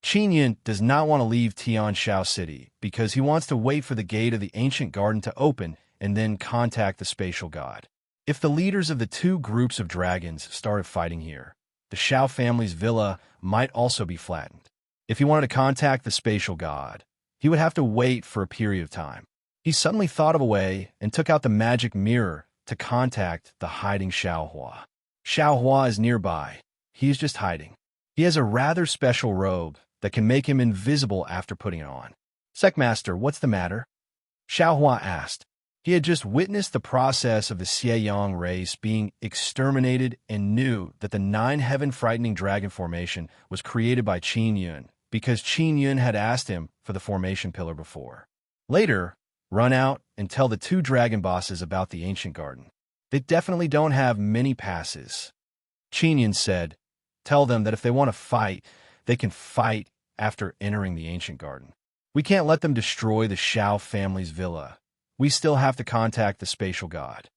Qin Yun does not want to leave Tianshao City because he wants to wait for the gate of the ancient garden to open and then contact the spatial god. If the leaders of the two groups of dragons started fighting here, the Shao family's villa might also be flattened. If he wanted to contact the spatial god, he would have to wait for a period of time. He suddenly thought of a way and took out the magic mirror to contact the hiding Xiaohua. Xiaohua is nearby. He is just hiding. He has a rather special robe that can make him invisible after putting it on. Secmaster, what's the matter? Xiaohua asked. He had just witnessed the process of the Xie race being exterminated and knew that the Nine Heaven frightening dragon formation was created by Qin Yun because Qin Yun had asked him for the formation pillar before. Later, run out and tell the two dragon bosses about the ancient garden. They definitely don't have many passes. Qin Yun said, tell them that if they want to fight, they can fight after entering the ancient garden. We can't let them destroy the Shao family's villa. We still have to contact the spatial god.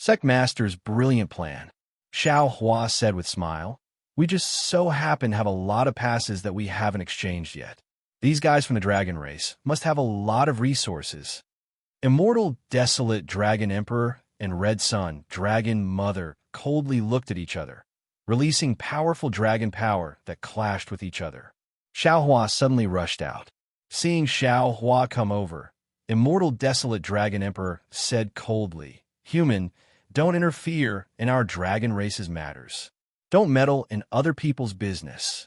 Secmaster's brilliant plan, Xiaohua said with smile. We just so happen to have a lot of passes that we haven't exchanged yet. These guys from the dragon race must have a lot of resources. Immortal, desolate dragon emperor and Red Sun Dragon Mother coldly looked at each other, releasing powerful dragon power that clashed with each other. Xiaohua suddenly rushed out. Seeing Xiaohua come over, Immortal, desolate dragon emperor said coldly, Human, don't interfere in our dragon race's matters. Don't meddle in other people's business.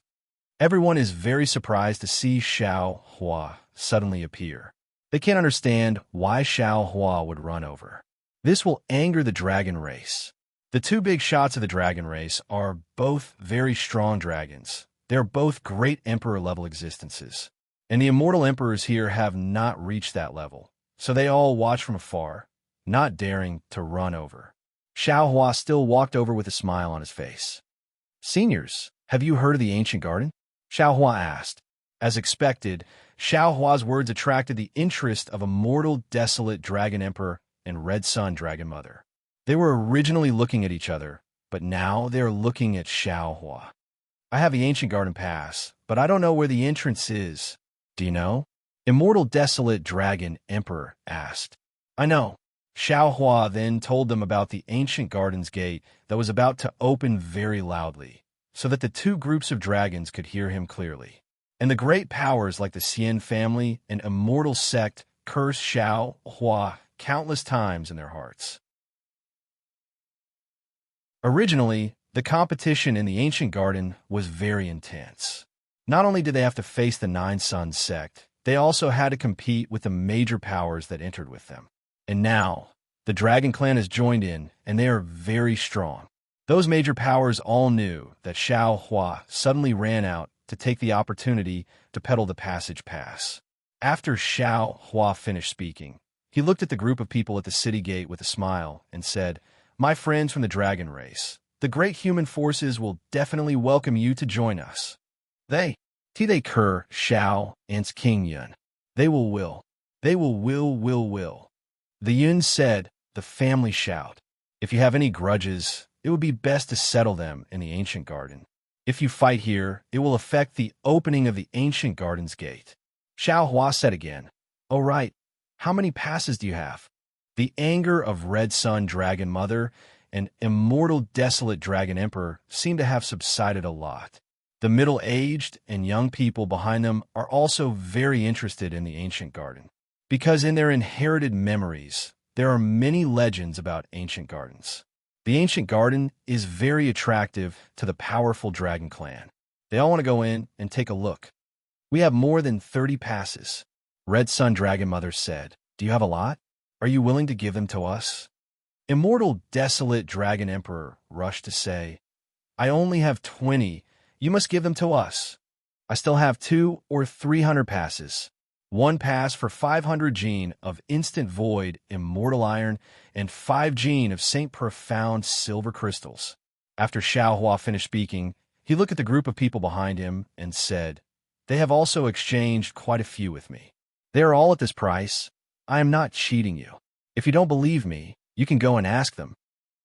Everyone is very surprised to see Xiaohua suddenly appear. They can't understand why Xiaohua would run over. This will anger the dragon race. The two big shots of the dragon race are both very strong dragons. They are both great emperor-level existences. And the immortal emperors here have not reached that level, so they all watch from afar, not daring to run over. Xiaohua still walked over with a smile on his face. Seniors, have you heard of the ancient garden? Xiaohua asked. As expected, Xiaohua's words attracted the interest of Immortal, Desolate Dragon Emperor and Red Sun Dragon Mother. They were originally looking at each other, but now they are looking at Xiaohua. I have the ancient garden pass, but I don't know where the entrance is. Do you know? Immortal, Desolate Dragon Emperor asked. I know. Xiaohua then told them about the ancient garden's gate that was about to open very loudly, so that the two groups of dragons could hear him clearly. And the great powers like the Xian family and immortal sect cursed Xiaohua countless times in their hearts. Originally, the competition in the ancient garden was very intense. Not only did they have to face the Nine Suns sect, they also had to compete with the major powers that entered with them. And now, the Dragon Clan has joined in, and they are very strong. Those major powers all knew that Xiaohua suddenly ran out to take the opportunity to peddle the passage pass. After Xiaohua finished speaking, he looked at the group of people at the city gate with a smile and said, My friends from the dragon race, the great human forces will definitely welcome you to join us. They, they Kerr, Shao, and King Yun. They will. They will. The Yun said, the family shout. If you have any grudges, it would be best to settle them in the ancient garden. If you fight here, it will affect the opening of the ancient garden's gate. Xiao Hua said again, "Oh right, how many passes do you have?" The anger of Red Sun Dragon Mother and Immortal Desolate Dragon Emperor seemed to have subsided a lot. The middle-aged and young people behind them are also very interested in the ancient garden, because in their inherited memories, there are many legends about ancient gardens. The ancient garden is very attractive to the powerful dragon clan. They all want to go in and take a look. We have more than 30 passes. Red Sun Dragon Mother said, "Do you have a lot? Are you willing to give them to us?" Immortal Desolate Dragon Emperor rushed to say, "I only have 20. You must give them to us. I still have 200 or 300 passes. One pass for 500 gene of Instant Void Immortal Iron and 5 gene of Saint Profound Silver Crystals." After Xiao Hua finished speaking, he looked at the group of people behind him and said, "They have also exchanged quite a few with me. They are all at this price. I am not cheating you. If you don't believe me, you can go and ask them."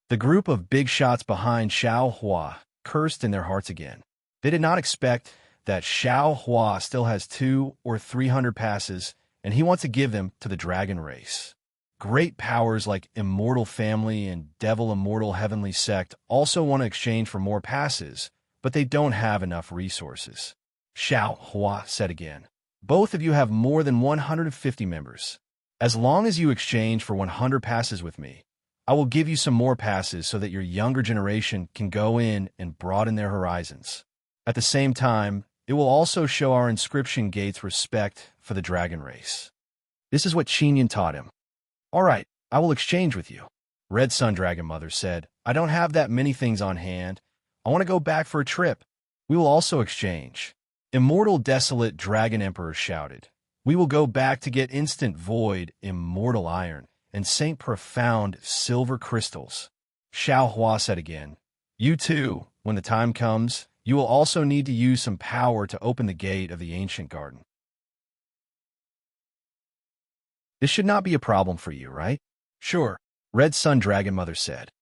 The group of big shots behind Xiao Hua cursed in their hearts again. They did not expect that Xiao Hua still has 200 or 300 passes, and he wants to give them to the dragon race. Great powers like Immortal Family and Devil Immortal Heavenly Sect also want to exchange for more passes, but they don't have enough resources. Xiao Hua said again, "Both of you have more than 150 members. As long as you exchange for 100 passes with me, I will give you some more passes so that your younger generation can go in and broaden their horizons. At the same time, it will also show our inscription gate's respect for the dragon race." This is what Qinyan taught him. "All right, I will exchange with you." Red Sun Dragon Mother said, "I don't have that many things on hand. I want to go back for a trip. We will also exchange." Immortal Desolate Dragon Emperor shouted, "We will go back to get Instant Void Immortal Iron and Saint Profound Silver Crystals." Xiao Hua said again, "You too, when the time comes, you will also need to use some power to open the gate of the ancient garden. This should not be a problem for you, right?" "Sure," Red Sun Dragon Mother said.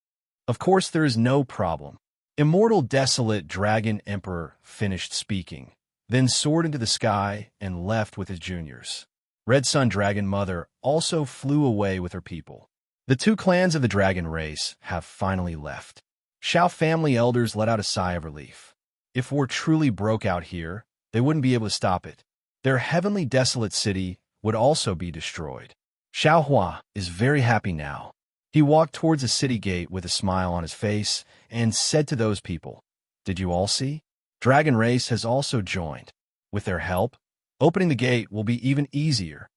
"Of course there is no problem." Immortal Desolate Dragon Emperor finished speaking, then soared into the sky and left with his juniors. Red Sun Dragon Mother also flew away with her people. The 2 clans of the dragon race have finally left. Shao family elders let out a sigh of relief. If war truly broke out here, they wouldn't be able to stop it. Their heavenly desolate city would also be destroyed. Xiao Hua is very happy now. He walked towards the city gate with a smile on his face and said to those people, "Did you all see? Dragon Race has also joined. With their help, opening the gate will be even easier."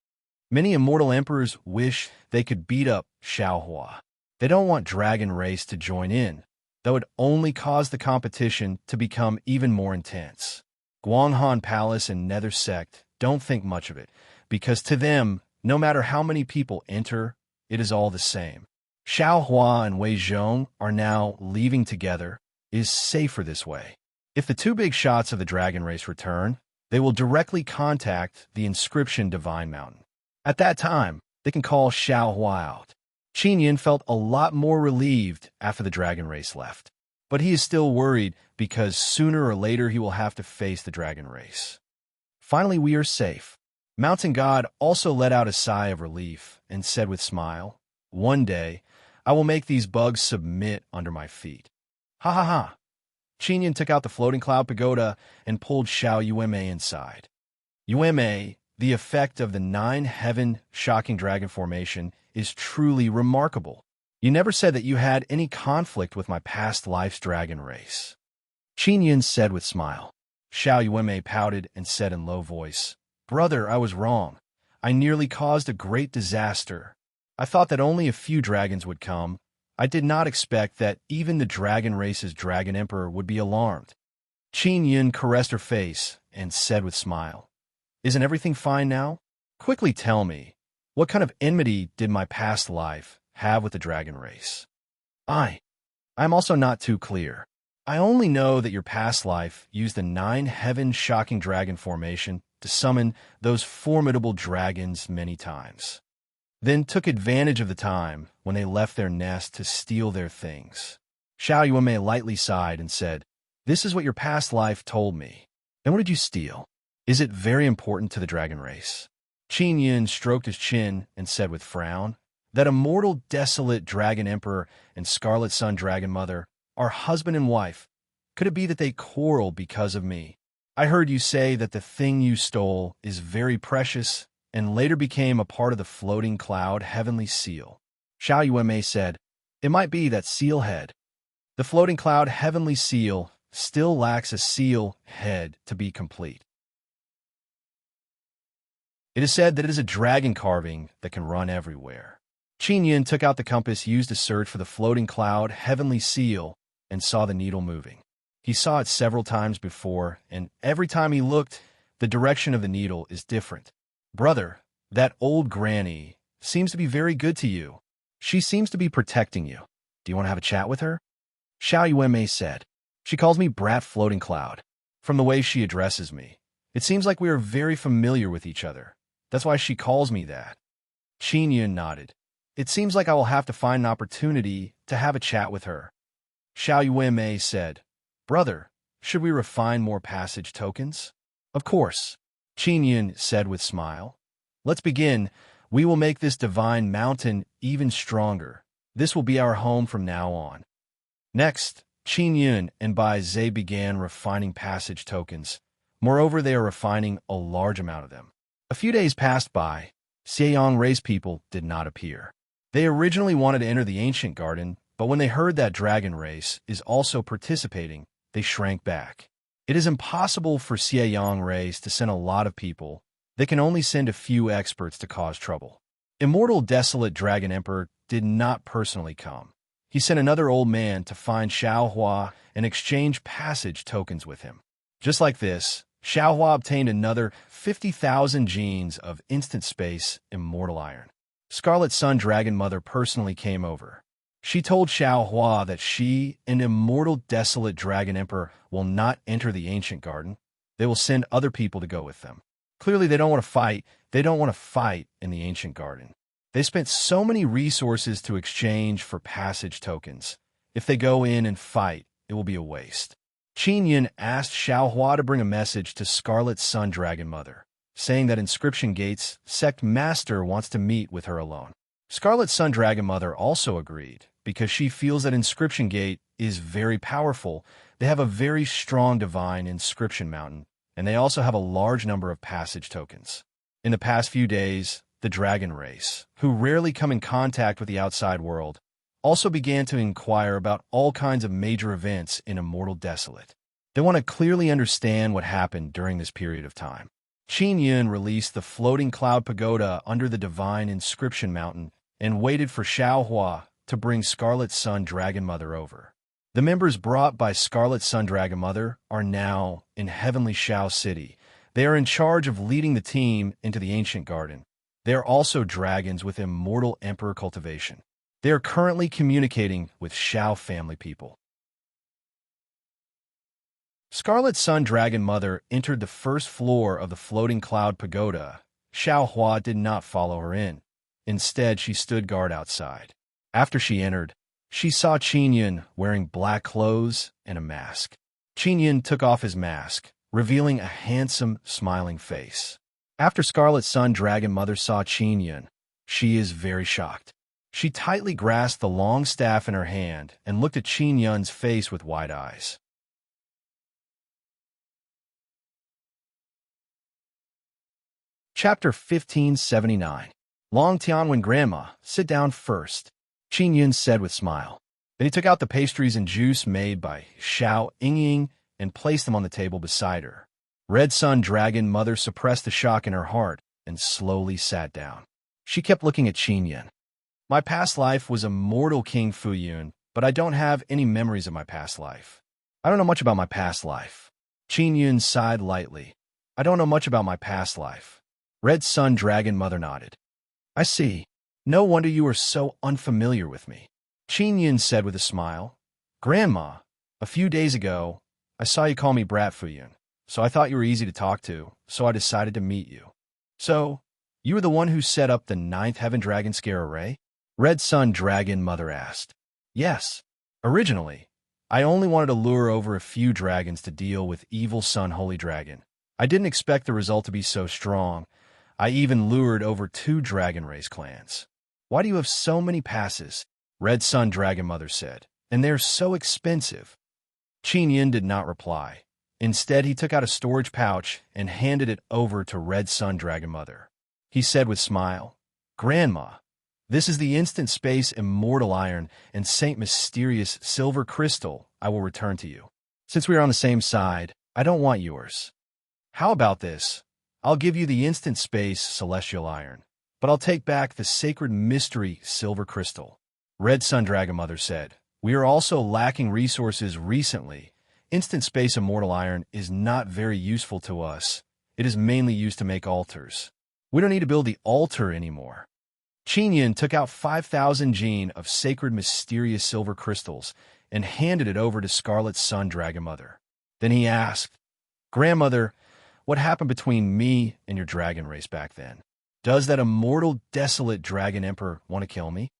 Many immortal emperors wish they could beat up Xiao Hua. They don't want Dragon Race to join in, though it only caused the competition to become even more intense. Guanghan Palace and Nether Sect don't think much of it, because to them, no matter how many people enter, it is all the same. Xiao Hua and Wei Zhong are now leaving together. It is safer this way. If the 2 big shots of the dragon race return, they will directly contact the inscription Divine Mountain. At that time, they can call Xiao Hua out. Qinyan felt a lot more relieved after the dragon race left, but he is still worried because sooner or later he will have to face the dragon race. Finally, we are safe. Mountain God also let out a sigh of relief and said with smile, "One day, I will make these bugs submit under my feet." Ha ha ha. Qinyan took out the floating cloud pagoda and pulled Xiao Yueme inside. Yueme, the effect of the 9 heaven shocking dragon formation, is truly remarkable. You never said that you had any conflict with my past life's dragon race. Qinyan said with smile. Xiao Yueme pouted and said in low voice, "Brother, I was wrong. I nearly caused a great disaster. I thought that only a few dragons would come. I did not expect that even the dragon race's dragon emperor would be alarmed." Qinyan caressed her face and said with smile, "Isn't everything fine now? Quickly tell me, what kind of enmity did my past life have with the dragon race?" I am also not too clear. I only know that your past life used the 9 heaven shocking dragon formation to summon those formidable dragons many times, then took advantage of the time when they left their nest to steal their things. Xiao Yuanmei lightly sighed and said, "This is what your past life told me. And what did you steal? Is it very important to the dragon race?" Qin Yun stroked his chin and said with frown, "That immortal desolate dragon emperor and scarlet sun dragon mother are husband and wife. Could it be that they quarrel because of me? I heard you say that the thing you stole is very precious and later became a part of the floating cloud heavenly seal." Xiao Yuanmei said, "It might be that seal head. The floating cloud heavenly seal still lacks a seal head to be complete. It is said that it is a dragon carving that can run everywhere." Qin Yun took out the compass used to search for the floating cloud heavenly seal and saw the needle moving. He saw it several times before, and every time he looked, the direction of the needle is different. "Brother, that old granny seems to be very good to you. She seems to be protecting you. Do you want to have a chat with her?" Xiao Yuanmei said, "She calls me Brat Floating Cloud. From the way she addresses me, it seems like we are very familiar with each other. That's why she calls me that." Qin Yun nodded. "It seems like I will have to find an opportunity to have a chat with her." Xiao Yuanmei said, "Brother, should we refine more passage tokens?" "Of course," Qin Yun said with smile. "Let's begin. We will make this divine mountain even stronger. This will be our home from now on." Next, Qin Yun and Bai Zhe began refining passage tokens. Moreover, they are refining a large amount of them. A few days passed by. Xieyang race people did not appear. They originally wanted to enter the ancient garden, but when they heard that dragon race is also participating, they shrank back. It is impossible for Xieyang race to send a lot of people. They can only send a few experts to cause trouble. Immortal Desolate Dragon Emperor did not personally come. He sent another old man to find Xiaohua and exchange passage tokens with him. Just like this, Xiaohua obtained another 50,000 genes of instant space immortal iron. Scarlet Sun Dragon Mother personally came over. She told Xiaohua that she and Immortal Desolate Dragon Emperor will not enter the ancient garden. They will send other people to go with them. Clearly, they don't want to fight. They don't want to fight in the ancient garden. They spent so many resources to exchange for passage tokens. If they go in and fight, it will be a waste. Qin Yun asked Xiaohua to bring a message to Scarlet Sun Dragon Mother, saying that Inscription Gate's sect master wants to meet with her alone. Scarlet Sun Dragon Mother also agreed, because she feels that Inscription Gate is very powerful. They have a very strong divine inscription mountain, and they also have a large number of passage tokens. In the past few days, the dragon race, who rarely come in contact with the outside world, also began to inquire about all kinds of major events in Immortal Desolate. They want to clearly understand what happened during this period of time. Qin Yun released the floating cloud pagoda under the divine inscription mountain and waited for Xiaohua to bring Scarlet Sun Dragon Mother over. The members brought by Scarlet Sun Dragon Mother are now in Heavenly Xiao City. They are in charge of leading the team into the ancient garden. They are also dragons with immortal emperor cultivation. They are currently communicating with Xiao family people. Scarlet Sun Dragon Mother entered the first floor of the floating cloud pagoda. Xiaohua did not follow her in. Instead, she stood guard outside. After she entered, she saw Qin Yun wearing black clothes and a mask. Qin Yun took off his mask, revealing a handsome, smiling face. After Scarlet Sun Dragon Mother saw Qin Yun, she is very shocked. She tightly grasped the long staff in her hand and looked at Qin Yun's face with wide eyes. Chapter 1579. Long Tianwen Grandma, sit down first, Qin Yun said with smile. Then he took out the pastries and juice made by Xiao Yingying and placed them on the table beside her. Red Sun Dragon Mother suppressed the shock in her heart and slowly sat down. She kept looking at Qin Yun. My past life was a mortal King Fuyun, but I don't have any memories of my past life. I don't know much about my past life. Qin Yun sighed lightly. I don't know much about my past life. Red Sun Dragon Mother nodded. I see. No wonder you are so unfamiliar with me. Qin Yun said with a smile. Grandma, A few days ago, I saw you call me Brat Fuyun, so I thought you were easy to talk to, so I decided to meet you. So, you were the one who set up the ninth Heaven Dragon scare array? Red Sun Dragon Mother asked. Yes. Originally, I only wanted to lure over a few dragons to deal with Evil Sun Holy Dragon. I didn't expect the result to be so strong. I even lured over 2 dragon race clans. Why do you have so many passes? Red Sun Dragon Mother said. And they're so expensive. Qin Yin did not reply. Instead, he took out a storage pouch and handed it over to Red Sun Dragon Mother. He said with smile, Grandma, this is the Instant Space Immortal Iron and Saint Mysterious Silver Crystal I will return to you. Since we are on the same side, I don't want yours. How about this? I'll give you the Instant Space Celestial Iron, but I'll take back the Sacred Mystery Silver Crystal. Red Sun Dragon Mother said, We are also lacking resources recently. Instant Space Immortal Iron is not very useful to us. It is mainly used to make altars. We don't need to build the altar anymore. Qin Yin took out 5,000 gene of sacred mysterious silver crystals and handed it over to Scarlet Sun Dragon Mother. Then he asked, Grandmother, what happened between me and your dragon race back then? Does that immortal, desolate dragon emperor want to kill me?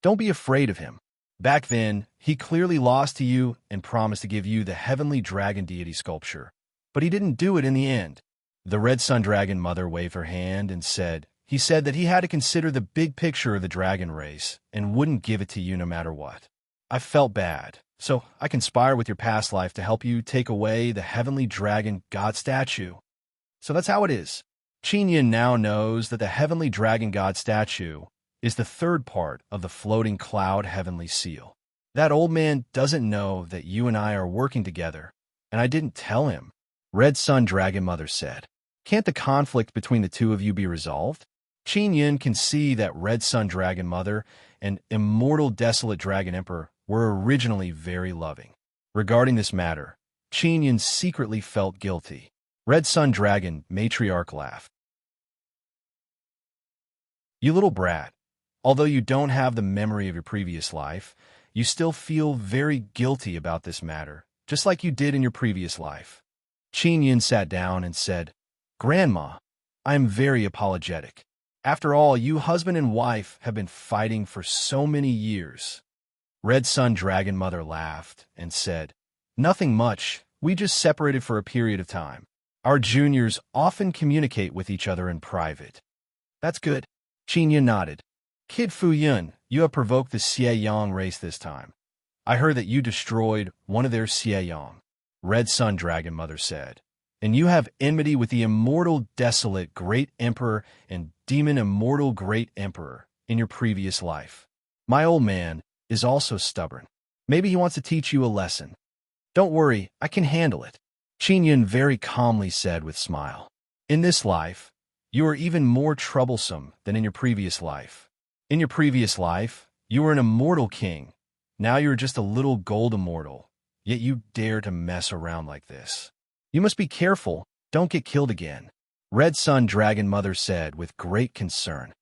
Don't be afraid of him. Back then, he clearly lost to you and promised to give you the heavenly dragon deity sculpture, but he didn't do it in the end. The Red Sun Dragon Mother waved her hand and said, He said that he had to consider the big picture of the dragon race and wouldn't give it to you no matter what. I felt bad, so I conspired with your past life to help you take away the heavenly dragon god statue. So that's how it is. Qin Yin now knows that the heavenly dragon god statue is the third part of the floating cloud heavenly seal. That old man doesn't know that you and I are working together, and I didn't tell him. Red Sun Dragon Mother said, Can't the conflict between the two of you be resolved? Qin Yin can see that Red Sun Dragon Mother and Immortal Desolate Dragon Emperor were originally very loving. Regarding this matter, Qin Yin secretly felt guilty. Red Sun Dragon Matriarch laughed. You little brat. Although you don't have the memory of your previous life, you still feel very guilty about this matter, just like you did in your previous life. Qin Yin sat down and said, Grandma, I am very apologetic. After all, you husband and wife have been fighting for so many years. Red Sun Dragon Mother laughed and said, Nothing much. We just separated for a period of time. Our juniors often communicate with each other in private. That's good. Qin Yin nodded. Kid Fu Yun, you have provoked the Xie Yang race this time. I heard that you destroyed one of their Xie Yang. Red Sun Dragon Mother said, and you have enmity with the immortal desolate Great Emperor and demon immortal Great Emperor in your previous life. My old man is also stubborn. Maybe he wants to teach you a lesson. Don't worry, I can handle it. Qin Yin very calmly said with smile. In this life, you are even more troublesome than in your previous life. In your previous life, you were an immortal king. Now you're just a little gold immortal, yet you dare to mess around like this. You must be careful, don't get killed again. Red Sun Dragon Mother said with great concern.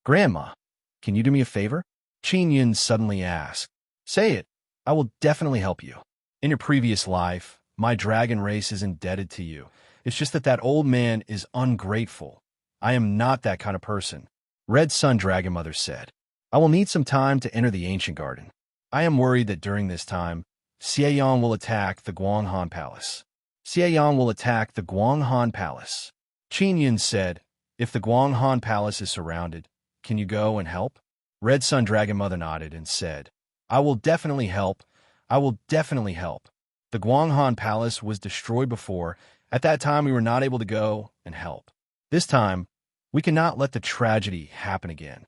Grandma, can you do me a favor? Qin Yin suddenly asked. Say it, I will definitely help you. In your previous life, my dragon race is indebted to you. It's just that that old man is ungrateful. I am not that kind of person. Red Sun Dragon Mother said, I will need some time to enter the Ancient Garden. I am worried that during this time, Xie Yang will attack the Guanghan Palace. Xie Yang will attack the Guanghan Palace. Qin Yin said, If the Guanghan Palace is surrounded, can you go and help? Red Sun Dragon Mother nodded and said, I will definitely help. I will definitely help. The Guanghan Palace was destroyed before. At that time, we were not able to go and help. This time, we cannot let the tragedy happen again.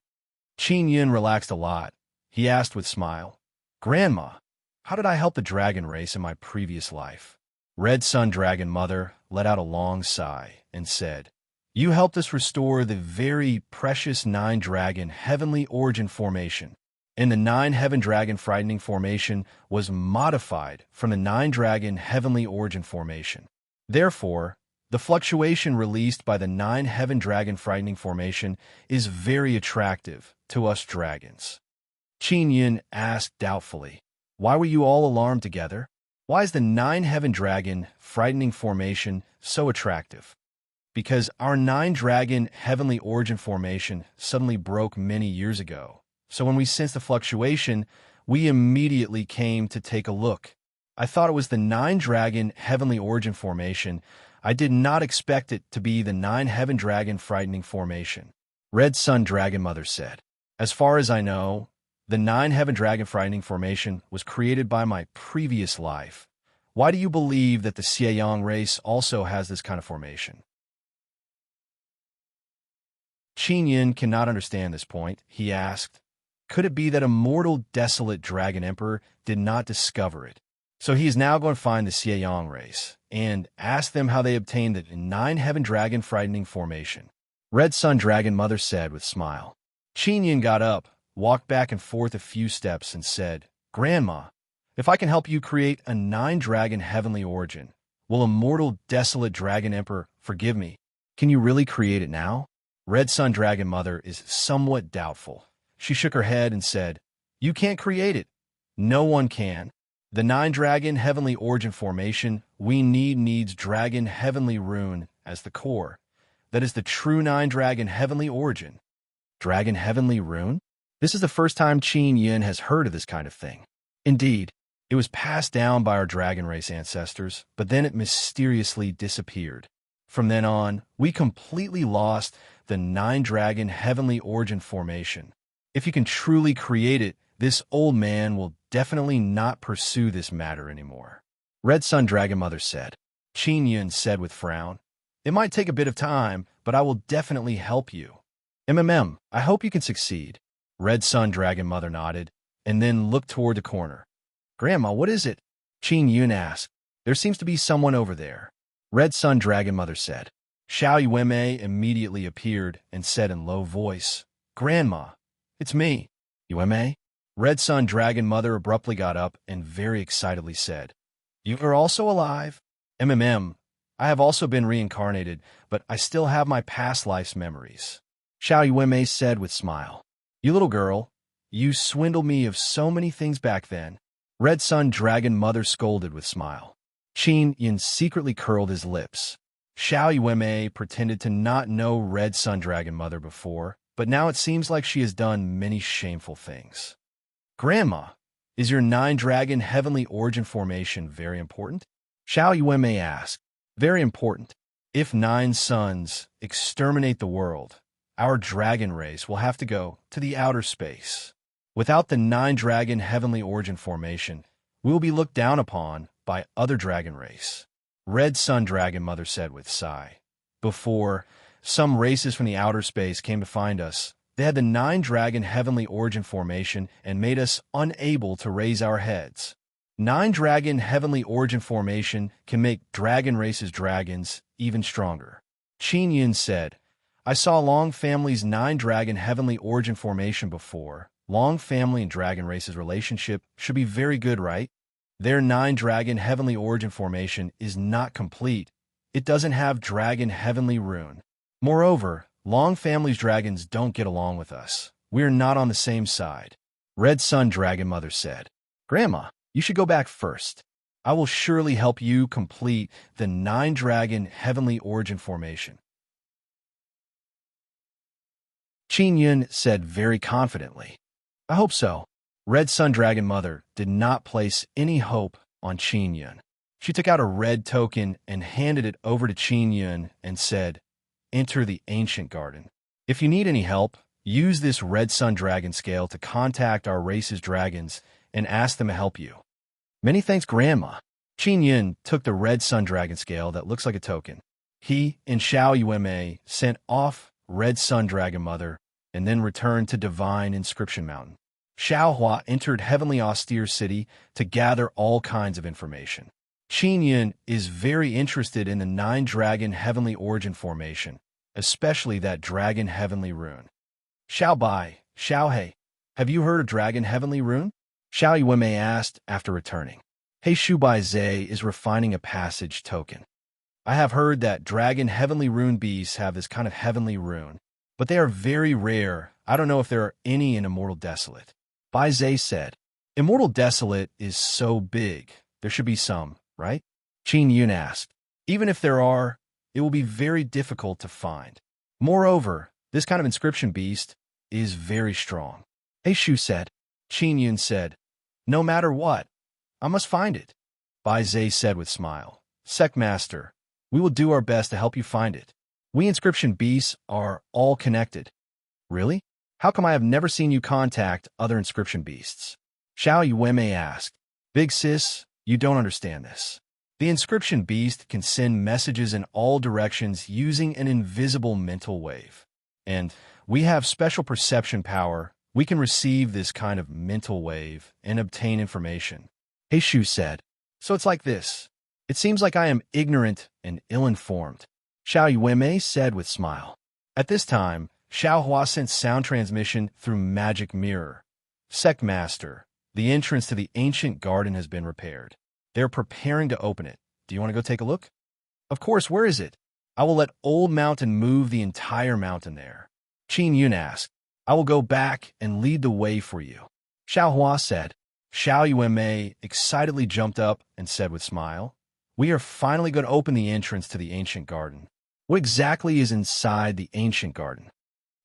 Qin Yin relaxed a lot. He asked with smile, Grandma, how did I help the dragon race in my previous life? Red Sun Dragon Mother let out a long sigh and said, You helped us restore the very precious 9-dragon heavenly origin formation. And the 9-heaven dragon frightening formation was modified from the 9-dragon heavenly origin formation. Therefore, the fluctuation released by the 9-heaven dragon frightening formation is very attractive to us dragons. Qin Yin asked doubtfully, Why were you all alarmed together? Why is the nine-heaven dragon frightening formation so attractive? Because our nine-dragon heavenly origin formation suddenly broke many years ago. So when we sensed the fluctuation, we immediately came to take a look. I thought it was the nine-dragon heavenly origin formation. I did not expect it to be the nine-heaven dragon frightening formation. Red Sun Dragon Mother said, as far as I know, the nine-heaven dragon frightening formation was created by my previous life. Why do you believe that the Xieyang race also has this kind of formation? Qin Yin cannot understand this point. He asked, could it be that a mortal desolate dragon emperor did not discover it? So he is now going to find the Xieyang race and ask them how they obtained the nine-heaven dragon frightening formation. Red Sun Dragon Mother said with a smile. Qin Yin got up, walked back and forth a few steps, and said, Grandma, if I can help you create a nine-dragon heavenly origin, will a mortal desolate dragon emperor forgive me? Can you really create it now? Red Sun Dragon Mother is somewhat doubtful. She shook her head and said, you can't create it. No one can. The nine-dragon heavenly origin formation we needs dragon heavenly rune as the core. That is the true nine-dragon heavenly origin. Dragon heavenly rune? This is the first time Qin Yin has heard of this kind of thing. Indeed, it was passed down by our dragon race ancestors, but then it mysteriously disappeared. From then on, we completely lost the nine-dragon heavenly origin formation. If you can truly create it, this old man will definitely not pursue this matter anymore. Red Sun Dragon Mother said. Qin Yin said with frown, it might take a bit of time, but I will definitely help you. I hope you can succeed. Red Sun Dragon Mother nodded, and then looked toward the corner. Grandma, what is it? Qin Yin asked. There seems to be someone over there. Red Sun Dragon Mother said. Xiao Yuemei immediately appeared and said in low voice, Grandma, it's me. Yuemei? Red Sun Dragon Mother abruptly got up and very excitedly said, you are also alive? I have also been reincarnated, but I still have my past life's memories. Xiao Yuemei said with smile. You little girl, you swindled me of so many things back then. Red Sun Dragon Mother scolded with smile. Qin Yin secretly curled his lips. Xiao Yuemei pretended to not know Red Sun Dragon Mother before, but now it seems like she has done many shameful things. Grandma, is your nine-dragon heavenly origin formation very important? Xiao Yuemei asked. Very important. If nine suns exterminate the world, our dragon race will have to go to the outer space. Without the nine-dragon heavenly origin formation, we will be looked down upon by other dragon race. Red Sun Dragon Mother said with sigh. Before, some races from the outer space came to find us. They had the nine-dragon heavenly origin formation and made us unable to raise our heads. Nine-dragon heavenly origin formation can make dragon race's dragons even stronger. Qin Yin said, I saw Long Family's nine-dragon heavenly origin formation before. Long Family and dragon race's relationship should be very good, right? Their nine-dragon heavenly origin formation is not complete. It doesn't have dragon heavenly rune. Moreover, Long Family's dragons don't get along with us. We're not on the same side. Red Sun Dragon Mother said, Grandma, you should go back first. I will surely help you complete the nine-dragon heavenly origin formation. Qin Yin said very confidently. I hope so. Red Sun Dragon Mother did not place any hope on Qin Yin. She took out a red token and handed it over to Qin Yin and said, enter the ancient garden. If you need any help, use this Red Sun Dragon scale to contact our race's dragons and ask them to help you. Many thanks, Grandma. Qin Yin took the Red Sun Dragon scale that looks like a token. He and Xiao Yuemei sent off Red Sun Dragon Mother and then returned to Divine Inscription Mountain. Xiao Hua entered Heavenly Austere City to gather all kinds of information. Qin Yin is very interested in the nine-dragon heavenly origin formation, especially that dragon heavenly rune. Xiao Bai, Xiao He, have you heard of dragon heavenly rune? Xiao Yuemei asked after returning. Hey Shubai Zhe is refining a passage token. I have heard that dragon heavenly rune beasts have this kind of heavenly rune, but they are very rare. I don't know if there are any in Immortal Desolate. Bai Zhe said, Immortal Desolate is so big. There should be some, right? Qin Yun asked. Even if there are, it will be very difficult to find. Moreover, this kind of inscription beast is very strong. Hey Shu said. Qin Yun said, no matter what, I must find it. Bai Zhe said with smile. Sect Master, we will do our best to help you find it. We inscription beasts are all connected. Really? How come I have never seen you contact other inscription beasts? Xiao Yueme asked. Big sis, you don't understand this. The inscription beast can send messages in all directions using an invisible mental wave. And we have special perception power. We can receive this kind of mental wave and obtain information. Hey Shu said. So it's like this. It seems like I am ignorant and ill-informed. Xiao Yueme said with smile. At this time, Xiao Hua sent sound transmission through magic mirror. Sect Master, the entrance to the ancient garden has been repaired. They're preparing to open it. Do you want to go take a look? Of course, where is it? I will let Old Mountain move the entire mountain there. Qin Yun asked. I will go back and lead the way for you. Xiao Hua said. Xiao Yueme excitedly jumped up and said with smile, we are finally going to open the entrance to the ancient garden. What exactly is inside the ancient garden?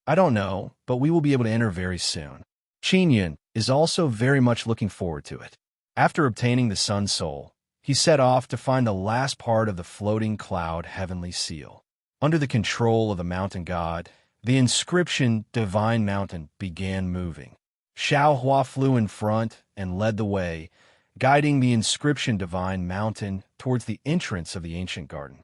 I don't know, but we will be able to enter very soon. Qin Yun is also very much looking forward to it. After obtaining the Sun Soul, he set off to find the last part of the floating cloud heavenly seal. Under the control of the mountain god, the inscription Divine Mountain began moving. Xiao Hua flew in front and led the way, guiding the inscription Divine Mountain towards the entrance of the ancient garden.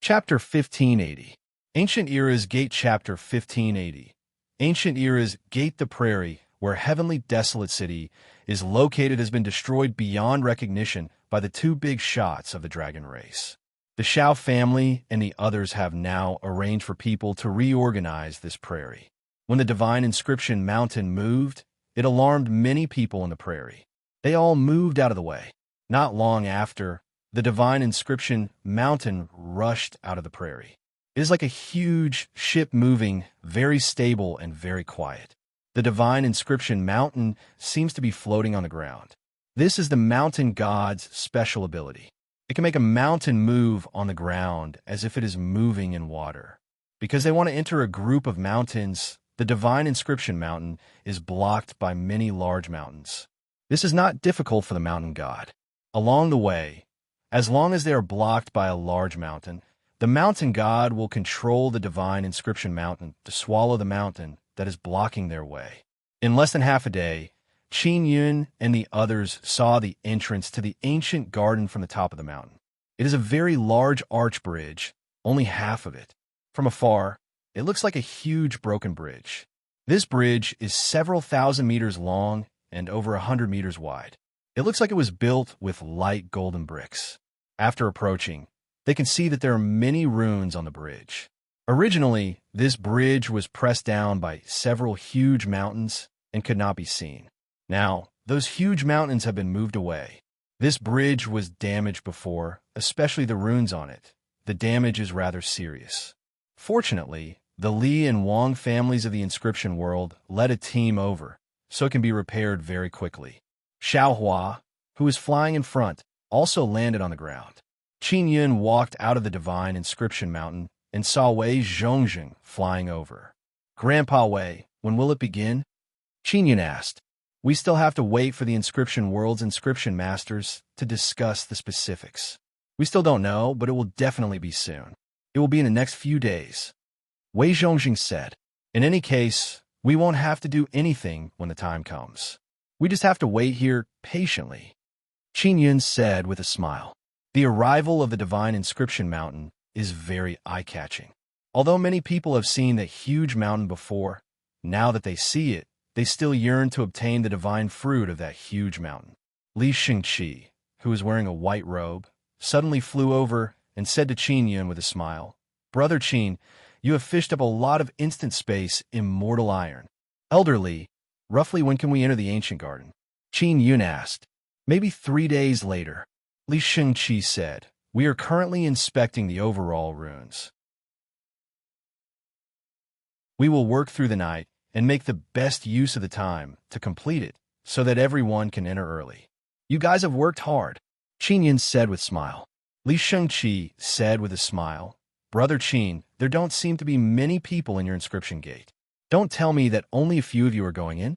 Chapter 1580. Ancient Era's Gate. Chapter 1580. Ancient Era's Gate. The prairie, where heavenly desolate city is located, has been destroyed beyond recognition by the two big shots of the dragon race. The Xiao family and the others have now arranged for people to reorganize this prairie. When the Divine Inscription Mountain moved, it alarmed many people in the prairie. They all moved out of the way. Not long after, the Divine Inscription Mountain rushed out of the prairie. It is like a huge ship moving, very stable and very quiet. The Divine Inscription Mountain seems to be floating on the ground. This is the mountain god's special ability. It can make a mountain move on the ground as if it is moving in water. Because they want to enter a group of mountains, the Divine Inscription Mountain is blocked by many large mountains. This is not difficult for the mountain god. Along the way, as long as they are blocked by a large mountain, the mountain god will control the Divine Inscription Mountain to swallow the mountain that is blocking their way. In less than half a day, Qin Yun and the others saw the entrance to the ancient garden from the top of the mountain. It is a very large arch bridge, only half of it. From afar, it looks like a huge broken bridge. This bridge is several thousand meters long and over 100 meters wide. It looks like it was built with light golden bricks. After approaching, they can see that there are many runes on the bridge. Originally, this bridge was pressed down by several huge mountains and could not be seen. Now, those huge mountains have been moved away. This bridge was damaged before, especially the runes on it. The damage is rather serious. Fortunately, the Li and Wang families of the inscription world led a team over, so it can be repaired very quickly. Xiao Hua, who was flying in front, also landed on the ground. Qin Yun walked out of the Divine Inscription Mountain and saw Wei Zhongzheng flying over. Grandpa Wei, when will it begin? Qin Yun asked. We still have to wait for the inscription world's inscription masters to discuss the specifics. We still don't know, but it will definitely be soon. It will be in the next few days. Wei Zhongxing said. In any case, we won't have to do anything when the time comes. We just have to wait here patiently. Qin Yun said with a smile. The arrival of the Divine Inscription Mountain is very eye-catching. Although many people have seen the huge mountain before, now that they see it, they still yearn to obtain the divine fruit of that huge mountain. Li Xingqi, who was wearing a white robe, suddenly flew over and said to Qin Yun with a smile, Brother Qin, you have fished up a lot of instant space immortal iron. Elder Li, roughly when can we enter the ancient garden? Qin Yun asked. Maybe 3 days later. Li Xingqi said, we are currently inspecting the overall ruins. We will work through the night and make the best use of the time to complete it so that everyone can enter early. You guys have worked hard, Qin Yun said with a smile. Li Shengqi said with a smile, Brother Qin, there don't seem to be many people in your inscription gate. Don't tell me that only a few of you are going in.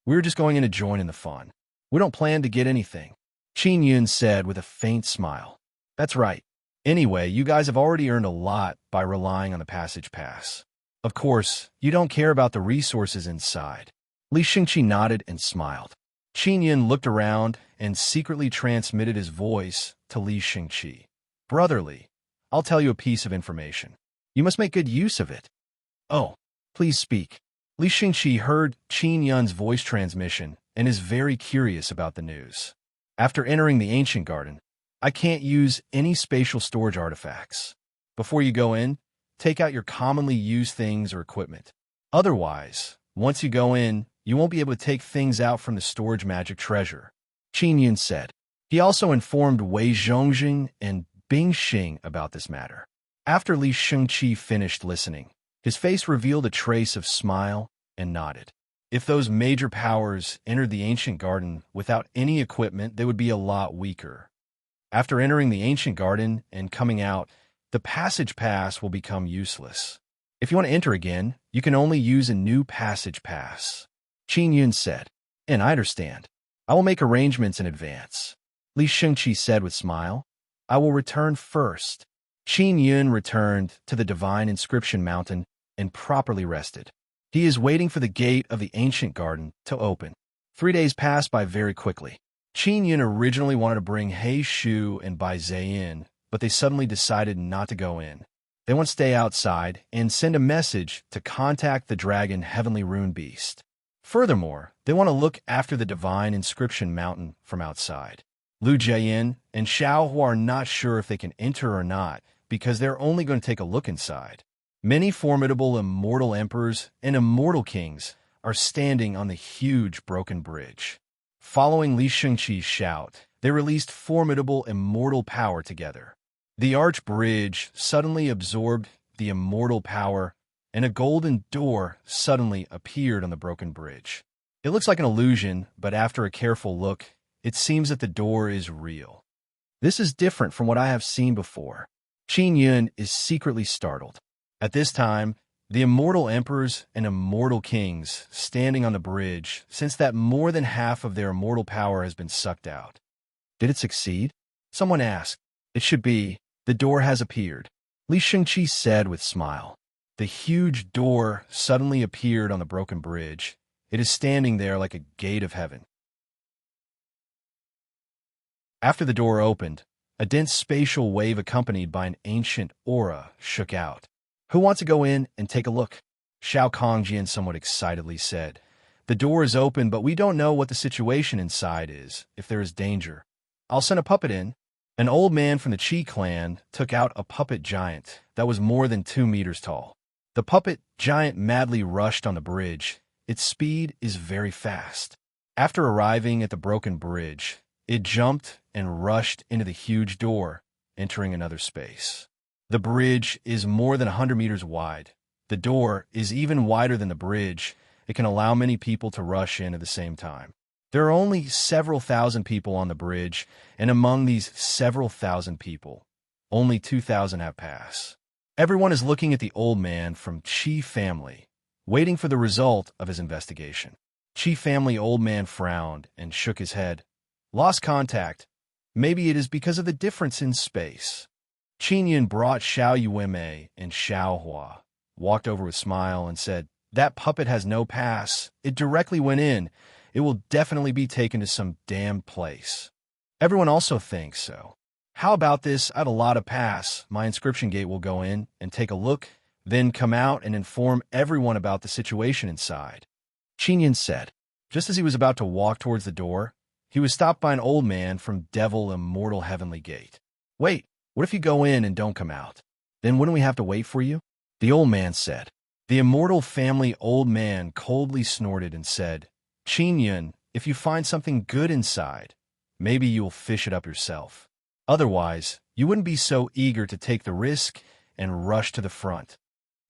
We're just going in to join in the fun. We don't plan to get anything, Qin Yun said with a faint smile. That's right. Anyway, you guys have already earned a lot by relying on the passage pass. Of course, you don't care about the resources inside. Li Shengqi nodded and smiled. Qin Yun looked around and secretly transmitted his voice to Li Shengqi. Brotherly, I'll tell you a piece of information. You must make good use of it. Oh, please speak. Li Shengqi heard Qin Yun's voice transmission and is very curious about the news. After entering the ancient garden, I can't use any spatial storage artifacts. Before you go in, take out your commonly used things or equipment. Otherwise, once you go in, you won't be able to take things out from the storage magic treasure, Qin Yun said. He also informed Wei Zhongjing and Bing Xing about this matter. After Li Shengqi finished listening, his face revealed a trace of smile and nodded. If those major powers entered the ancient garden without any equipment, they would be a lot weaker. After entering the ancient garden and coming out, the passage pass will become useless. If you want to enter again, you can only use a new passage pass, Qin Yun said. And I understand. I will make arrangements in advance, Li Shengqi said with a smile. I will return first. Qin Yun returned to the divine inscription mountain and properly rested. He is waiting for the gate of the ancient garden to open. 3 days passed by very quickly. Qin Yun originally wanted to bring He Shu and Bai Zhe in, but they suddenly decided not to go in. They want to stay outside and send a message to contact the dragon Heavenly Rune Beast. Furthermore, they want to look after the divine inscription mountain from outside. Lu Jian and Xiao Hua are not sure if they can enter or not because they're only going to take a look inside. Many formidable immortal emperors and immortal kings are standing on the huge broken bridge. Following Li Shengqi's shout, they released formidable immortal power together. The arch bridge suddenly absorbed the immortal power, and a golden door suddenly appeared on the broken bridge. It looks like an illusion, but after a careful look, it seems that the door is real. This is different from what I have seen before. Qin Yun is secretly startled. At this time, the immortal emperors and immortal kings standing on the bridge sense that more than half of their immortal power has been sucked out. Did it succeed? Someone asked. It should be. The door has appeared, Li Shengqi said with a smile. The huge door suddenly appeared on the broken bridge. It is standing there like a gate of heaven. After the door opened, a dense spatial wave accompanied by an ancient aura shook out. Who wants to go in and take a look? Xiao Kongjian somewhat excitedly said. The door is open, but we don't know what the situation inside is, if there is danger. I'll send a puppet in. An old man from the Qi clan took out a puppet giant that was more than 2 meters tall. The puppet giant madly rushed on the bridge. Its speed is very fast. After arriving at the broken bridge, it jumped and rushed into the huge door, entering another space. The bridge is more than 100 meters wide. The door is even wider than the bridge. It can allow many people to rush in at the same time. There are only several thousand people on the bridge, and among these several thousand people, only 2,000 have passed. Everyone is looking at the old man from Qi family, waiting for the result of his investigation. Qi family old man frowned and shook his head. Lost contact. Maybe it is because of the difference in space. Qin Yun brought Xiao Yuemei and Xiao Hua, walked over with a smile and said, That puppet has no pass. It directly went in. It will definitely be taken to some damn place. Everyone also thinks so. How about this? I have a lot of pass. My inscription gate will go in and take a look, then come out and inform everyone about the situation inside. Qin Yun said. Just as he was about to walk towards the door, he was stopped by an old man from Devil Immortal Heavenly Gate. Wait. What if you go in and don't come out? Then wouldn't we have to wait for you? The old man said. The immortal family old man coldly snorted and said, Qin Yun, if you find something good inside, maybe you will fish it up yourself. Otherwise, you wouldn't be so eager to take the risk and rush to the front.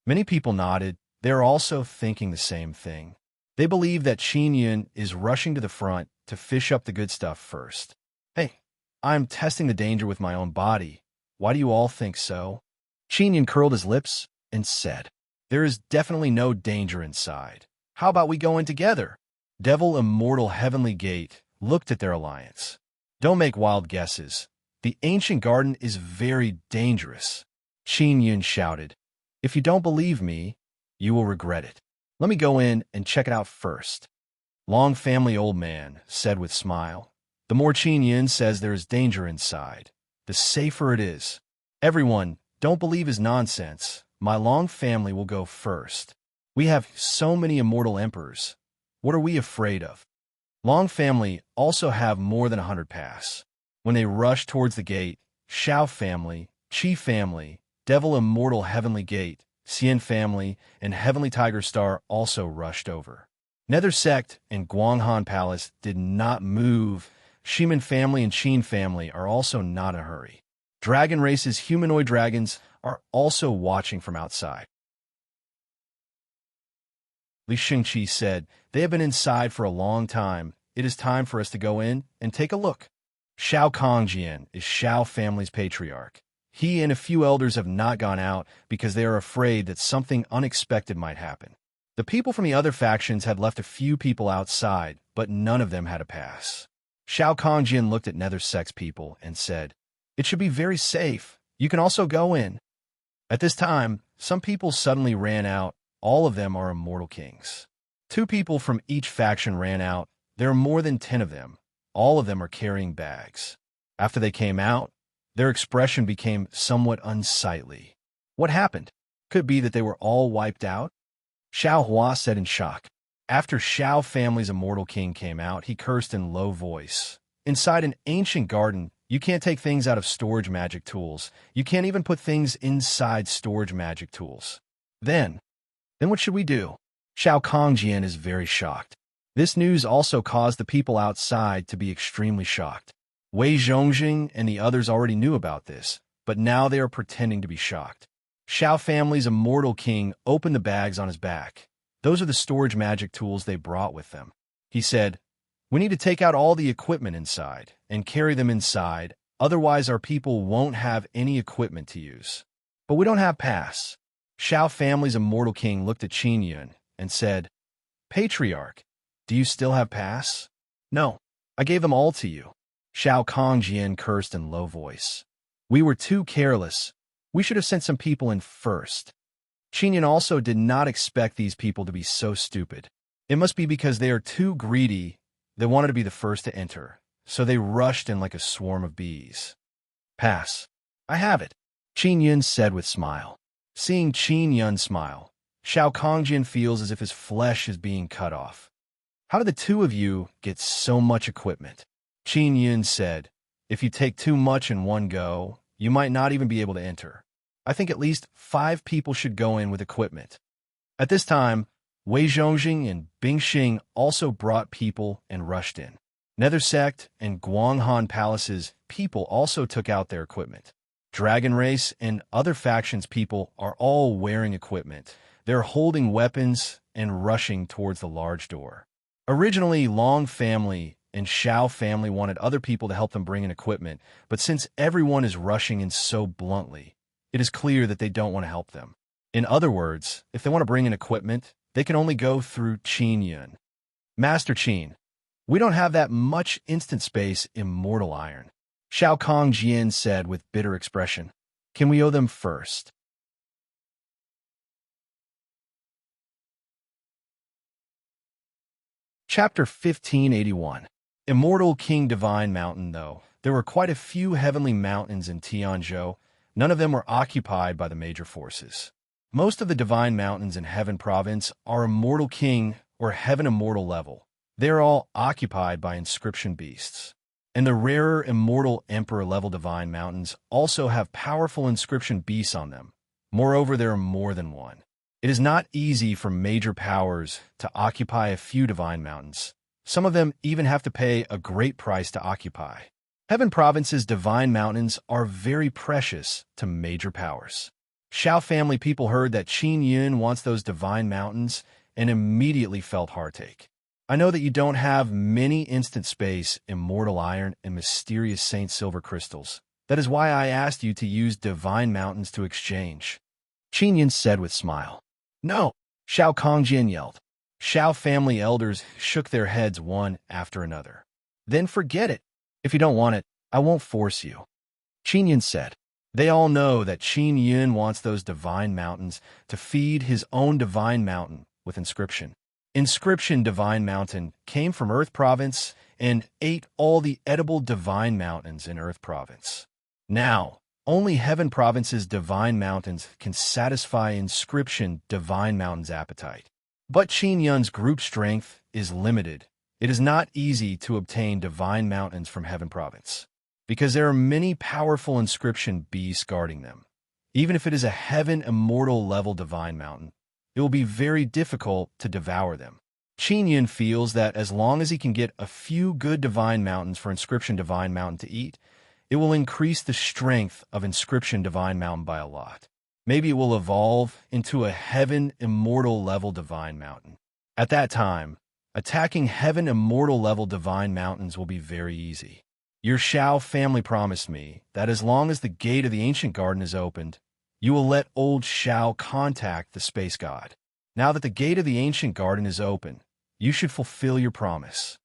Many people nodded, They're also thinking the same thing. They believe that Qin Yun is rushing to the front to fish up the good stuff first. Hey, I'm testing the danger with my own body. Why do you all think so? Qin Yun curled his lips and said, there is definitely no danger inside. How about we go in together? Devil Immortal Heavenly Gate looked at their alliance. Don't make wild guesses. The ancient garden is very dangerous. Qin Yun shouted. If you don't believe me, you will regret it. Let me go in and check it out first. Long family old man said with smile. The more Qin Yun says there is danger inside, the safer it is. Everyone, don't believe his nonsense. My long family will go first. We have so many immortal emperors. What are we afraid of? Long family also have more than 100 pass. When they rushed towards the gate, Shao family, Qi family, Devil Immortal Heavenly Gate, Xian family, and Heavenly Tiger Star also rushed over. Nether Sect and Guanghan Palace did not move. Shiman family and Qin family are also not in a hurry. Dragon race's humanoid dragons are also watching from outside. Li Xingqi said, they have been inside for a long time. It is time for us to go in and take a look. Shao Kongjian is Shao family's patriarch. He and a few elders have not gone out because they are afraid that something unexpected might happen. The people from the other factions had left a few people outside, but none of them had a pass. Shao Kongjian looked at Nether Sect's people and said, it should be very safe. You can also go in. At this time, some people suddenly ran out. All of them are immortal kings. 2 people from each faction ran out. There are more than 10 of them. All of them are carrying bags. After they came out, their expression became somewhat unsightly. What happened? Could be that they were all wiped out? Xiao Hua said in shock. After Shao family's immortal king came out, he cursed in low voice. Inside an ancient garden, you can't take things out of storage magic tools. You can't even put things inside storage magic tools. Then what should we do? Shao Kongjian is very shocked. This news also caused the people outside to be extremely shocked. Wei Zhongjing and the others already knew about this, but now they are pretending to be shocked. Shao family's immortal king opened the bags on his back. Those are the storage magic tools they brought with them. He said, we need to take out all the equipment inside and carry them inside, otherwise our people won't have any equipment to use. But we don't have pass. Shao family's immortal king looked at Qin Yun and said, Patriarch, do you still have pass? No, I gave them all to you. Shao Kongjian cursed in low voice. We were too careless. We should have sent some people in first. Qin Yun also did not expect these people to be so stupid. It must be because they are too greedy. They wanted to be the first to enter, so they rushed in like a swarm of bees. Pass. I have it, Qin Yun said with smile. Seeing Qin Yun smile, Shao Kongjian feels as if his flesh is being cut off. How did the 2 of you get so much equipment? Qin Yun said, if you take too much in one go, you might not even be able to enter. I think at least 5 people should go in with equipment. At this time, Wei Zhongjing and Bing Xing also brought people and rushed in. Nether Sect and Guanghan Palace's people also took out their equipment. Dragon Race and other factions' people are all wearing equipment. They're holding weapons and rushing towards the large door. Originally, Long family and Shao family wanted other people to help them bring in equipment, but since everyone is rushing in so bluntly, it is clear that they don't want to help them. In other words, if they want to bring in equipment, they can only go through Qin Yun. Master Qin, we don't have that much instant space immortal iron. Shao Kongjian said with bitter expression. Can we owe them first? Chapter 1581. Immortal King Divine Mountain. Though there were quite a few heavenly mountains in Tianzhou, none of them were occupied by the major forces. Most of the divine mountains in Heaven Province are Immortal King or Heaven Immortal level. They are all occupied by inscription beasts. And the rarer Immortal Emperor level divine mountains also have powerful inscription beasts on them. Moreover, there are more than one. It is not easy for major powers to occupy a few divine mountains. Some of them even have to pay a great price to occupy. Heaven Province's divine mountains are very precious to major powers. Xiao family people heard that Qin Yun wants those divine mountains and immediately felt heartache. I know that you don't have many instant space, immortal iron, and mysterious saint silver crystals. That is why I asked you to use divine mountains to exchange. Qin Yun said with smile. No, Xiao Kongjian yelled. Xiao family elders shook their heads one after another. Then forget it. If you don't want it, I won't force you. Qin Yun said. They all know that Qin Yun wants those divine mountains to feed his own divine mountain with inscription. Inscription Divine Mountain came from Earth Province and ate all the edible divine mountains in Earth Province. Now, only Heaven Province's divine mountains can satisfy Inscription Divine Mountain's appetite. But Qin Yun's group strength is limited. It is not easy to obtain divine mountains from Heaven Province, because there are many powerful inscription beasts guarding them. Even if it is a Heaven Immortal level divine mountain, it will be very difficult to devour them. Qin Yun feels that as long as he can get a few good divine mountains for Inscription Divine Mountain to eat, it will increase the strength of Inscription Divine Mountain by a lot. Maybe it will evolve into a Heaven Immortal level divine mountain. At that time, attacking Heaven Immortal level divine mountains will be very easy. Your Xiao family promised me that as long as the gate of the ancient garden is opened, you will let old Xiao contact the space god. Now that the gate of the ancient garden is open, you should fulfill your promise.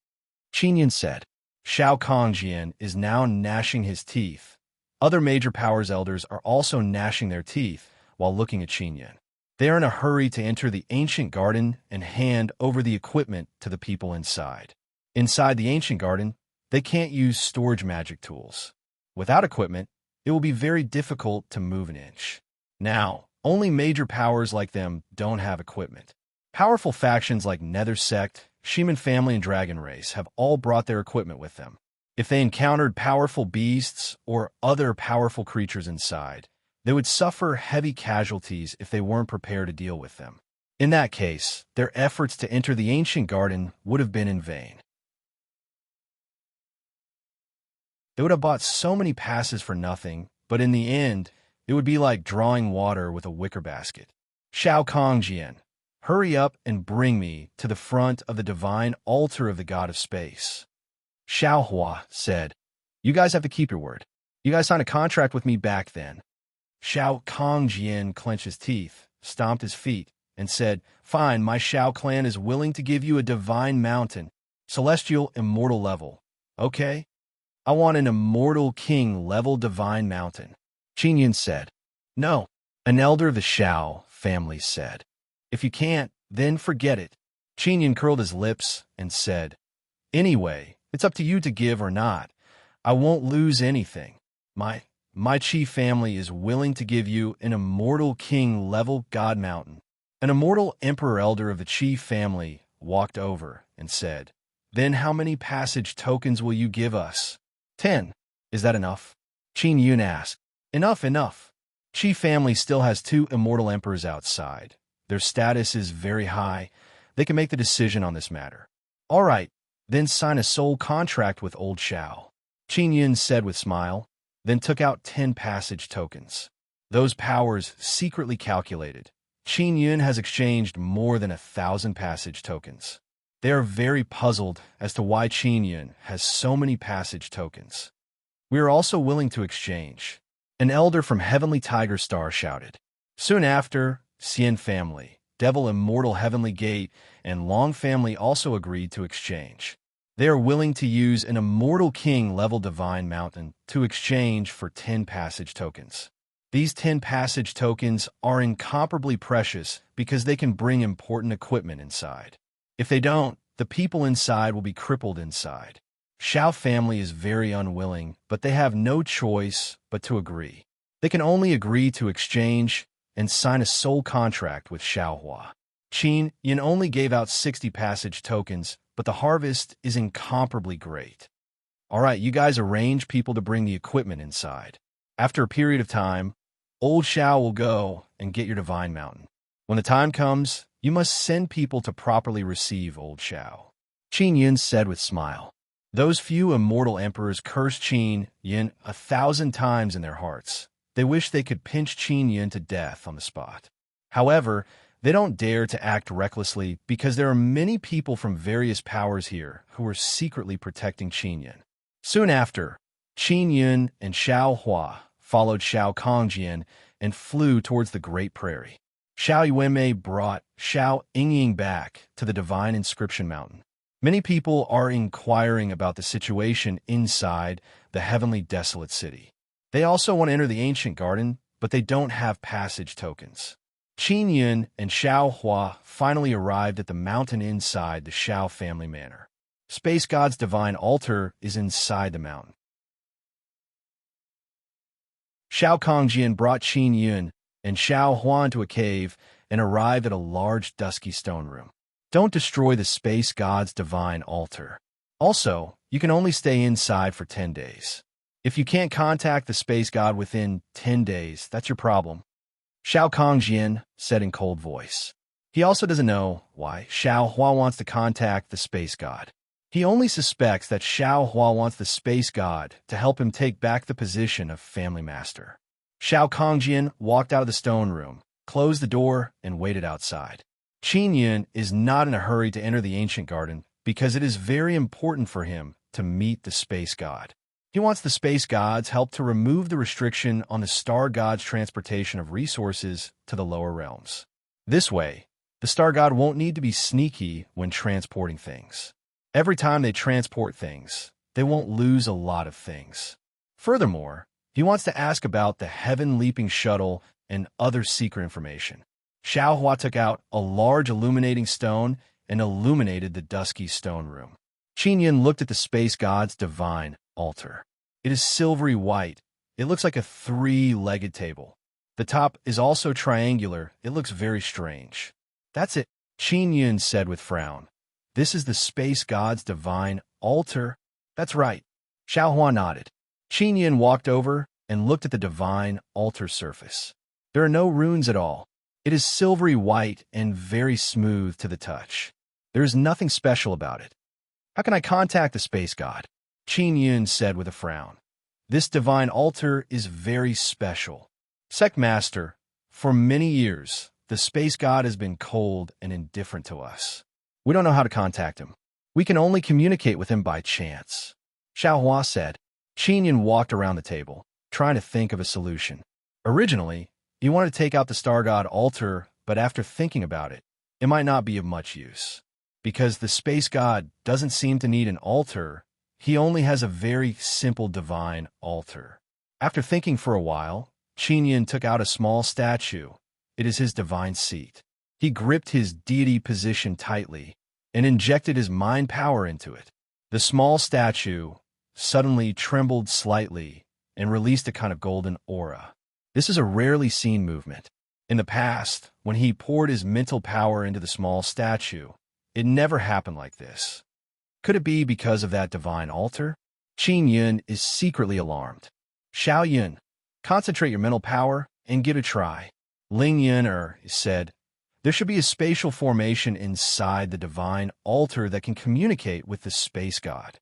Qin Yun said. Xiao Kongjian is now gnashing his teeth. Other major powers elders are also gnashing their teeth while looking at Qin Yun. They are in a hurry to enter the ancient garden and hand over the equipment to the people inside. Inside the ancient garden, they can't use storage magic tools. Without equipment, it will be very difficult to move an inch. Now, only major powers like them don't have equipment. Powerful factions like Nether Sect, Sheman Family, and Dragon Race have all brought their equipment with them. If they encountered powerful beasts or other powerful creatures inside, they would suffer heavy casualties if they weren't prepared to deal with them. In that case, their efforts to enter the ancient garden would have been in vain. They would have bought so many passes for nothing, but in the end, it would be like drawing water with a wicker basket. Xiao Kongjian, hurry up and bring me to the front of the divine altar of the god of space. Xiao Hua said, You guys have to keep your word. You guys signed a contract with me back then. Xiao Kongjian clenched his teeth, stomped his feet, and said, Fine, my Xiao clan is willing to give you a divine mountain, celestial immortal level. Okay? I want an immortal king level divine mountain. Qin Yun said. No, an elder of the Xiao family said. If you can't, then forget it. Qin Yun curled his lips and said, Anyway, it's up to you to give or not. I won't lose anything. My chief family is willing to give you an immortal king level god mountain. An immortal emperor elder of the chief family walked over and said, Then how many passage tokens will you give us? 10. Is that enough? Qin Yun asked. Enough. Chief family still has 2 immortal emperors outside. Their status is very high. They can make the decision on this matter. All right, then sign a soul contract with old Xiao. Qin Yun said with smile, then took out 10 passage tokens. Those powers secretly calculated. Qin Yun has exchanged more than 1,000 passage tokens. They are very puzzled as to why Qin Yun has so many passage tokens. We are also willing to exchange. An elder from Heavenly Tiger Star shouted. Soon after, Xian family, Devil Immortal Heavenly Gate, and Long family also agreed to exchange. They are willing to use an Immortal King level Divine Mountain to exchange for 10 passage tokens. These 10 passage tokens are incomparably precious because they can bring important equipment inside. If they don't, the people inside will be crippled inside. Xiao family is very unwilling, but they have no choice but to agree. They can only agree to exchange and sign a soul contract with Xiao Hua. Qin Yun only gave out 60 passage tokens, but the harvest is incomparably great. All right, you guys arrange people to bring the equipment inside. After a period of time, old Xiao will go and get your divine mountain. When the time comes, you must send people to properly receive old Xiao. Qin Yun said with smile. Those few immortal emperors cursed Qin Yun 1,000 times in their hearts. They wish they could pinch Qin Yun to death on the spot. However, they don't dare to act recklessly because there are many people from various powers here who are secretly protecting Qin Yun. Soon after, Qin Yun and Xiao Hua followed Xiao Kongjian and flew towards the Great Prairie. Xiao Yuanmei brought Xiao Yingying back to the Divine Inscription Mountain. Many people are inquiring about the situation inside the heavenly desolate city. They also want to enter the ancient garden, but they don't have passage tokens. Qin Yun and Xiao Hua finally arrived at the mountain inside the Xiao family manor. Space God's divine altar is inside the mountain. Xiao Kongjian brought Qin Yun and Xiao Hua into a cave and arrived at a large dusky stone room. Don't destroy the Space God's divine altar. Also, you can only stay inside for 10 days. If you can't contact the Space God within 10 days, that's your problem, Xiao Kongjian said in cold voice. He also doesn't know why Xiao Hua wants to contact the Space God. He only suspects that Xiao Hua wants the Space God to help him take back the position of family master. Xiao Kongjian walked out of the stone room, closed the door, and waited outside. Qin Yun is not in a hurry to enter the ancient garden because it is very important for him to meet the Space God. He wants the Space God's help to remove the restriction on the Star God's transportation of resources to the lower realms. This way, the Star God won't need to be sneaky when transporting things. Every time they transport things, they won't lose a lot of things. Furthermore, he wants to ask about the heaven-leaping shuttle and other secret information. Xiao Hua took out a large illuminating stone and illuminated the dusky stone room. Qin Yun looked at the Space God's divine altar. It is silvery white. It looks like a three-legged table. The top is also triangular. It looks very strange. That's it, Qin Yun said with frown. This is the Space God's divine altar? That's right. Xiao Hua nodded. Qin Yun walked over and looked at the divine altar surface. There are no runes at all. It is silvery white and very smooth to the touch. There is nothing special about it. How can I contact the Space God? Qin Yun said with a frown. This divine altar is very special. Sect Master, for many years, the Space God has been cold and indifferent to us. We don't know how to contact him. We can only communicate with him by chance, Xiao Hua said. Qin Yun walked around the table, trying to think of a solution. Originally, he wanted to take out the Star God altar, but after thinking about it, it might not be of much use. Because the Space God doesn't seem to need an altar, he only has a very simple divine altar. After thinking for a while, Qin Yun took out a small statue. It is his divine seat. He gripped his deity position tightly and injected his mind power into it. The small statue suddenly trembled slightly and released a kind of golden aura. This is a rarely seen movement. In the past, when he poured his mental power into the small statue, it never happened like this. Could it be because of that divine altar? Qin Yun is secretly alarmed. Xiao Yun, concentrate your mental power and give it a try. Ling Yun said, there should be a spatial formation inside the divine altar that can communicate with the Space God.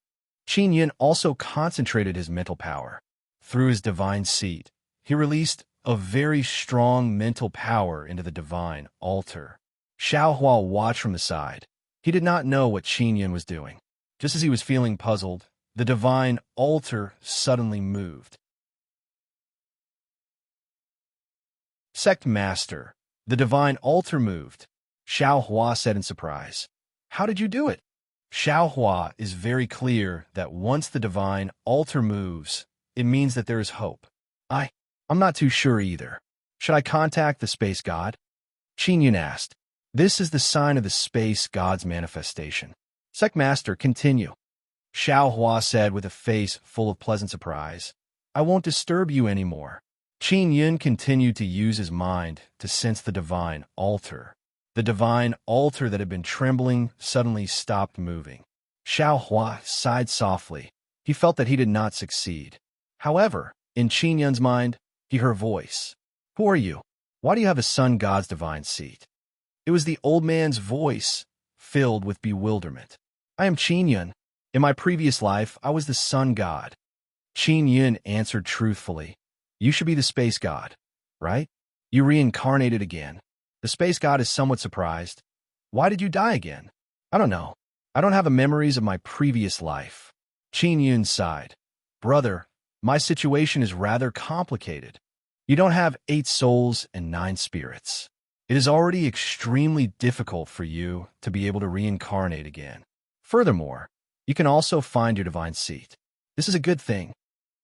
Qin Yun also concentrated his mental power. Through his divine seat, he released a very strong mental power into the divine altar. Xiao Hua watched from the side. He did not know what Qin Yun was doing. Just as he was feeling puzzled, the divine altar suddenly moved. Sect Master, the divine altar moved, Xiao Hua said in surprise. How did you do it? Xiao Hua is very clear that once the divine altar moves, it means that there is hope. I'm not too sure either. Should I contact the Space God? Qin Yun asked. This is the sign of the Space God's manifestation. Sect Master, continue. Xiao Hua said with a face full of pleasant surprise. I won't disturb you anymore. Qin Yun continued to use his mind to sense the divine altar. The divine altar that had been trembling suddenly stopped moving. Xiao Hua sighed softly. He felt that he did not succeed. However, in Qin Yun's mind, he heard a voice. Who are you? Why do you have a Sun God's divine seat? It was the old man's voice, filled with bewilderment. I am Qin Yun. In my previous life, I was the Sun God. Qin Yun answered truthfully. You should be the space god, right? You reincarnated again. The space god is somewhat surprised. Why did you die again? I don't know. I don't have a memories of my previous life. Qin Yun sighed. Brother, my situation is rather complicated. You don't have 8 souls and 9 spirits. It is already extremely difficult for you to be able to reincarnate again. Furthermore, you can also find your divine seat. This is a good thing,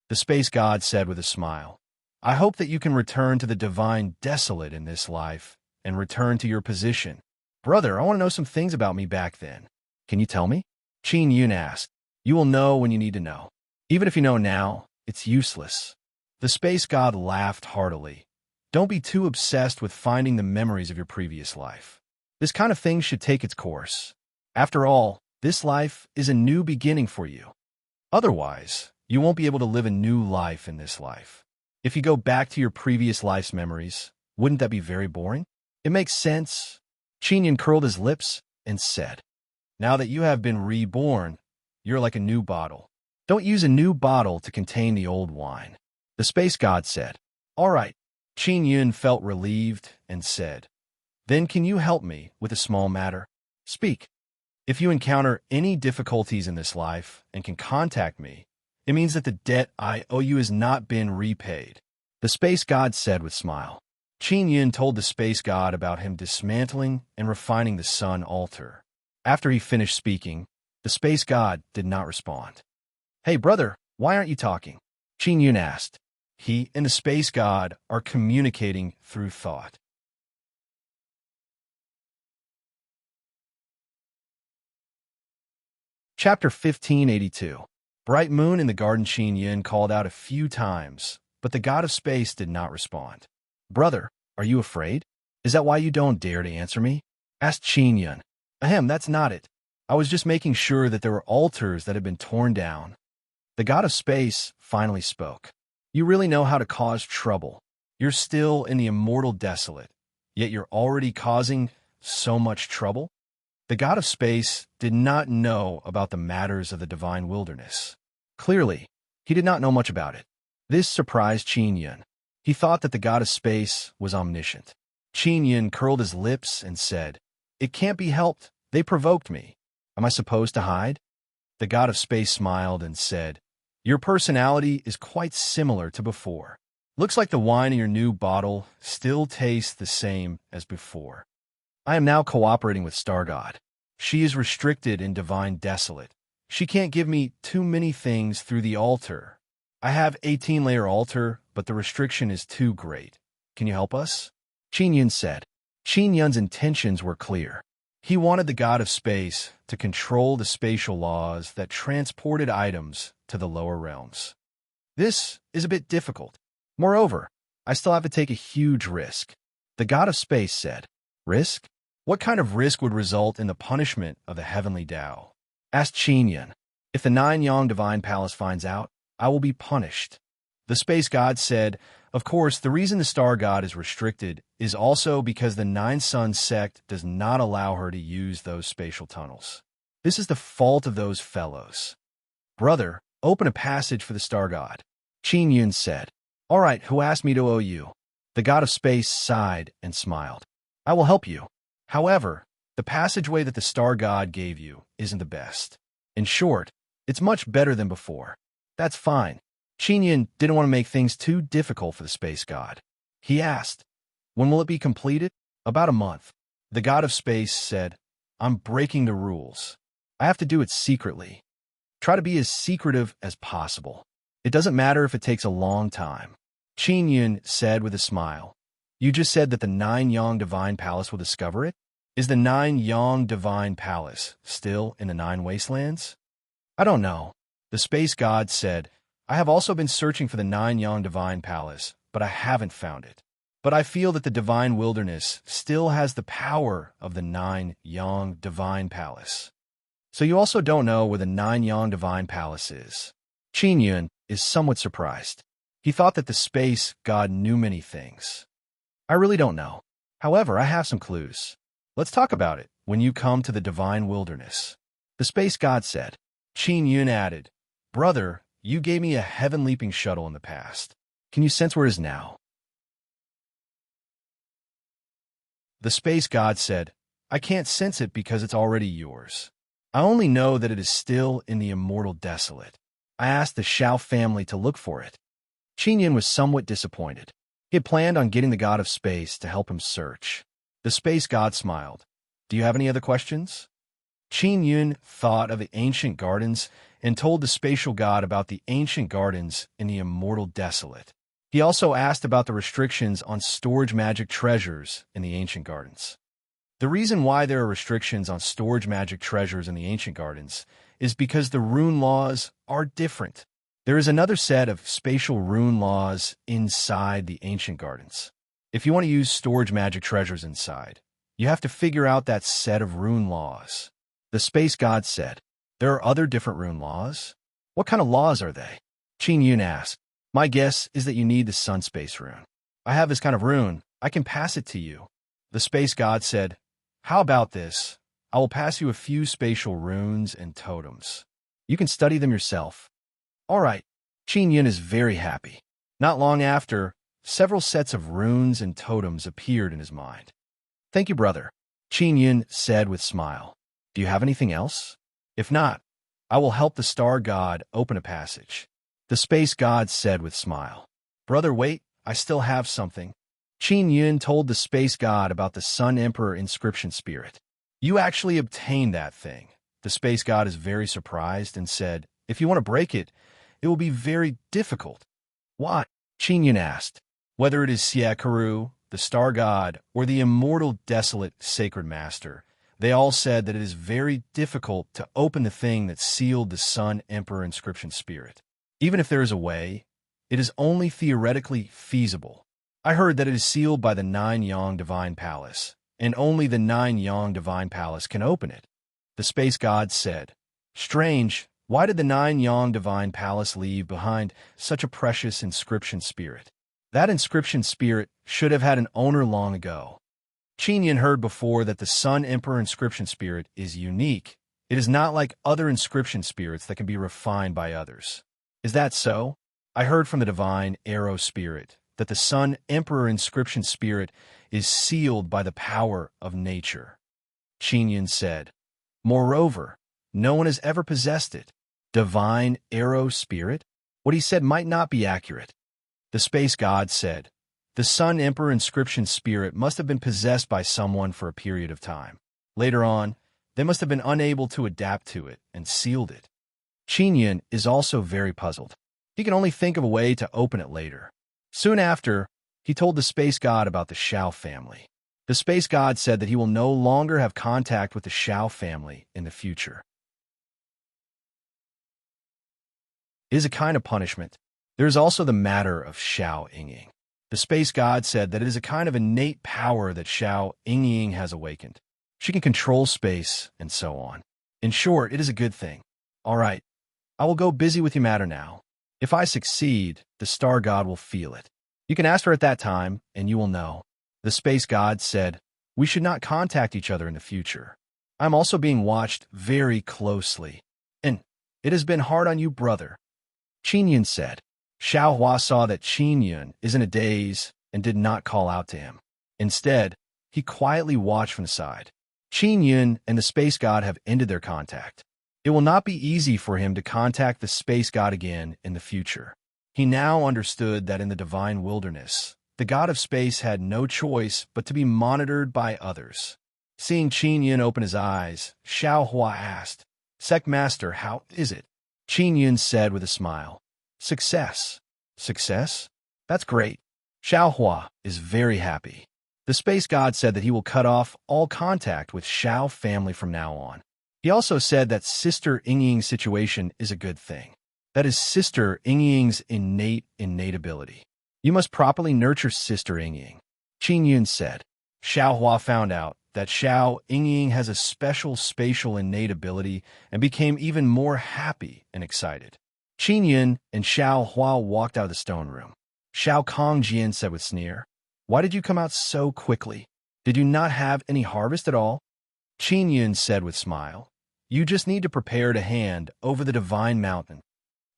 the space god said with a smile. I hope that you can return to the divine desolate in this life and return to your position. Brother, I want to know some things about me back then. Can you tell me? Qin Yun asked. You will know when you need to know. Even if you know now, it's useless. The space god laughed heartily. Don't be too obsessed with finding the memories of your previous life. This kind of thing should take its course. After all, this life is a new beginning for you. Otherwise, you won't be able to live a new life in this life. If you go back to your previous life's memories, wouldn't that be very boring? It makes sense. Qin Yun curled his lips and said, Now that you have been reborn, you're like a new bottle. Don't use a new bottle to contain the old wine. The space god said, All right. Qin Yun felt relieved and said, Then can you help me with a small matter? Speak. If you encounter any difficulties in this life and can contact me, it means that the debt I owe you has not been repaid. The space god said with a smile. Qin Yun told the space god about him dismantling and refining the sun altar. After he finished speaking, the space god did not respond. Hey, brother, why aren't you talking? Qin Yun asked. He and the space god are communicating through thought. Chapter 1582. Bright moon in the garden. Qin Yun called out a few times, but the god of space did not respond. Brother, are you afraid? Is that why you don't dare to answer me? Asked Qin Yun. Ahem, that's not it. I was just making sure that there were altars that had been torn down. The god of space finally spoke. You really know how to cause trouble. You're still in the immortal desolate, yet you're already causing so much trouble? The god of space did not know about the matters of the divine wilderness. Clearly, he did not know much about it. This surprised Qin Yun. He thought that the god of space was omniscient. Qin Yun curled his lips and said, It can't be helped. They provoked me. Am I supposed to hide? The god of space smiled and said, Your personality is quite similar to before. Looks like the wine in your new bottle still tastes the same as before. I am now cooperating with Star God. She is restricted in divine desolate. She can't give me too many things through the altar. I have 18-layer altar, but the restriction is too great. Can you help us? Qin Yun said. Qin Yun's intentions were clear. He wanted the god of space to control the spatial laws that transported items to the lower realms. This is a bit difficult. Moreover, I still have to take a huge risk. The god of space said. Risk? What kind of risk would result in the punishment of the heavenly Tao? Asked Qin Yun. If the 9 Yang Divine Palace finds out, I will be punished. The space god said, Of course, the reason the star god is restricted is also because the 9 Sun sect does not allow her to use those spatial tunnels. This is the fault of those fellows. Brother, open a passage for the star god. Qin Yun said. All right, who asked me to owe you? The god of space sighed and smiled. I will help you. However, the passageway that the star god gave you isn't the best. In short, it's much better than before. That's fine. Qin Yun didn't want to make things too difficult for the space god. He asked, When will it be completed? About a month. The god of space said, I'm breaking the rules. I have to do it secretly. Try to be as secretive as possible. It doesn't matter if it takes a long time. Qin Yun said with a smile. You just said that the 9 Yang Divine Palace will discover it? Is the 9 Yang Divine Palace still in the 9 Wastelands? I don't know. The space god said, I have also been searching for the 9 Yang Divine Palace, but I haven't found it. But I feel that the Divine Wilderness still has the power of the 9 Yang Divine Palace. So you also don't know where the 9 Yang Divine Palace is. Qin Yun is somewhat surprised. He thought that the space god knew many things. I really don't know. However, I have some clues. Let's talk about it when you come to the Divine Wilderness. The space god said. Qin Yun added, Brother, you gave me a heaven-leaping shuttle in the past. Can you sense where it is now? The space god said, I can't sense it because it's already yours. I only know that it is still in the immortal desolate. I asked the Xiao family to look for it. Qin was somewhat disappointed. He had planned on getting the god of space to help him search. The space god smiled. Do you have any other questions? Qin thought of the ancient gardens and told the spatial god about the ancient gardens in the immortal desolate. He also asked about the restrictions on storage magic treasures in the ancient gardens. The reason why there are restrictions on storage magic treasures in the ancient gardens is because the rune laws are different. There is another set of spatial rune laws inside the ancient gardens. If you want to use storage magic treasures inside, you have to figure out that set of rune laws. The space god said, there are other different rune laws? What kind of laws are they? Qin asked. My guess is that you need the sun space rune. I have this kind of rune. I can pass it to you. The space god said, how about this? I will pass you a few spatial runes and totems. You can study them yourself. All right. Qin is very happy. Not long after, several sets of runes and totems appeared in his mind. Thank you, brother, Qin said with a smile. Do you have anything else? If not, I will help the star god open a passage. The space god said with a smile. Brother, wait, I still have something. Qin told the space god about the Sun Emperor inscription spirit. You actually obtained that thing. The space god is very surprised and said, if you want to break it, it will be very difficult. Why? Qin asked. Whether it is Siekaru, the star god, or the immortal desolate sacred master, they all said that it is very difficult to open the thing that sealed the Sun Emperor inscription spirit. Even if there is a way, it is only theoretically feasible. I heard that it is sealed by the 9 Yang Divine Palace, and only the 9 Yang Divine Palace can open it. The space god said, strange, why did the 9 Yang Divine Palace leave behind such a precious inscription spirit? That inscription spirit should have had an owner long ago. Qin heard before that the Sun Emperor inscription spirit is unique. It is not like other inscription spirits that can be refined by others. Is that so? I heard from the divine arrow spirit that the Sun Emperor inscription spirit is sealed by the power of nature. Qin said, moreover, no one has ever possessed it. Divine arrow spirit? What he said might not be accurate. The space god said, the Sun Emperor inscription spirit must have been possessed by someone for a period of time. Later on, they must have been unable to adapt to it and sealed it. Qin is also very puzzled. He can only think of a way to open it later. Soon after, he told the space god about the Xiao family. The space god said that he will no longer have contact with the Xiao family in the future. It is a kind of punishment. There is also the matter of Xiao Yingying. The space god said that it is a kind of innate power that Xiao Yingying has awakened. She can control space and so on. In short, it is a good thing. All right, I will go busy with your matter now. If I succeed, the star god will feel it. You can ask her at that time, and you will know. The space god said, we should not contact each other in the future. I'm also being watched very closely. And it has been hard on you, brother. Qin said. Xiao Hua saw that Qin is in a daze and did not call out to him. Instead, he quietly watched from the side. Qin and the space god have ended their contact. It will not be easy for him to contact the space god again in the future. He now understood that in the divine wilderness, the god of space had no choice but to be monitored by others. Seeing Qin open his eyes, Xiao Hua asked, Sect Master, how is it? Qin said with a smile, Success. Success? That's great. Xiao Hua is very happy. The space god said that he will cut off all contact with Xiao family from now on. He also said that Sister Yingying's situation is a good thing. That is Sister Yingying's innate ability. You must properly nurture Sister Yingying. Qin said. Xiao Hua found out that Xiao Yingying has a special spatial innate ability and became even more happy and excited. Qin and Xiao Hua walked out of the stone room. Xiao Kongjian said with sneer, Why did you come out so quickly? Did you not have any harvest at all? Qin said with smile, You just need to prepare to hand over the divine mountain.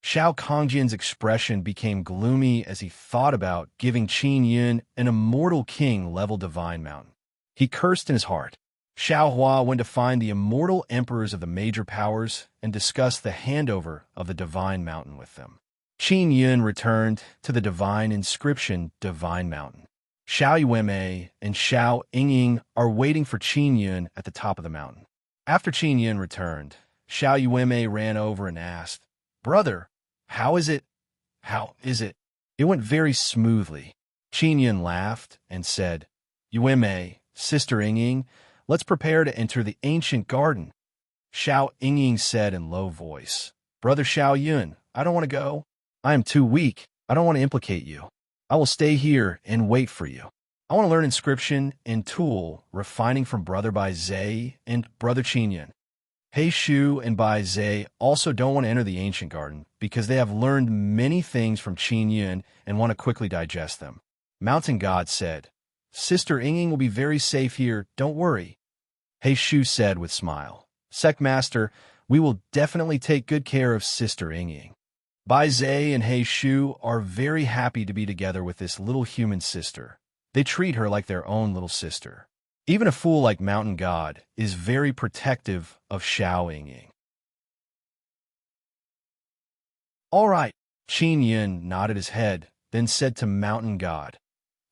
Xiao Kongjian's expression became gloomy as he thought about giving Qin Yun an immortal king-level divine mountain. He cursed in his heart. Xiao Hua went to find the immortal emperors of the major powers and discussed the handover of the divine mountain with them. Qin Yun returned to the divine inscription Divine Mountain. Xiao Yuemei and Xiao Yingying are waiting for Qin Yun at the top of the mountain. After Qin Yun returned, Xiao Yuemei ran over and asked, "Brother, how is it? How is it?" It went very smoothly. Qin Yun laughed and said, "Yuemei, Sister Yingying, let's prepare to enter the ancient garden." Xiao Yingying said in low voice, "Brother Xiao Yun, I don't want to go. I am too weak. I don't want to implicate you. I will stay here and wait for you. I want to learn inscription and tool refining from Brother Bai Zhe and Brother Qin Yun." He Shu and Bai Zhe also don't want to enter the ancient garden because they have learned many things from Qin Yun and want to quickly digest them. Mountain God said, "Sister Yingying will be very safe here, don't worry." He Shu said with smile, "Sect Master, we will definitely take good care of Sister Yingying." Bai Zhe and He Shu are very happy to be together with this little human sister. They treat her like their own little sister. Even a fool like Mountain God is very protective of Xiao Yingying. "All right," Qin Yun nodded his head, then said to Mountain God,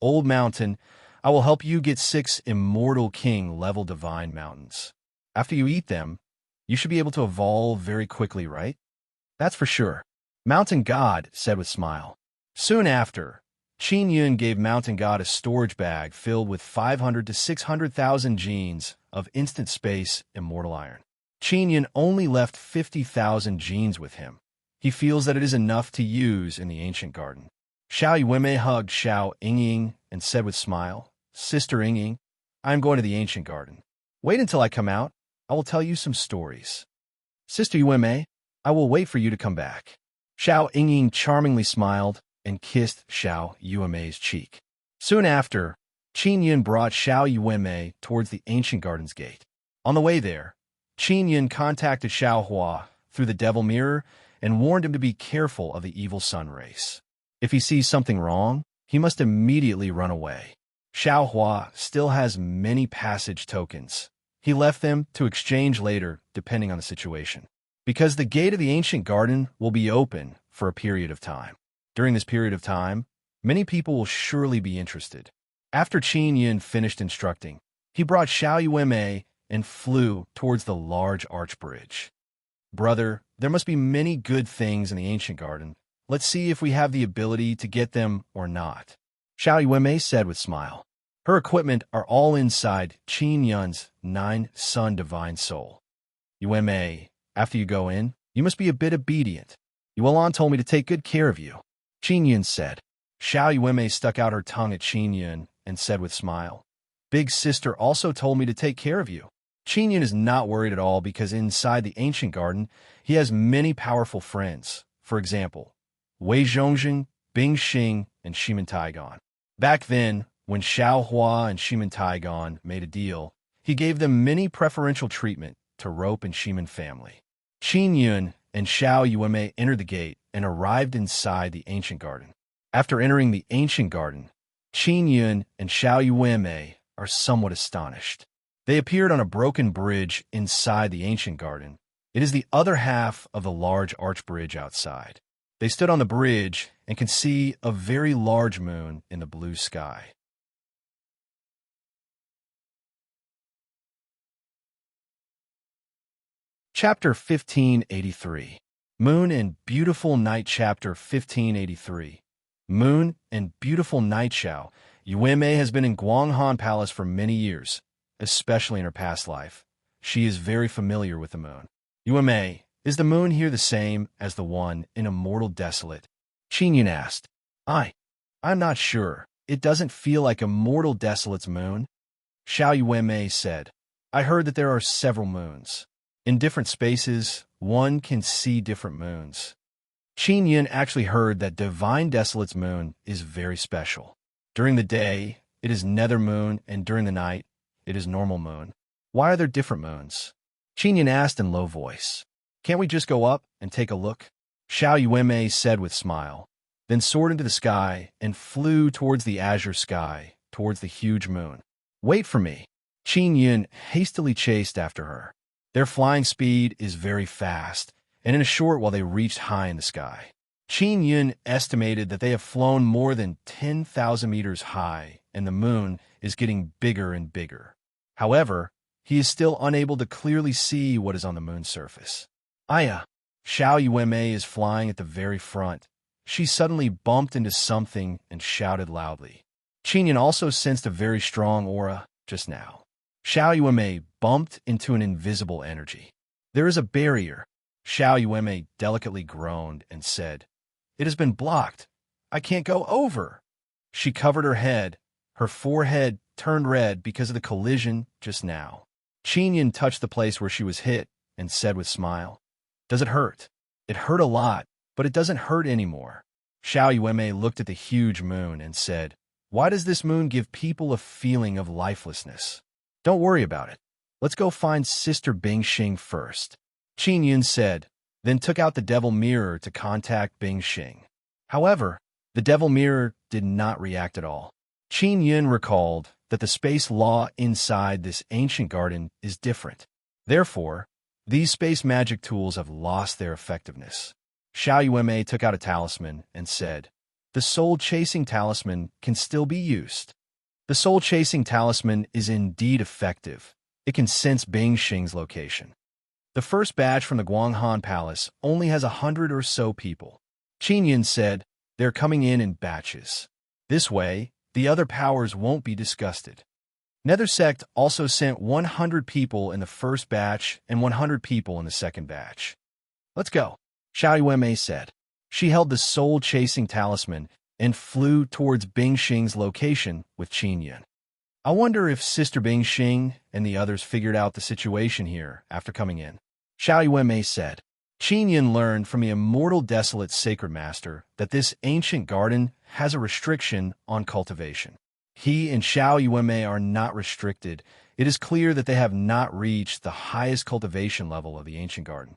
"Old Mountain, I will help you get 6 immortal king-level divine mountains. After you eat them, you should be able to evolve very quickly, right?" "That's for sure," Mountain God said with smile. Soon after, Qin Yun gave Mountain God a storage bag filled with 500 to 600,000 genes of instant space immortal iron. Qin Yun only left 50,000 genes with him. He feels that it is enough to use in the ancient garden. Xiao Yuemei hugged Xiao Yingying and said with smile, "Sister Yingying, I am going to the ancient garden. Wait until I come out. I will tell you some stories." "Sister Yuemei, I will wait for you to come back." Xiao Yingying charmingly smiled and kissed Xiao Yuemei's cheek. Soon after, Qin Yun brought Xiao Yuemei towards the ancient garden's gate. On the way there, Qin Yun contacted Xiao Hua through the devil mirror and warned him to be careful of the evil sun race. If he sees something wrong, he must immediately run away. Xiao Hua still has many passage tokens. He left them to exchange later, depending on the situation, because the gate of the ancient garden will be open for a period of time. During this period of time, many people will surely be interested. After Qin Yun finished instructing, he brought Xiao Yuemei and flew towards the large arch bridge. "Brother, there must be many good things in the ancient garden. Let's see if we have the ability to get them or not," Xiao Yuemei said with smile. Her equipment are all inside Qin Yun's 9-sun divine soul. "Yuemei, after you go in, you must be a bit obedient. Yuelan told me to take good care of you," Qin Yun said. Xiao Yuemei stuck out her tongue at Qin Yun and said with smile, "Big sister also told me to take care of you." Qin Yun is not worried at all because inside the ancient garden, he has many powerful friends. For example, Wei Zhongzhen, Bing Xing, and Shimen Taigon. Back then, when Xiao Hua and Shimen Taigon made a deal, he gave them many preferential treatment to Rope and Shimen family. Qin Yun and Xiao Yuemei entered the gate and arrived inside the ancient garden. After entering the ancient garden, Qin Yun and Xiao Yuemei are somewhat astonished. They appeared on a broken bridge inside the ancient garden. It is the other half of the large arch bridge outside. They stood on the bridge and could see a very large moon in the blue sky. Chapter 1583. Moon and Beautiful Night. Chapter 1583. Moon and Beautiful Night. Xiao Yuemei has been in Guanghan Palace for many years, especially in her past life. She is very familiar with the moon. "Yuemei, is the moon here the same as the one in Immortal Desolate?" Qin Yun asked. I'm not sure. It doesn't feel like Immortal Desolate's moon." Xiao Yuemei said, "I heard that there are several moons. In different spaces, one can see different moons." Qin Yun actually heard that Divine Desolate's moon is very special. During the day, it is nether moon, and during the night, it is normal moon. Why are there different moons? Qin Yun asked in low voice. "Can't we just go up and take a look?" Xiao Yuanmei said with smile, then soared into the sky and flew towards the azure sky, towards the huge moon. Wait for me. Qin Yun hastily chased after her. Their flying speed is very fast, and in a short while they reached high in the sky. Qin Yun estimated that they have flown more than 10,000 meters high, and the moon is getting bigger and bigger. However, he is still unable to clearly see what is on the moon's surface. Aya! Xiao Yuanmei is flying at the very front. She suddenly bumped into something and shouted loudly. Qin Yun also sensed a very strong aura just now. Xiao Yuanmei bumped into an invisible energy. There is a barrier. Xiao Yuanmei delicately groaned and said, "It has been blocked. I can't go over." She covered her head. Her forehead turned red because of the collision just now. Qin Yun touched the place where she was hit and said with smile, "Does it hurt?" "It hurt a lot, but it doesn't hurt anymore." Xiao Yuanmei looked at the huge moon and said, "Why does this moon give people a feeling of lifelessness?" "Don't worry about it. Let's go find Sister Bingxing first," Qin Yun said, then took out the devil mirror to contact Bingxing. However, the devil mirror did not react at all. Qin Yun recalled that the space law inside this ancient garden is different. Therefore, these space magic tools have lost their effectiveness. Xiao Yuanmei took out a talisman and said, "The soul-chasing talisman can still be used." The soul-chasing talisman is indeed effective. It can sense Bingxing's location. The first batch from the Guanghan Palace only has 100 or so people. Qin Yun said, "They're coming in batches. This way, the other powers won't be disgusted." Nether Sect also sent 100 people in the first batch and 100 people in the second batch. "Let's go," Xiao Yuanmei said. She held the soul-chasing talisman and flew towards Bingxing's location with Qin Yun. "I wonder if Sister Bingxing and the others figured out the situation here after coming in," Xiao Yuanmei said. Qin Yun learned from the immortal desolate sacred master that this ancient garden has a restriction on cultivation. He and Xiao Yuanmei are not restricted. It is clear that they have not reached the highest cultivation level of the ancient garden.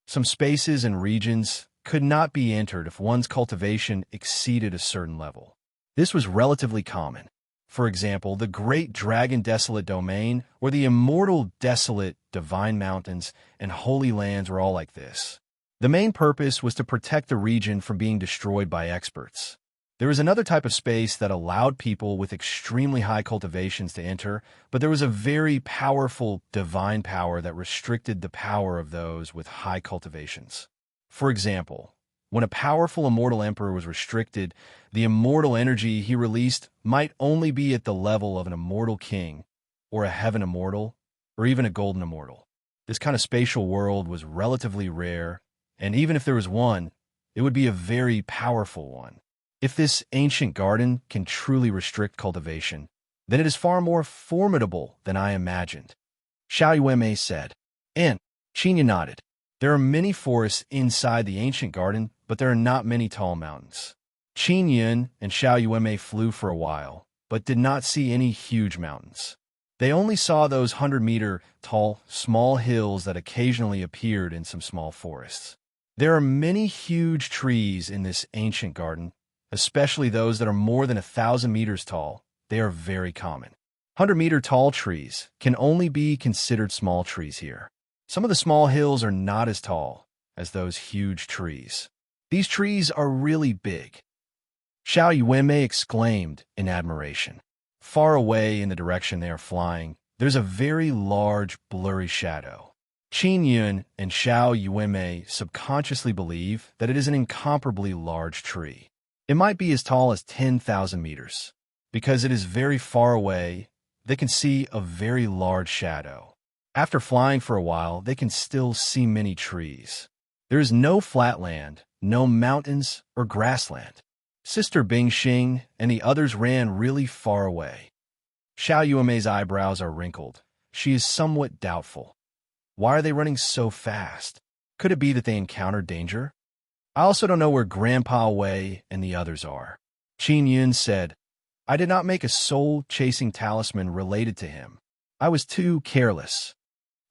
Some spaces and regions could not be entered if one's cultivation exceeded a certain level. This was relatively common. For example, the Great Dragon Desolate Domain or the Immortal Desolate Divine Mountains and Holy Lands were all like this. The main purpose was to protect the region from being destroyed by experts. There was another type of space that allowed people with extremely high cultivations to enter, but there was a very powerful divine power that restricted the power of those with high cultivations. For example, when a powerful immortal emperor was restricted, the immortal energy he released might only be at the level of an immortal king, or a heaven immortal, or even a golden immortal. This kind of spatial world was relatively rare, and even if there was one, it would be a very powerful one. If this ancient garden can truly restrict cultivation, then it is far more formidable than I imagined, Xiao Yuanmei said. And Qin Yun nodded. There are many forests inside the ancient garden, but there are not many tall mountains. Qin Yun and Xiao Yuanmei flew for a while, but did not see any huge mountains. They only saw those 100-meter tall, small hills that occasionally appeared in some small forests. There are many huge trees in this ancient garden, especially those that are more than 1,000 meters tall. They are very common. 100-meter tall trees can only be considered small trees here. Some of the small hills are not as tall as those huge trees. These trees are really big, Xiao Yuanmei exclaimed in admiration. Far away in the direction they are flying, there's a very large, blurry shadow. Qin Yun and Xiao Yuanmei subconsciously believe that it is an incomparably large tree. It might be as tall as 10,000 meters. Because it is very far away, they can see a very large shadow. After flying for a while, they can still see many trees. There is no flat land, no mountains or grassland. Sister Bingxing and the others ran really far away. Xiao Yuanmei's eyebrows are wrinkled. She is somewhat doubtful. Why are they running so fast? Could it be that they encountered danger? I also don't know where Grandpa Wei and the others are. Qin Yun said, I did not make a soul-chasing talisman related to him. I was too careless.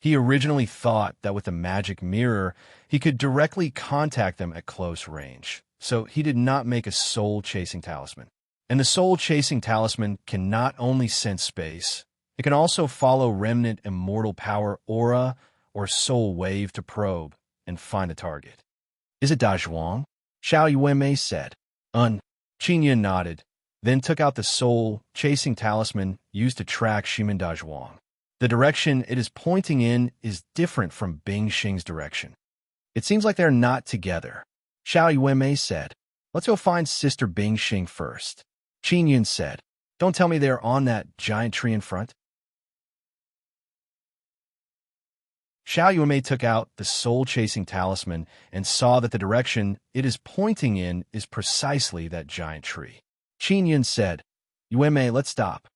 He originally thought that with the magic mirror, he could directly contact them at close range, so he did not make a soul-chasing talisman. And the soul-chasing talisman can not only sense space, it can also follow remnant immortal power aura or soul wave to probe and find a target. Is it Dazhuang? Xiao Yuanmei said. Qin Yun nodded, then took out the soul-chasing talisman used to track Shimin Dazhuang. The direction it is pointing in is different from Bing Xing's direction. It seems like they're not together. Xiao Yuanmei said. Let's go find Sister Bing Xing first. Qin Yun said. Don't tell me they're on that giant tree in front. Xiao Yuanmei took out the soul-chasing talisman and saw that the direction it is pointing in is precisely that giant tree. Qin Yun said, Yuanmei, let's stop.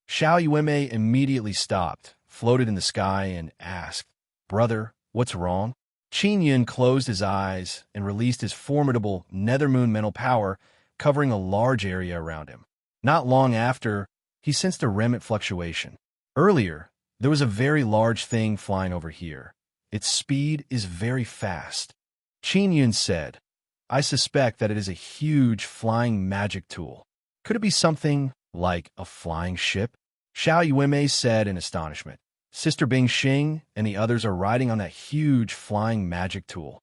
Xiao Yuanmei immediately stopped, floated in the sky, and asked, Brother, what's wrong? Qin Yun closed his eyes and released his formidable nethermoon mental power, covering a large area around him. Not long after, he sensed a remnant fluctuation. Earlier, there was a very large thing flying over here. Its speed is very fast. Qin Yun said, I suspect that it is a huge flying magic tool. Could it be something like a flying ship? Xiao Yuanmei said in astonishment. Sister Bing Xing and the others are riding on that huge flying magic tool.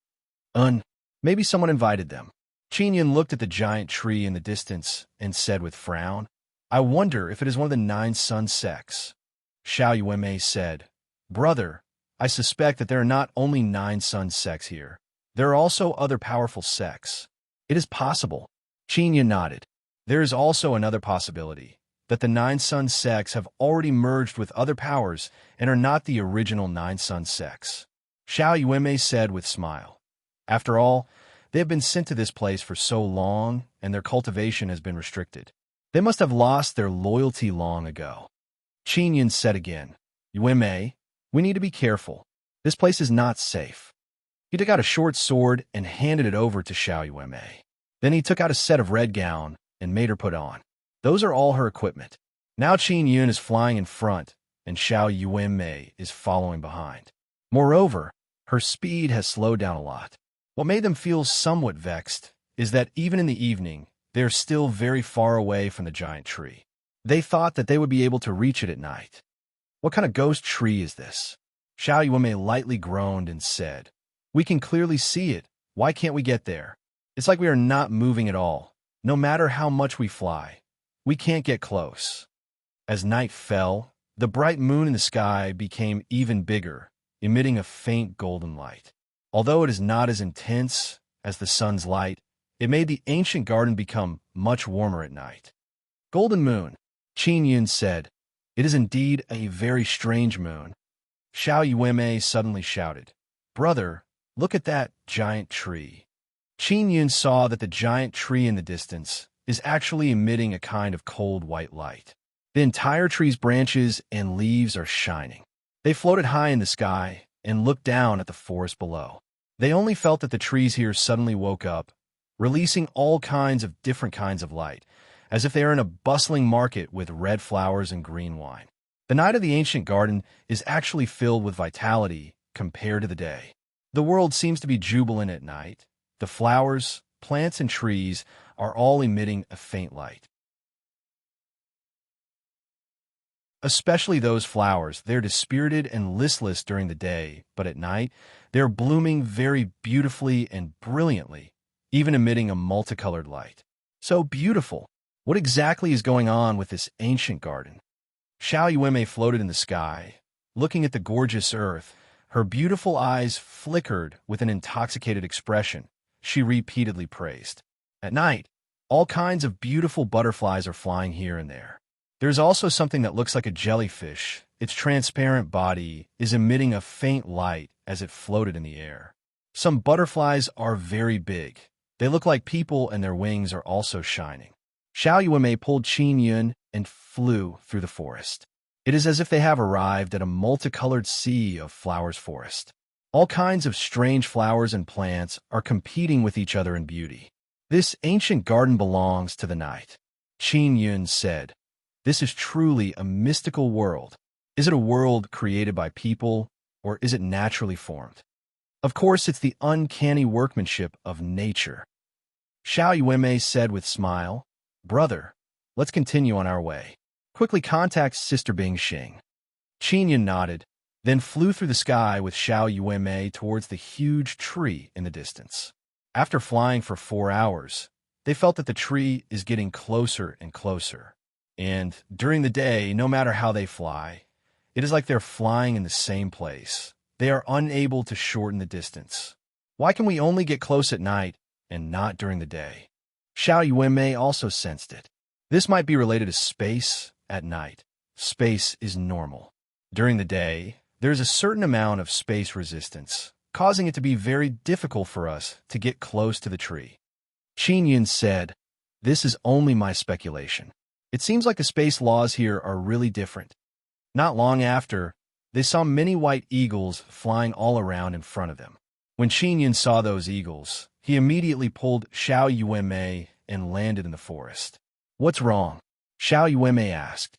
Maybe someone invited them. Qin Yun looked at the giant tree in the distance and said with frown, I wonder if it is one of the 9 sun sects. Xiao Yuanmei said, Brother, I suspect that there are not only 9 sun sects here. There are also other powerful sects. It is possible. Qin Yun nodded. There is also another possibility, that the 9 sun sects have already merged with other powers and are not the original 9 sun sects. Xiao Yuanmei said with smile. After all, they have been sent to this place for so long, and their cultivation has been restricted. They must have lost their loyalty long ago. Qin Yun said again, Yuanmei, we need to be careful. This place is not safe. He took out a short sword and handed it over to Xiao Yuanmei. Then he took out a set of red gown and made her put on. Those are all her equipment. Now Qin Yun is flying in front, and Xiao Yuanmei is following behind. Moreover, her speed has slowed down a lot. What made them feel somewhat vexed is that even in the evening, they are still very far away from the giant tree. They thought that they would be able to reach it at night. What kind of ghost tree is this? Xiao Yuanmei lightly groaned and said, We can clearly see it. Why can't we get there? It's like we are not moving at all. No matter how much we fly, we can't get close. As night fell, the bright moon in the sky became even bigger, emitting a faint golden light. Although it is not as intense as the sun's light, it made the ancient garden become much warmer at night. Golden moon, Qin Yun said, It is indeed a very strange moon. Xiao Yuanmei suddenly shouted, Brother, look at that giant tree. Qin Yun saw that the giant tree in the distance is actually emitting a kind of cold white light. The entire tree's branches and leaves are shining. They floated high in the sky and looked down at the forest below. They only felt that the trees here suddenly woke up, releasing all kinds of different kinds of light, as if they are in a bustling market with red flowers and green wine. The night of the ancient garden is actually filled with vitality compared to the day. The world seems to be jubilant at night. The flowers, plants, and trees are all emitting a faint light. Especially those flowers, they're dispirited and listless during the day, but at night, they're blooming very beautifully and brilliantly, even emitting a multicolored light. So beautiful! What exactly is going on with this ancient garden? Xiao Yuanmei floated in the sky, looking at the gorgeous earth. Her beautiful eyes flickered with an intoxicated expression. She repeatedly praised. At night, all kinds of beautiful butterflies are flying here and there. There's also something that looks like a jellyfish. Its transparent body is emitting a faint light as it floated in the air. Some butterflies are very big. They look like people and their wings are also shining. Xiao Yuanmei pulled Qin Yun and flew through the forest. It is as if they have arrived at a multicolored sea of flowers forest. All kinds of strange flowers and plants are competing with each other in beauty. This ancient garden belongs to the night. Qin Yun said, This is truly a mystical world. Is it a world created by people, or is it naturally formed? Of course, it's the uncanny workmanship of nature. Xiao Yuanmei said with smile, "Brother, let's continue on our way. Quickly contact Sister Bing Xing." Qinyan nodded, then flew through the sky with Xiao Yuanmei towards the huge tree in the distance. After flying for 4 hours, they felt that the tree is getting closer and closer. And during the day, no matter how they fly, it is like they're flying in the same place. They are unable to shorten the distance. Why can we only get close at night and not during the day? Xiao Yuanmei also sensed it. This might be related to space at night. Space is normal. During the day, there is a certain amount of space resistance, causing it to be very difficult for us to get close to the tree. Qinyan said, "This is only my speculation. It seems like the space laws here are really different." Not long after, they saw many white eagles flying all around in front of them. When Qinyan saw those eagles, he immediately pulled Xiao Yuanmei and landed in the forest. "What's wrong?" Xiao Yuanmei asked.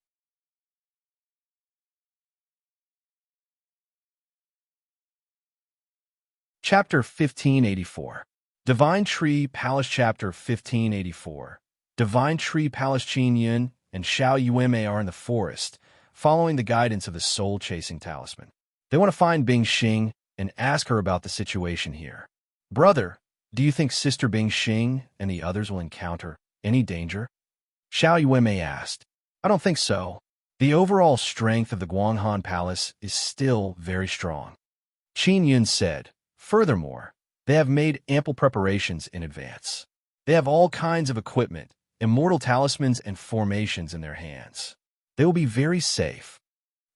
Chapter 1584. Divine Tree Palace. Chapter 1584. Divine Tree Palace. Qinyan and Xiao Yuanmei are in the forest, following the guidance of the soul-chasing talisman. They want to find Bing Xing and ask her about the situation here. "Brother, do you think Sister Bing Xing and the others will encounter any danger?" Xiao Yuanmei asked. "I don't think so. The overall strength of the Guanghan Palace is still very strong." Qinyan said, "Furthermore, they have made ample preparations in advance. They have all kinds of equipment, immortal talismans, and formations in their hands. They will be very safe."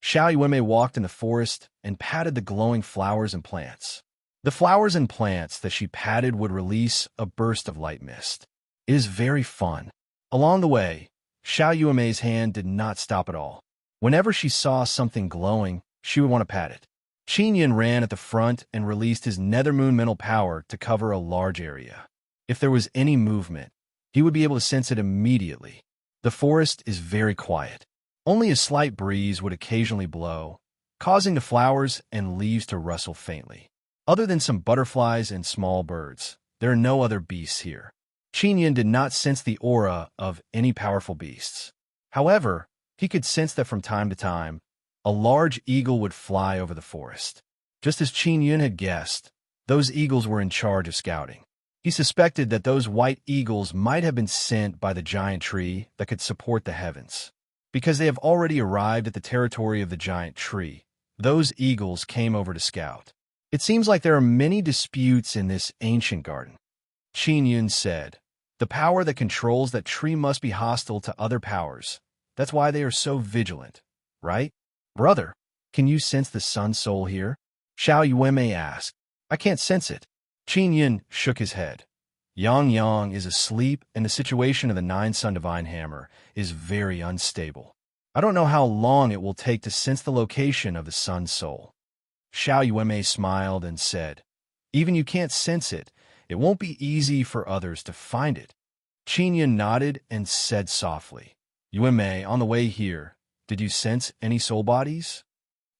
Xiao Yuanmei walked in the forest and patted the glowing flowers and plants. The flowers and plants that she patted would release a burst of light mist. It is very fun. Along the way, Xiao Yuanmei's hand did not stop at all. Whenever she saw something glowing, she would want to pat it. Qinyan ran at the front and released his nethermoon mental power to cover a large area. If there was any movement, he would be able to sense it immediately. The forest is very quiet. Only a slight breeze would occasionally blow, causing the flowers and leaves to rustle faintly. Other than some butterflies and small birds, there are no other beasts here. Qinyan did not sense the aura of any powerful beasts. However, he could sense that from time to time, a large eagle would fly over the forest. Just as Qinyan had guessed, those eagles were in charge of scouting. He suspected that those white eagles might have been sent by the giant tree that could support the heavens. Because they have already arrived at the territory of the giant tree, those eagles came over to scout. "It seems like there are many disputes in this ancient garden," Qinyan said. "The power that controls that tree must be hostile to other powers. That's why they are so vigilant, right? Brother, can you sense the sun soul here?" Xiao Yuanmei asked. "I can't sense it." Qinyan shook his head. Yang Yang is asleep, and the situation of the Nine-Sun Divine Hammer is very unstable. I don't know how long it will take to sense the location of the Sun Soul." Xiao Yuanmei smiled and said, "Even you can't sense it, it won't be easy for others to find it." Qinyan nodded and said softly, "Yuanmei, on the way here, did you sense any soul bodies?"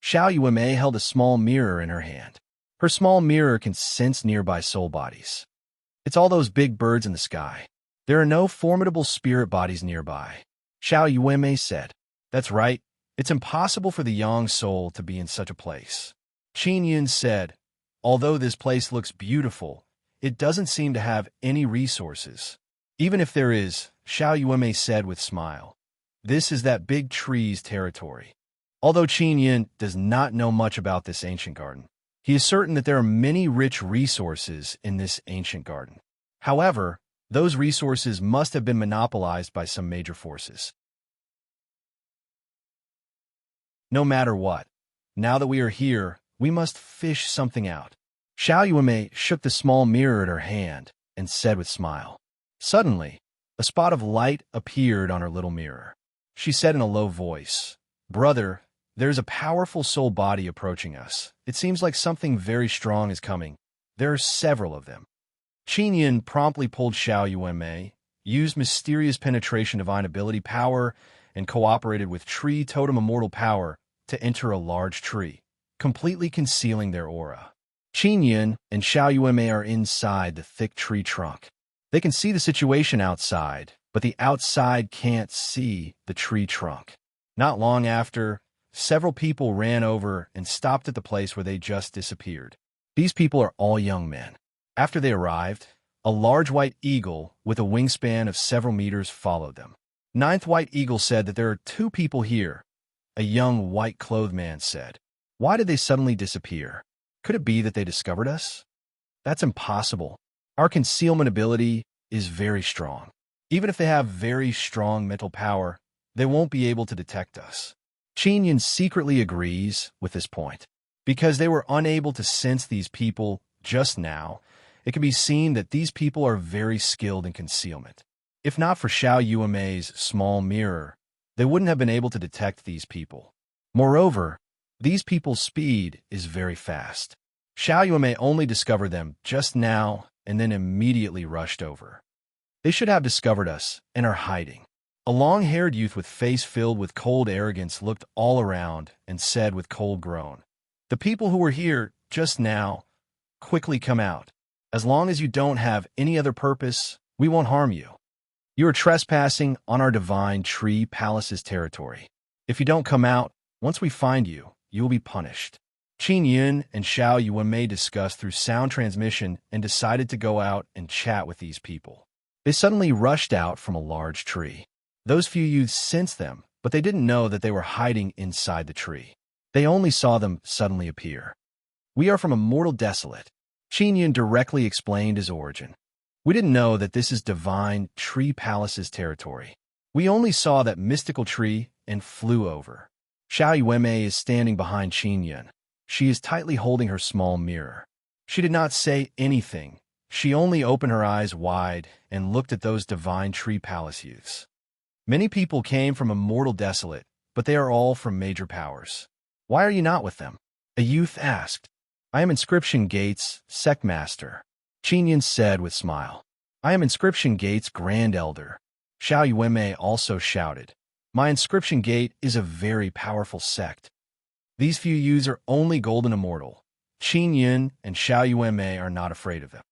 Xiao Yuanmei held a small mirror in her hand. Her small mirror can sense nearby soul bodies. "It's all those big birds in the sky. There are no formidable spirit bodies nearby," Xiao Yuanmei said. "That's right. It's impossible for the Yang soul to be in such a place." Qinyan said, "Although this place looks beautiful, it doesn't seem to have any resources." "Even if there is," Xiao Yuanmei said with a smile, "this is that big tree's territory." Although Qinyan does not know much about this ancient garden, he is certain that there are many rich resources in this ancient garden. However, those resources must have been monopolized by some major forces. No matter what, now that we are here, we must fish something out. Xiao Yuanmei shook the small mirror in her hand and said with a smile. Suddenly, a spot of light appeared on her little mirror. She said in a low voice, "Brother, there's a powerful soul body approaching us. It seems like something very strong is coming. There are several of them." Qinyan promptly pulled Xiao Yuanmei, used mysterious penetration divine ability power, and cooperated with tree totem immortal power to enter a large tree. completely concealing their aura. Qin Yun and Xiao Yuanmei are inside the thick tree trunk. They can see the situation outside, but the outside can't see the tree trunk. Not long after, several people ran over and stopped at the place where they just disappeared. These people are all young men. After they arrived, a large white eagle with a wingspan of several meters followed them. Ninth white eagle said that there are 2 people here. A young white-clothed man said. Why did they suddenly disappear? Could it be that they discovered us? That's impossible. Our concealment ability is very strong. Even if they have very strong mental power, they won't be able to detect us. Qin Yun secretly agrees with this point. Because they were unable to sense these people just now, it can be seen that these people are very skilled in concealment. If not for Xiao Yuanmei's small mirror, they wouldn't have been able to detect these people. Moreover, these people's speed is very fast. Xiao Yuanmei only discovered them just now and then immediately rushed over. They should have discovered us and are hiding. A long-haired youth with face filled with cold arrogance looked all around and said with cold groan, "The people who were here just now, quickly come out. As long as you don't have any other purpose, we won't harm you. You are trespassing on our divine tree palace's territory. If you don't come out, once we find you, you will be punished." Qin Yun and Xiao Yuanmei discussed through sound transmission and decided to go out and chat with these people. They suddenly rushed out from a large tree. Those few youths sensed them, but they didn't know that they were hiding inside the tree. They only saw them suddenly appear. "We are from a mortal desolate." Qin Yun directly explained his origin. "We didn't know that this is divine tree palace's territory. We only saw that mystical tree and flew over." Xiao Yuanmei is standing behind Qin Yun. She is tightly holding her small mirror. She did not say anything. She only opened her eyes wide and looked at those divine tree palace youths. Many people came from a mortal desolate, but they are all from major powers. "Why are you not with them?" a youth asked. "I am Inscription Gate's sect master," Qin Yun said with smile. "I am Inscription Gate's Grand Elder." Xiao Yuanmei also shouted, "My Inscription Gate is a very powerful sect. These few youths are only golden immortal. Qin Yun and Xiao Yuanmei are not afraid of them."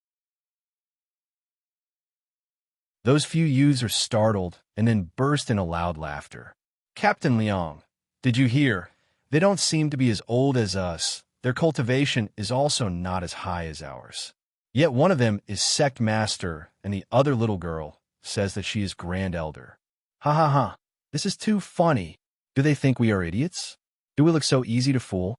Those few youths are startled and then burst into loud laughter. "Captain Liang, did you hear? They don't seem to be as old as us. Their cultivation is also not as high as ours. Yet one of them is sect master, and the other little girl says that she is grand elder. Ha ha ha, this is too funny. Do they think we are idiots? Do we look so easy to fool?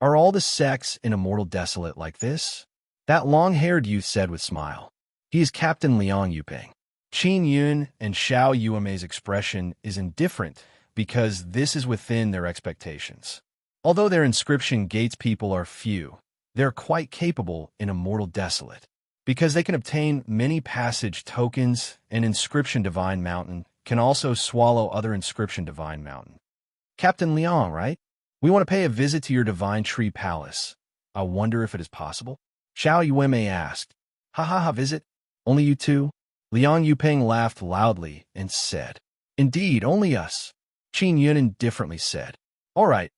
Are all the sects in Immortal Desolate like this?" That long-haired youth said with smile. He is Captain Liang Yuping. Qin Yun and Xiao Yuanmei's expression is indifferent because this is within their expectations. Although their Inscription Gates people are few, they are quite capable in Immortal Desolate. Because they can obtain many passage tokens, and Inscription Divine Mountain can also swallow other Inscription Divine Mountain. "Captain Liang, right? We want to pay a visit to your Divine Tree Palace. I wonder if it is possible?" Xiao Yuanmei asked. "Ha ha ha, visit? Only you two?" Liang Yuping laughed loudly and said, "Indeed, only us." Qin Yun indifferently said, all right,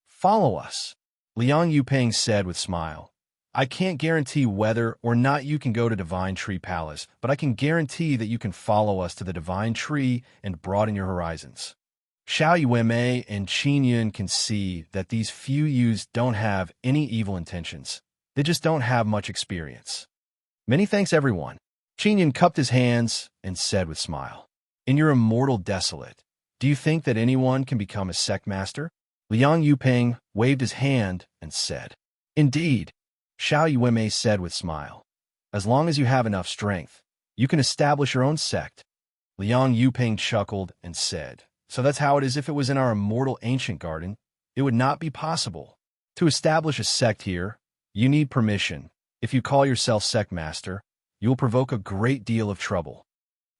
follow us." Liang Yuping said with smile, "I can't guarantee whether or not you can go to Divine Tree Palace, but I can guarantee that you can follow us to the Divine Tree and broaden your horizons." Xiao Yuanmei and Qin Yun can see that these few youths don't have any evil intentions. They just don't have much experience. "Many thanks, everyone." Qin Yun cupped his hands and said with smile, "In your Immortal Desolate, do you think that anyone can become a sect master?" Liang Yuping waved his hand and said, "Indeed." Xiao Yuanmei said with smile, "As long as you have enough strength, you can establish your own sect." Liang Yuping chuckled and said, "So that's how it is if it was in our immortal ancient garden. It would not be possible. To establish a sect here, you need permission. If you call yourself sect master, you will provoke a great deal of trouble.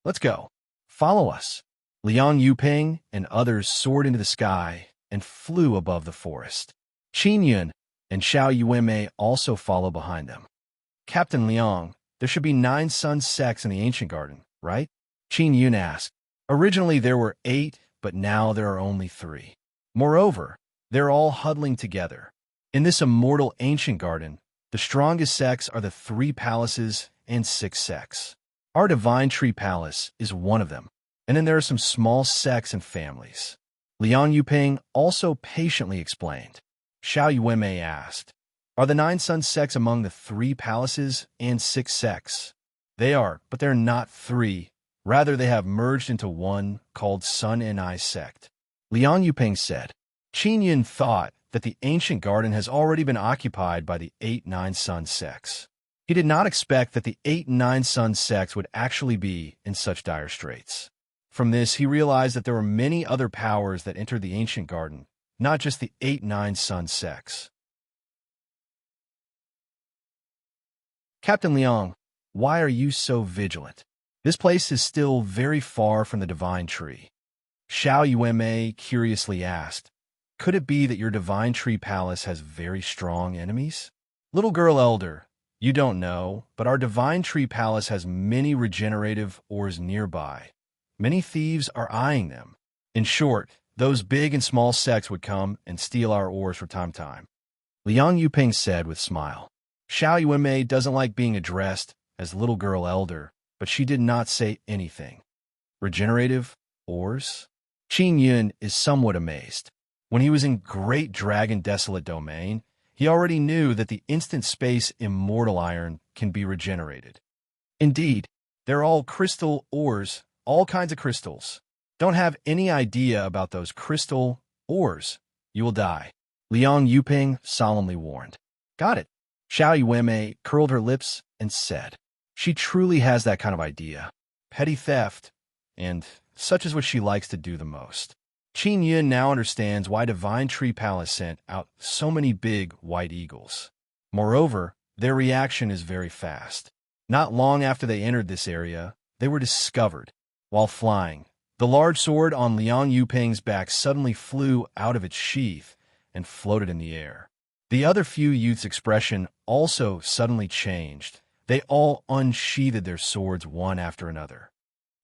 Let's go. Follow us." Liang Yuping and others soared into the sky and flew above the forest. Qin Yun and Xiao Yuanmei also follow behind them. "Captain Liang, there should be 9 sun sects in the ancient garden, right?" Qin Yun asked. "Originally there were 8, but now there are only 3. Moreover, they're all huddling together. In this immortal ancient garden, the strongest sects are the 3 palaces and 6 sects. Our Divine Tree Palace is one of them, and then there are some small sects and families. Liang Yuping also patiently explained. Xiao Yuanmei asked, "Are the 9 sun sects among the 3 palaces and 6 sects?" "They are, but they're not 3. Rather, they have merged into one called Sun and I sect," Liang Yuping said. Qin Yun thought that the ancient garden has already been occupied by the 8-9 sun sects. He did not expect that the 8-9 sun sects would actually be in such dire straits. From this, he realized that there were many other powers that entered the ancient garden, not just the 8-9 sun sects. "Captain Liang, why are you so vigilant? This place is still very far from the divine tree." Xiao Yuanmei curiously asked, "Could it be that your divine tree palace has very strong enemies?" "Little girl elder, you don't know, but our divine tree palace has many regenerative ores nearby. Many thieves are eyeing them. In short, those big and small sects would come and steal our ores from time to time," Liang Yuping said with a smile. Xiao Yuanmei doesn't like being addressed as little girl elder, but she did not say anything. Regenerative ores? Qin Yun is somewhat amazed. When he was in Great Dragon Desolate Domain, he already knew that the instant space immortal iron can be regenerated. Indeed, they're all crystal ores, all kinds of crystals. Don't have any idea about those crystal ores. You will die, Liang Yuping solemnly warned. Got it. Xiao Yuanmei curled her lips and said, "She truly has that kind of idea. Petty theft, and such is what she likes to do the most." Qin Yun now understands why Divine Tree Palace sent out so many big white eagles. Moreover, their reaction is very fast. Not long after they entered this area, they were discovered. While flying, the large sword on Liang Yuping's back suddenly flew out of its sheath and floated in the air. The other few youths' expression also suddenly changed. They all unsheathed their swords one after another.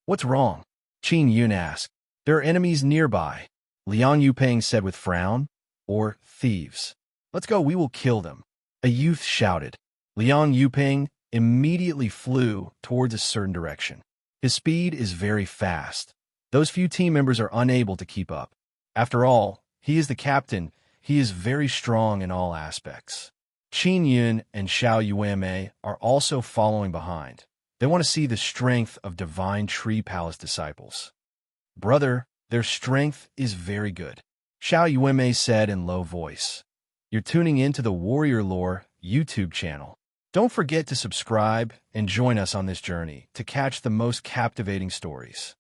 "What's wrong?" Qin Yun asked. "There are enemies nearby," Liang Yuping said with frown. "Or thieves. Let's go, we will kill them," a youth shouted. Liang Yuping immediately flew towards a certain direction. His speed is very fast. Those few team members are unable to keep up. After all, he is the captain. He is very strong in all aspects. Qin Yun and Xiao Yuanmei are also following behind. They want to see the strength of Divine Tree Palace disciples. "Brother, their strength is very good," Xiao Yuanmei said in low voice. "You're tuning in to the Warrior Lore YouTube channel. Don't forget to subscribe and join us on this journey to catch the most captivating stories."